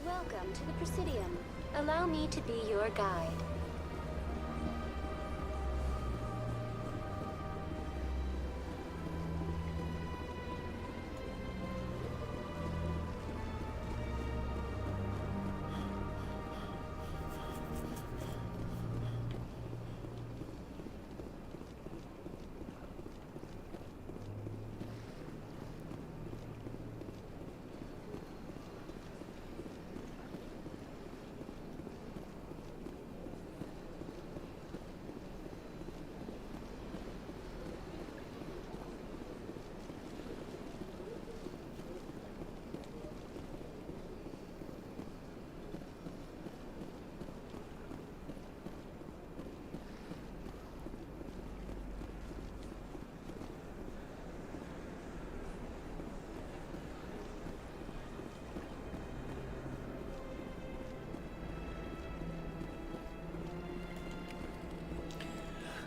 Welcome to the Presidium. Allow me to be your guide.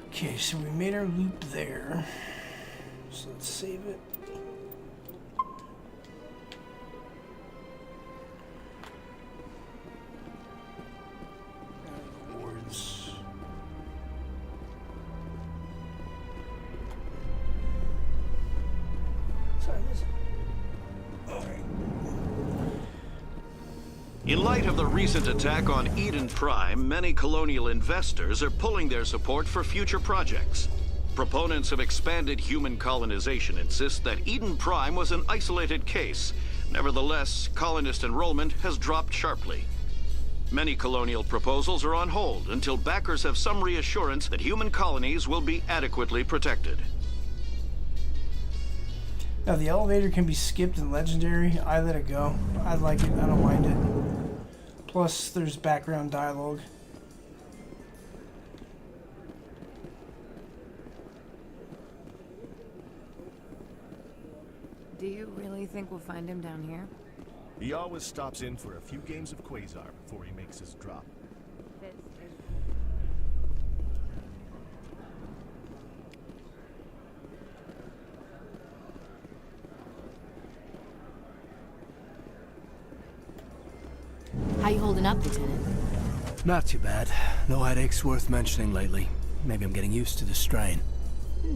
Okay, so we made our loop there. So let's save it. Awards. Sorry, this. All right. In light of the recent attack on Eden Prime, many colonial investors are pulling their support for future projects. Proponents of expanded human colonization insist that Eden Prime was an isolated case. Nevertheless, colonist enrollment has dropped sharply. Many colonial proposals are on hold until backers have some reassurance that human colonies will be adequately protected. Now the elevator can be skipped in Legendary. I let it go. I like it. I don't mind it. Plus, there's background dialogue. Do you really think we'll find him down here? He always stops in for a few games of Quasar before he makes his drop. How you holding up, Lieutenant? Not too bad. No headaches worth mentioning lately. Maybe I'm getting used to the strain.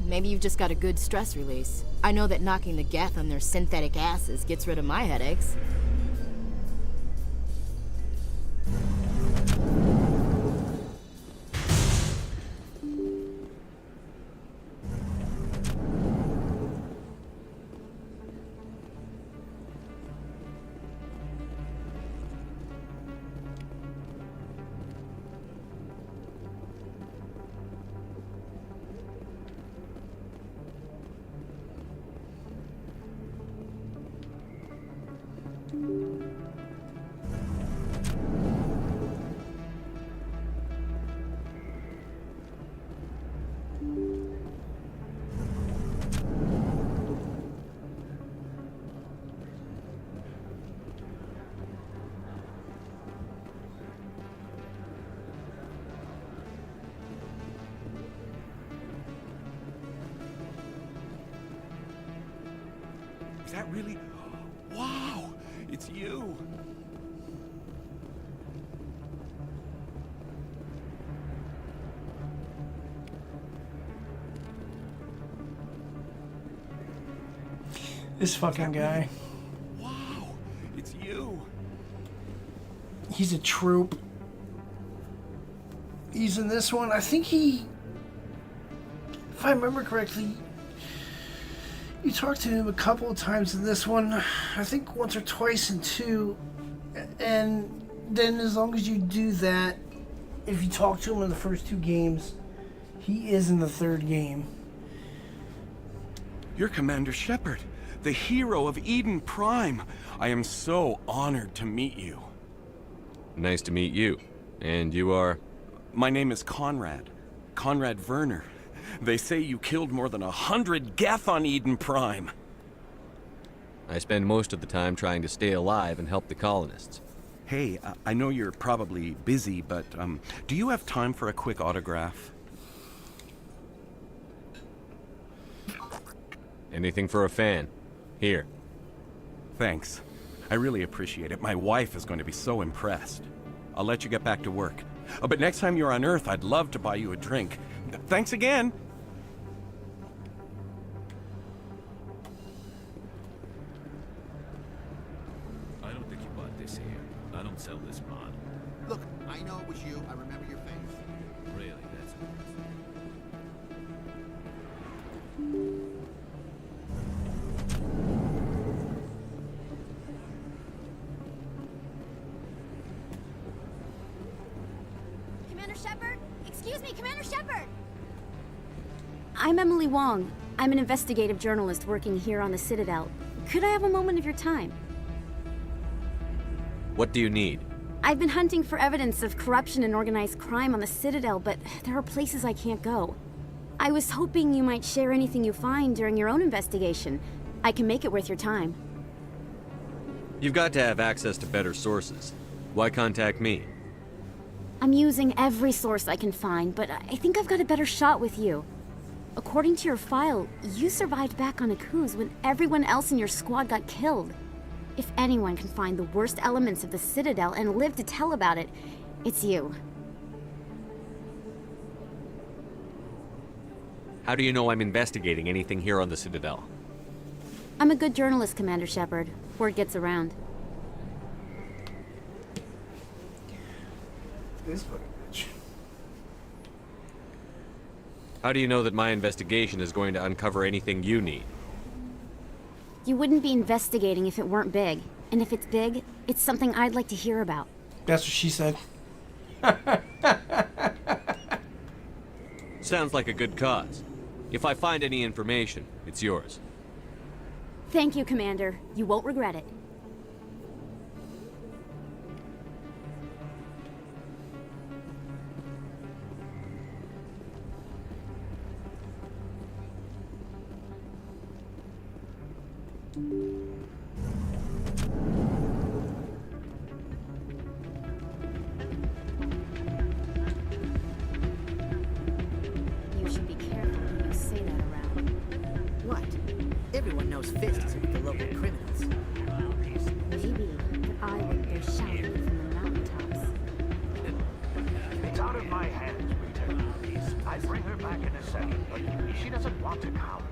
Maybe you've just got a good stress release. I know that knocking the Geth on their synthetic asses gets rid of my headaches. Is that really? Wow! It's you! This fucking guy. Wow! It's you! He's a troop. He's in this one. I think he... If I remember correctly, you talked to him a couple of times in this one. I think once or twice in 2. And then as long as you do that, if you talk to him in the first 2 games, he is in the 3rd game. You're Commander Shepard, the hero of Eden Prime. I am so honored to meet you. Nice to meet you. And you are? My name is Conrad. Conrad Werner. They say you killed more than 100 Geth on Eden Prime. I spend most of the time trying to stay alive and help the colonists. Hey, I know you're probably busy, but do you have time for a quick autograph? Anything for a fan. Here. Thanks. I really appreciate it. My wife is going to be so impressed. I'll let you get back to work. But next time you're on Earth, I'd love to buy you a drink. Thanks again! I don't think you bought this here. I don't sell this mod. Look, I know it was you. I remember your face. Really, that's Commander Shepard? Excuse me, Commander Shepard! I'm Emily Wong. I'm an investigative journalist working here on the Citadel. Could I have a moment of your time? What do you need? I've been hunting for evidence of corruption and organized crime on the Citadel, but there are places I can't go. I was hoping you might share anything you find during your own investigation. I can make it worth your time. You've got to have access to better sources. Why contact me? I'm using every source I can find, but I think I've got a better shot with you. According to your file, you survived back on Akuz when everyone else in your squad got killed. If anyone can find the worst elements of the Citadel and live to tell about it, it's you. How do you know I'm investigating anything here on the Citadel? I'm a good journalist, Commander Shepard. Word gets around. This fucking bitch. How do you know that my investigation is going to uncover anything you need? You wouldn't be investigating if it weren't big. And if it's big, it's something I'd like to hear about. That's what she said. Sounds like a good cause. If I find any information, it's yours. Thank you, Commander. You won't regret it. You should be careful when you say that around. What? Everyone knows Fist is with the local criminals. Maybe, but I wouldn't go shouting from the mountaintops. second, but she doesn't want to come.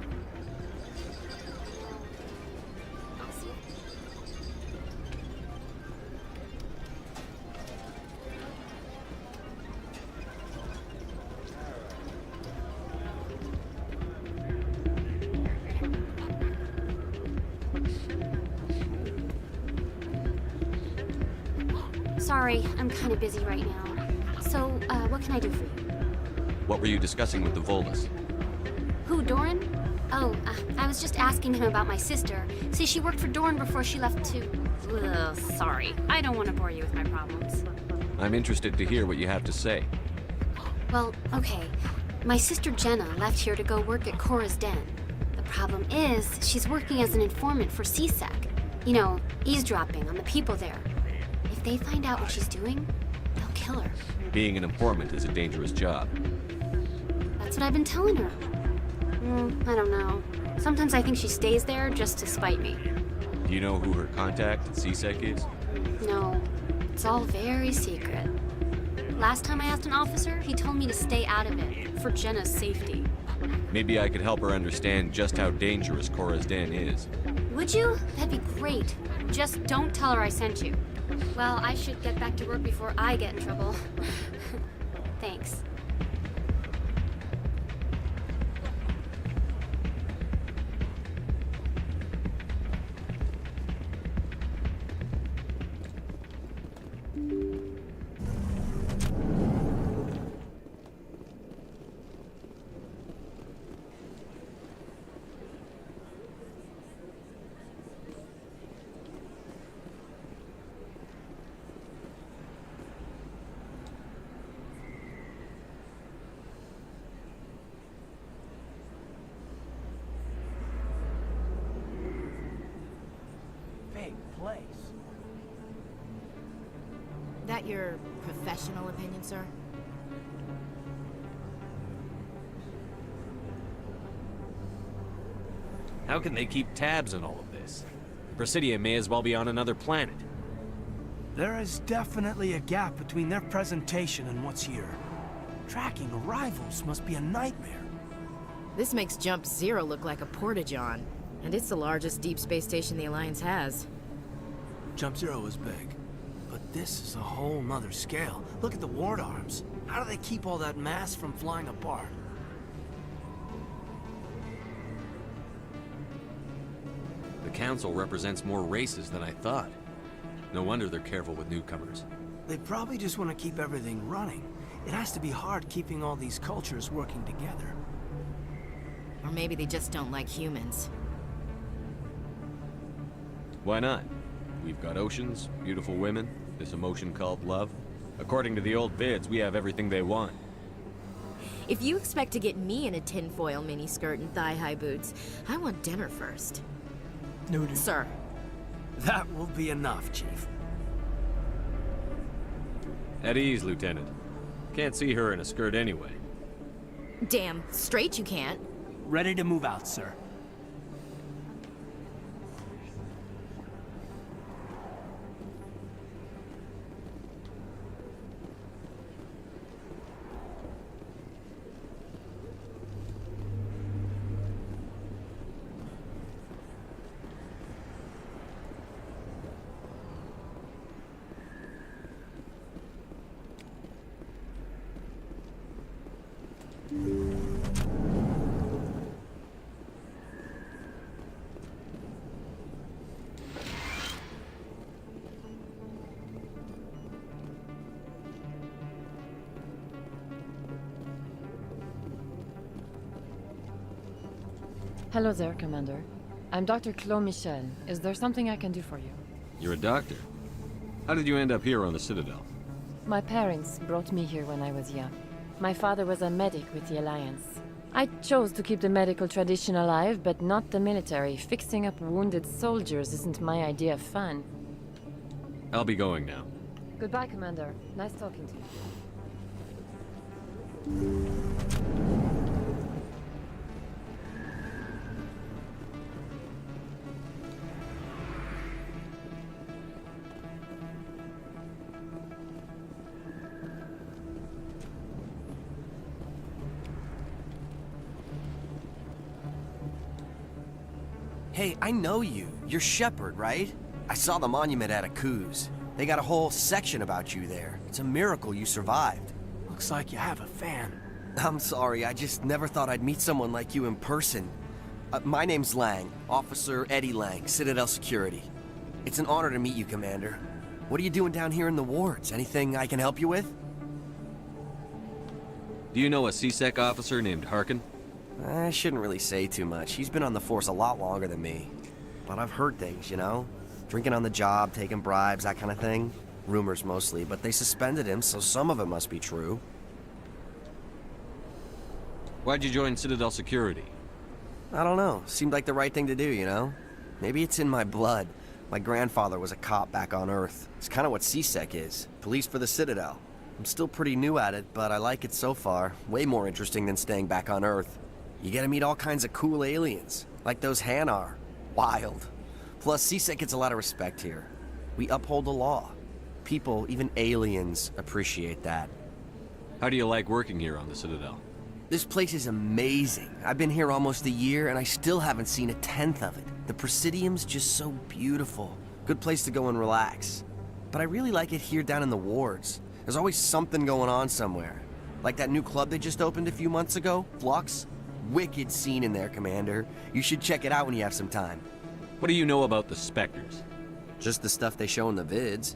Sorry, I'm kind of busy right now. So, what can I do for you? What were you discussing with the Volus? Who, Doran? Oh, I was just asking him about my sister. See, she worked for Doran before she left to... Ugh, sorry. I don't want to bore you with my problems. I'm interested to hear what you have to say. Well, okay. My sister Jenna left here to go work at Cora's Den. The problem is, she's working as an informant for CSEC. You know, eavesdropping on the people there. If they find out what she's doing, they'll kill her. Being an informant is a dangerous job. That's what I've been telling her. I don't know. Sometimes I think she stays there just to spite me. Do you know who her contact at CSEC is? No, it's all very secret. Last time I asked an officer, he told me to stay out of it, for Jenna's safety. Maybe I could help her understand just how dangerous Cora's Den is. Would you? That'd be great. Just don't tell her I sent you. Well, I should get back to work before I get in trouble. Thanks. Place. That your professional opinion, sir? How can they keep tabs on all of this? Presidia may as well be on another planet. There is definitely a gap between their presentation and what's here. Tracking arrivals must be a nightmare. This makes Jump Zero look like a porta-john, and it's the largest deep space station the Alliance has. Jump Zero is big, but this is a whole nother scale. Look at the ward arms. How do they keep all that mass from flying apart? The Council represents more races than I thought. No wonder they're careful with newcomers. They probably just want to keep everything running. It has to be hard keeping all these cultures working together. Or maybe they just don't like humans. Why not? We've got oceans, beautiful women, this emotion called love. According to the old vids, we have everything they want. If you expect to get me in a tinfoil miniskirt and thigh-high boots, I want dinner first. No, dude. Sir. That will be enough, Chief. At ease, Lieutenant. Can't see her in a skirt anyway. Damn straight you can't. Ready to move out, sir. Hello there, Commander. I'm Dr. Claude Michel. Is there something I can do for you? You're a doctor. How did you end up here on the Citadel? My parents brought me here when I was young. My father was a medic with the Alliance. I chose to keep the medical tradition alive, but not the military. Fixing up wounded soldiers isn't my idea of fun. I'll be going now. Goodbye, Commander. Nice talking to you. Hey, I know you. You're Shepard, right? I saw the monument at Akuz. They got a whole section about you there. It's a miracle you survived. Looks like you have a fan. I'm sorry, I just never thought I'd meet someone like you in person. My name's Lang, Officer Eddie Lang, Citadel Security. It's an honor to meet you, Commander. What are you doing down here in the wards? Anything I can help you with? Do you know a CSEC officer named Harkin? I shouldn't really say too much. He's been on the force a lot longer than me. But I've heard things, you know? Drinking on the job, taking bribes, that kind of thing. Rumors mostly, but they suspended him, so some of it must be true. Why'd you join Citadel Security? I don't know. Seemed like the right thing to do, you know? Maybe it's in my blood. My grandfather was a cop back on Earth. It's kind of what CSEC is. Police for the Citadel. I'm still pretty new at it, but I like it so far. Way more interesting than staying back on Earth. You get to meet all kinds of cool aliens, like those Hanar. Wild. Plus, CSEC gets a lot of respect here. We uphold the law. People, even aliens, appreciate that. How do you like working here on the Citadel? This place is amazing. I've been here almost a year, and I still haven't seen a tenth of it. The Presidium's just so beautiful. Good place to go and relax. But I really like it here down in the wards. There's always something going on somewhere. Like that new club they just opened a few months ago, Flux. Wicked scene in there, Commander. You should check it out when you have some time. What do you know about the Spectres? Just the stuff they show in the vids.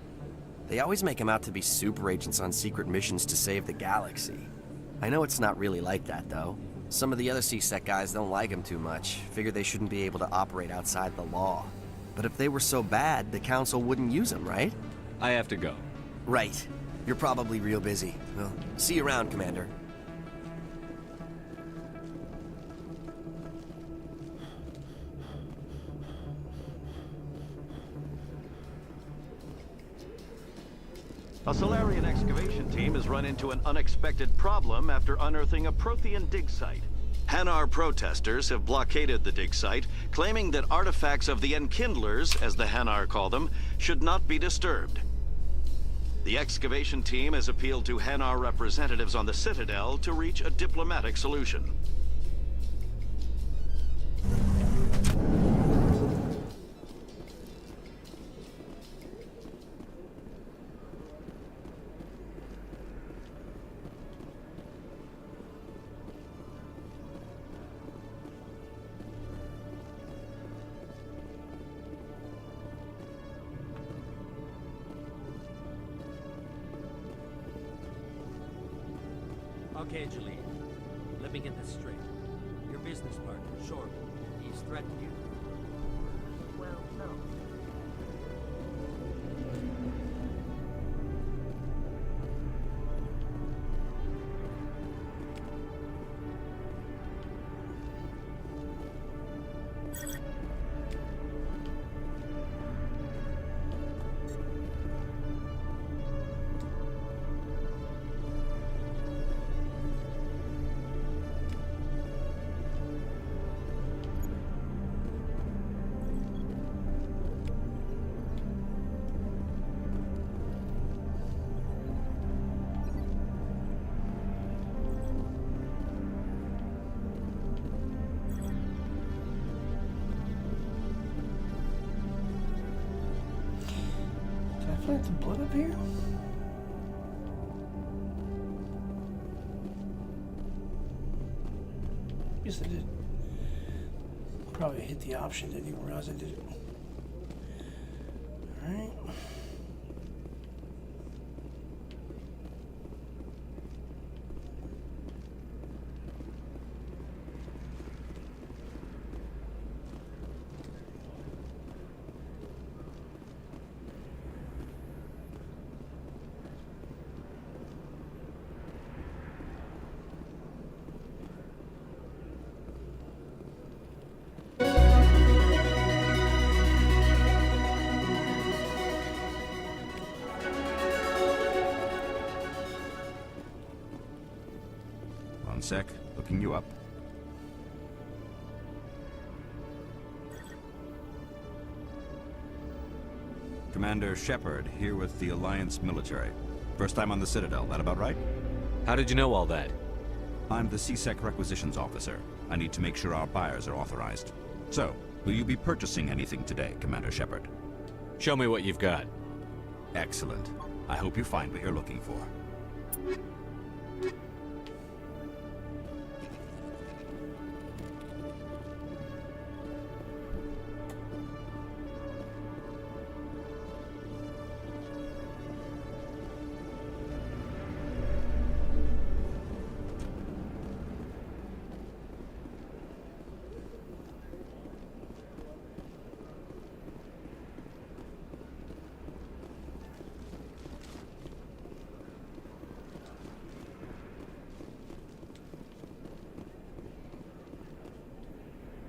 They always make them out to be super agents on secret missions to save the galaxy. I know it's not really like that, though. Some of the other CSEC guys don't like them too much. Figure they shouldn't be able to operate outside the law. But if they were so bad, the Council wouldn't use them, right? I have to go. Right. You're probably real busy. Well, see you around, Commander. A Solarian excavation team has run into an unexpected problem after unearthing a Prothean dig site. Hanar protesters have blockaded the dig site, claiming that artifacts of the Enkindlers, as the Hanar call them, should not be disturbed. The excavation team has appealed to Hanar representatives on the Citadel to reach a diplomatic solution. Okay, Juliet. Let me get this straight. Your business partner, Short, he's threatened you? Well, no. Plant the blood up here? Yes, I did. Probably hit the option, didn't even realize I did it. Alright. One sec, looking you up. Commander Shepard, here with the Alliance military. First time on the Citadel, that about right? How did you know all that? I'm the CSEC requisitions officer. I need to make sure our buyers are authorized. So, Will you be purchasing anything today, Commander Shepard? Show me what you've got. Excellent. I hope you find what you're looking for.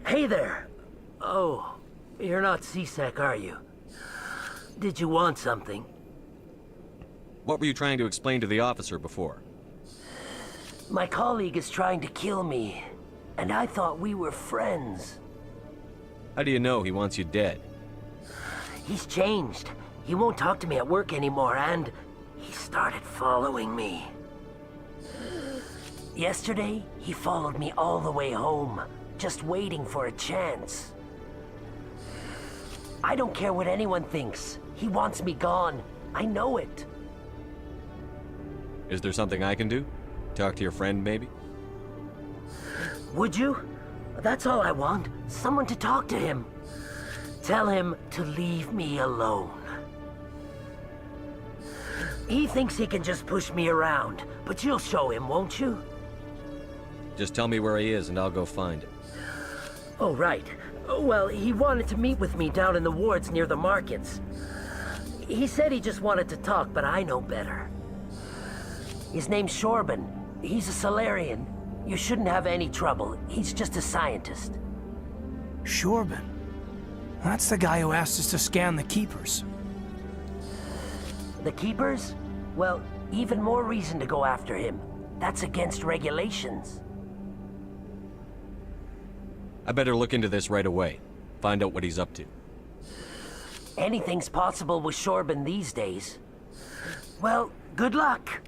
Hey there! Oh, you're not C-Sec, are you? Did you want something? What were you trying to explain to the officer before? My colleague is trying to kill me, and I thought we were friends. How do you know he wants you dead? He's changed. He won't talk to me at work anymore, and he started following me. Yesterday, he followed me all the way home, just waiting for a chance. I don't care what anyone thinks. He wants me gone. I know it. Is there something I can do? Talk to your friend, maybe? Would you? That's all I want. Someone to talk to him. Tell him to leave me alone. He thinks he can just push me around, but you'll show him, won't you? Just tell me where he is and I'll go find him. Oh, right. Well, he wanted to meet with me down in the wards near the markets. He said he just wanted to talk, but I know better. His name's Shorban. He's a Solarian. You shouldn't have any trouble. He's just a scientist. Shorban? That's the guy who asked us to scan the Keepers. The Keepers? Well, even more reason to go after him. That's against regulations. I better look into this right away. Find out what he's up to. Anything's possible with Shorban these days. Well, good luck.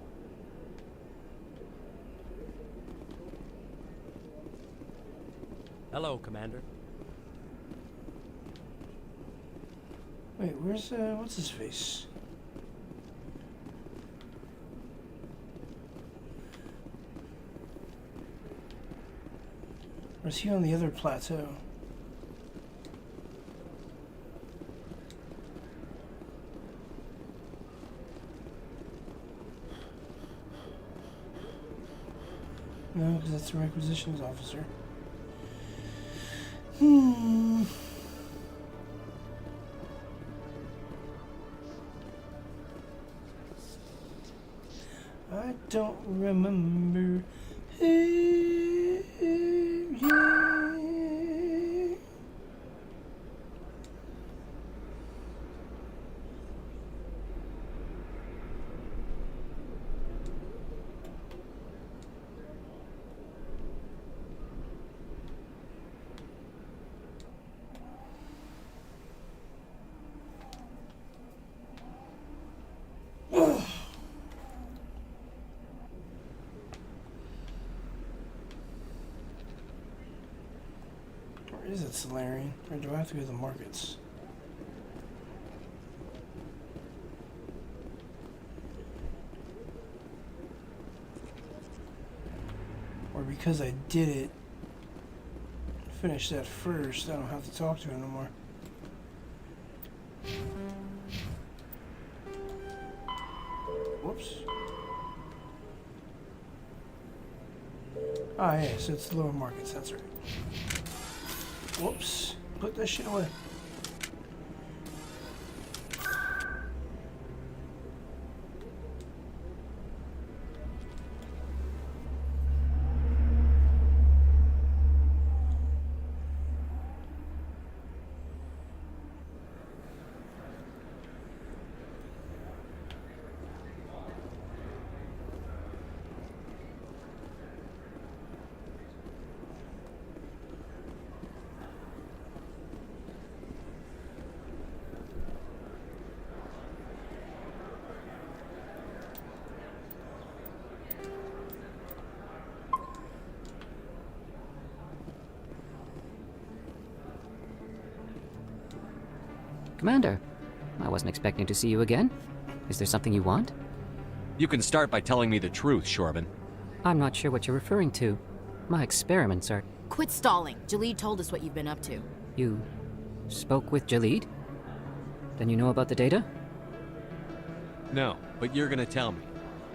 Hello, Commander. Wait, where's, what's his face? Or is he on the other plateau? No, because that's the requisitions officer. I don't remember. Or is it Solarian? Or do I have to go to the markets? Or because I did it, finish that first, I don't have to talk to him no more. Whoops. Ah, yeah, so it's the lower markets, that's right. Whoops. Put that shit away. Commander, I wasn't expecting to see you again. Is there something you want? You can start by telling me the truth, Shorban. I'm not sure what you're referring to. My experiments are... Quit stalling. Jalid told us what you've been up to. You spoke with Jalid? Then you know about the data? No, but you're gonna tell me.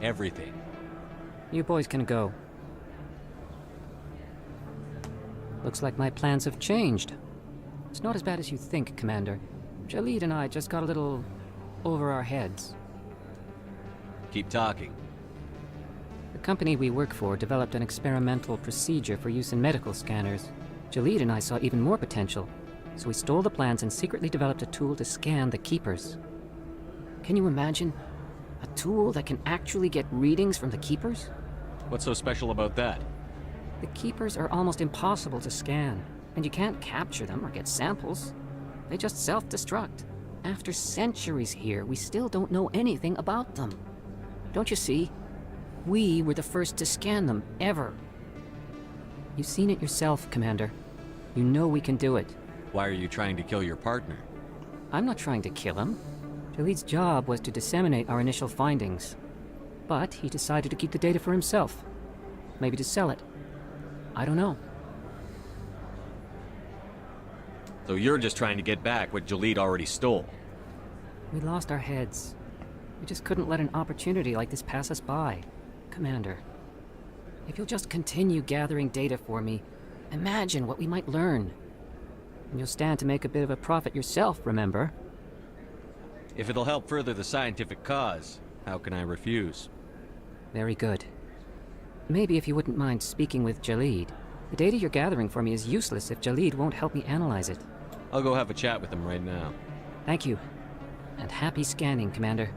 Everything. You boys can go. Looks like my plans have changed. It's not as bad as you think, Commander. Jalid and I just got a little over our heads. Keep talking. The company we work for developed an experimental procedure for use in medical scanners. Jalid and I saw even more potential, so we stole the plans and secretly developed a tool to scan the Keepers. Can you imagine? A tool that can actually get readings from the Keepers? What's so special about that? The Keepers are almost impossible to scan, and you can't capture them or get samples. They just self-destruct. After centuries here, we still don't know anything about them. Don't you see? We were the first to scan them, ever. You've seen it yourself, Commander. You know we can do it. Why are you trying to kill your partner? I'm not trying to kill him. Jalid's job was to disseminate our initial findings. But he decided to keep the data for himself. Maybe to sell it. I don't know. So you're just trying to get back what Jalid already stole? We lost our heads. We just couldn't let an opportunity like this pass us by. Commander, if you'll just continue gathering data for me, imagine what we might learn. And you'll stand to make a bit of a profit yourself, remember? If it'll help further the scientific cause, how can I refuse? Very good. Maybe if you wouldn't mind speaking with Jalid. The data you're gathering for me is useless if Jalid won't help me analyze it. I'll go have a chat with him right now. Thank you. And happy scanning, Commander.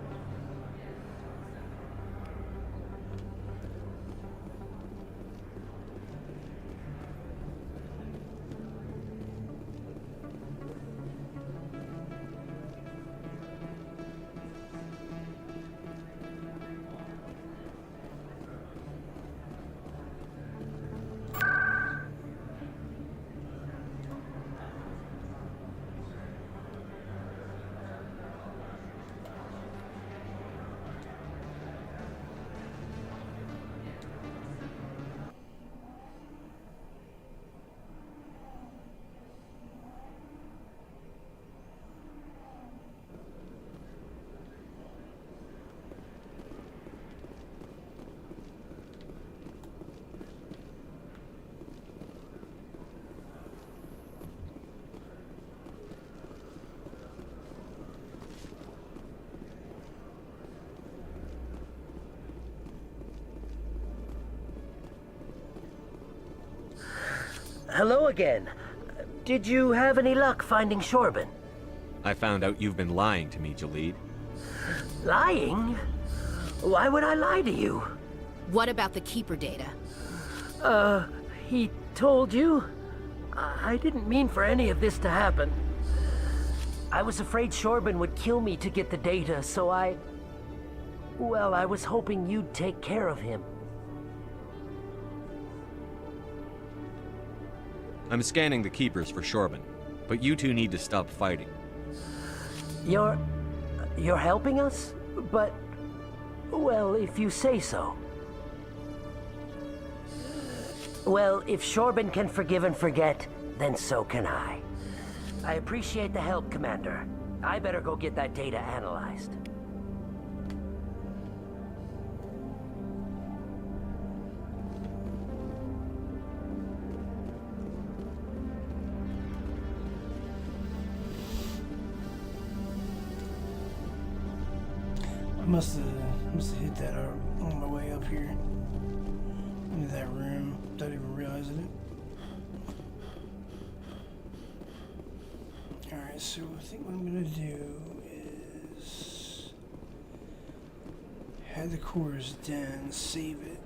Hello again. Did you have any luck finding Shorban? I found out you've been lying to me, Jalid. Lying? Why would I lie to you? What about the Keeper data? He told you? I didn't mean for any of this to happen. I was afraid Shorban would kill me to get the data, so well, I was hoping you'd take care of him. I'm scanning the Keepers for Shorban, but you two need to stop fighting. You're helping us? But, well, if you say so. Well, if Shorban can forgive and forget, then so can I. I appreciate the help, Commander. I better go get that data analyzed. I must have hit that on my way up here into that room without even realizing it. Alright, so I think what I'm gonna do is have the cores done, save it.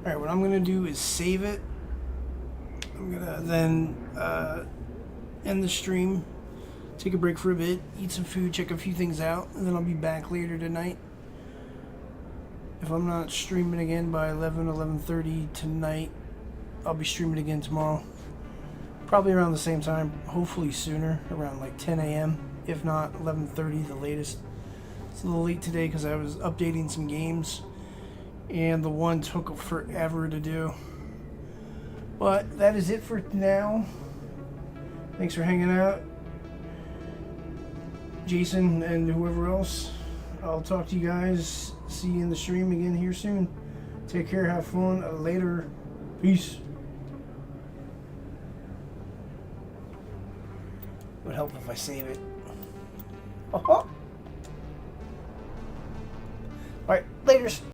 Alright, what I'm gonna do is save it. I'm gonna then end the stream, take a break for a bit, eat some food, check a few things out, and then I'll be back later tonight. If I'm not streaming again by 11:30 tonight, I'll be streaming again tomorrow. Probably around the same time, hopefully sooner, around like 10 a.m. If not, 11:30 the latest. It's a little late today because I was updating some games, and the one took forever to do. But that is it for now. Thanks for hanging out, Jason and whoever else. I'll talk to you guys. See you in the stream again here soon. Take care, have fun. Later. Peace. Would help if I save it. Alright, laters.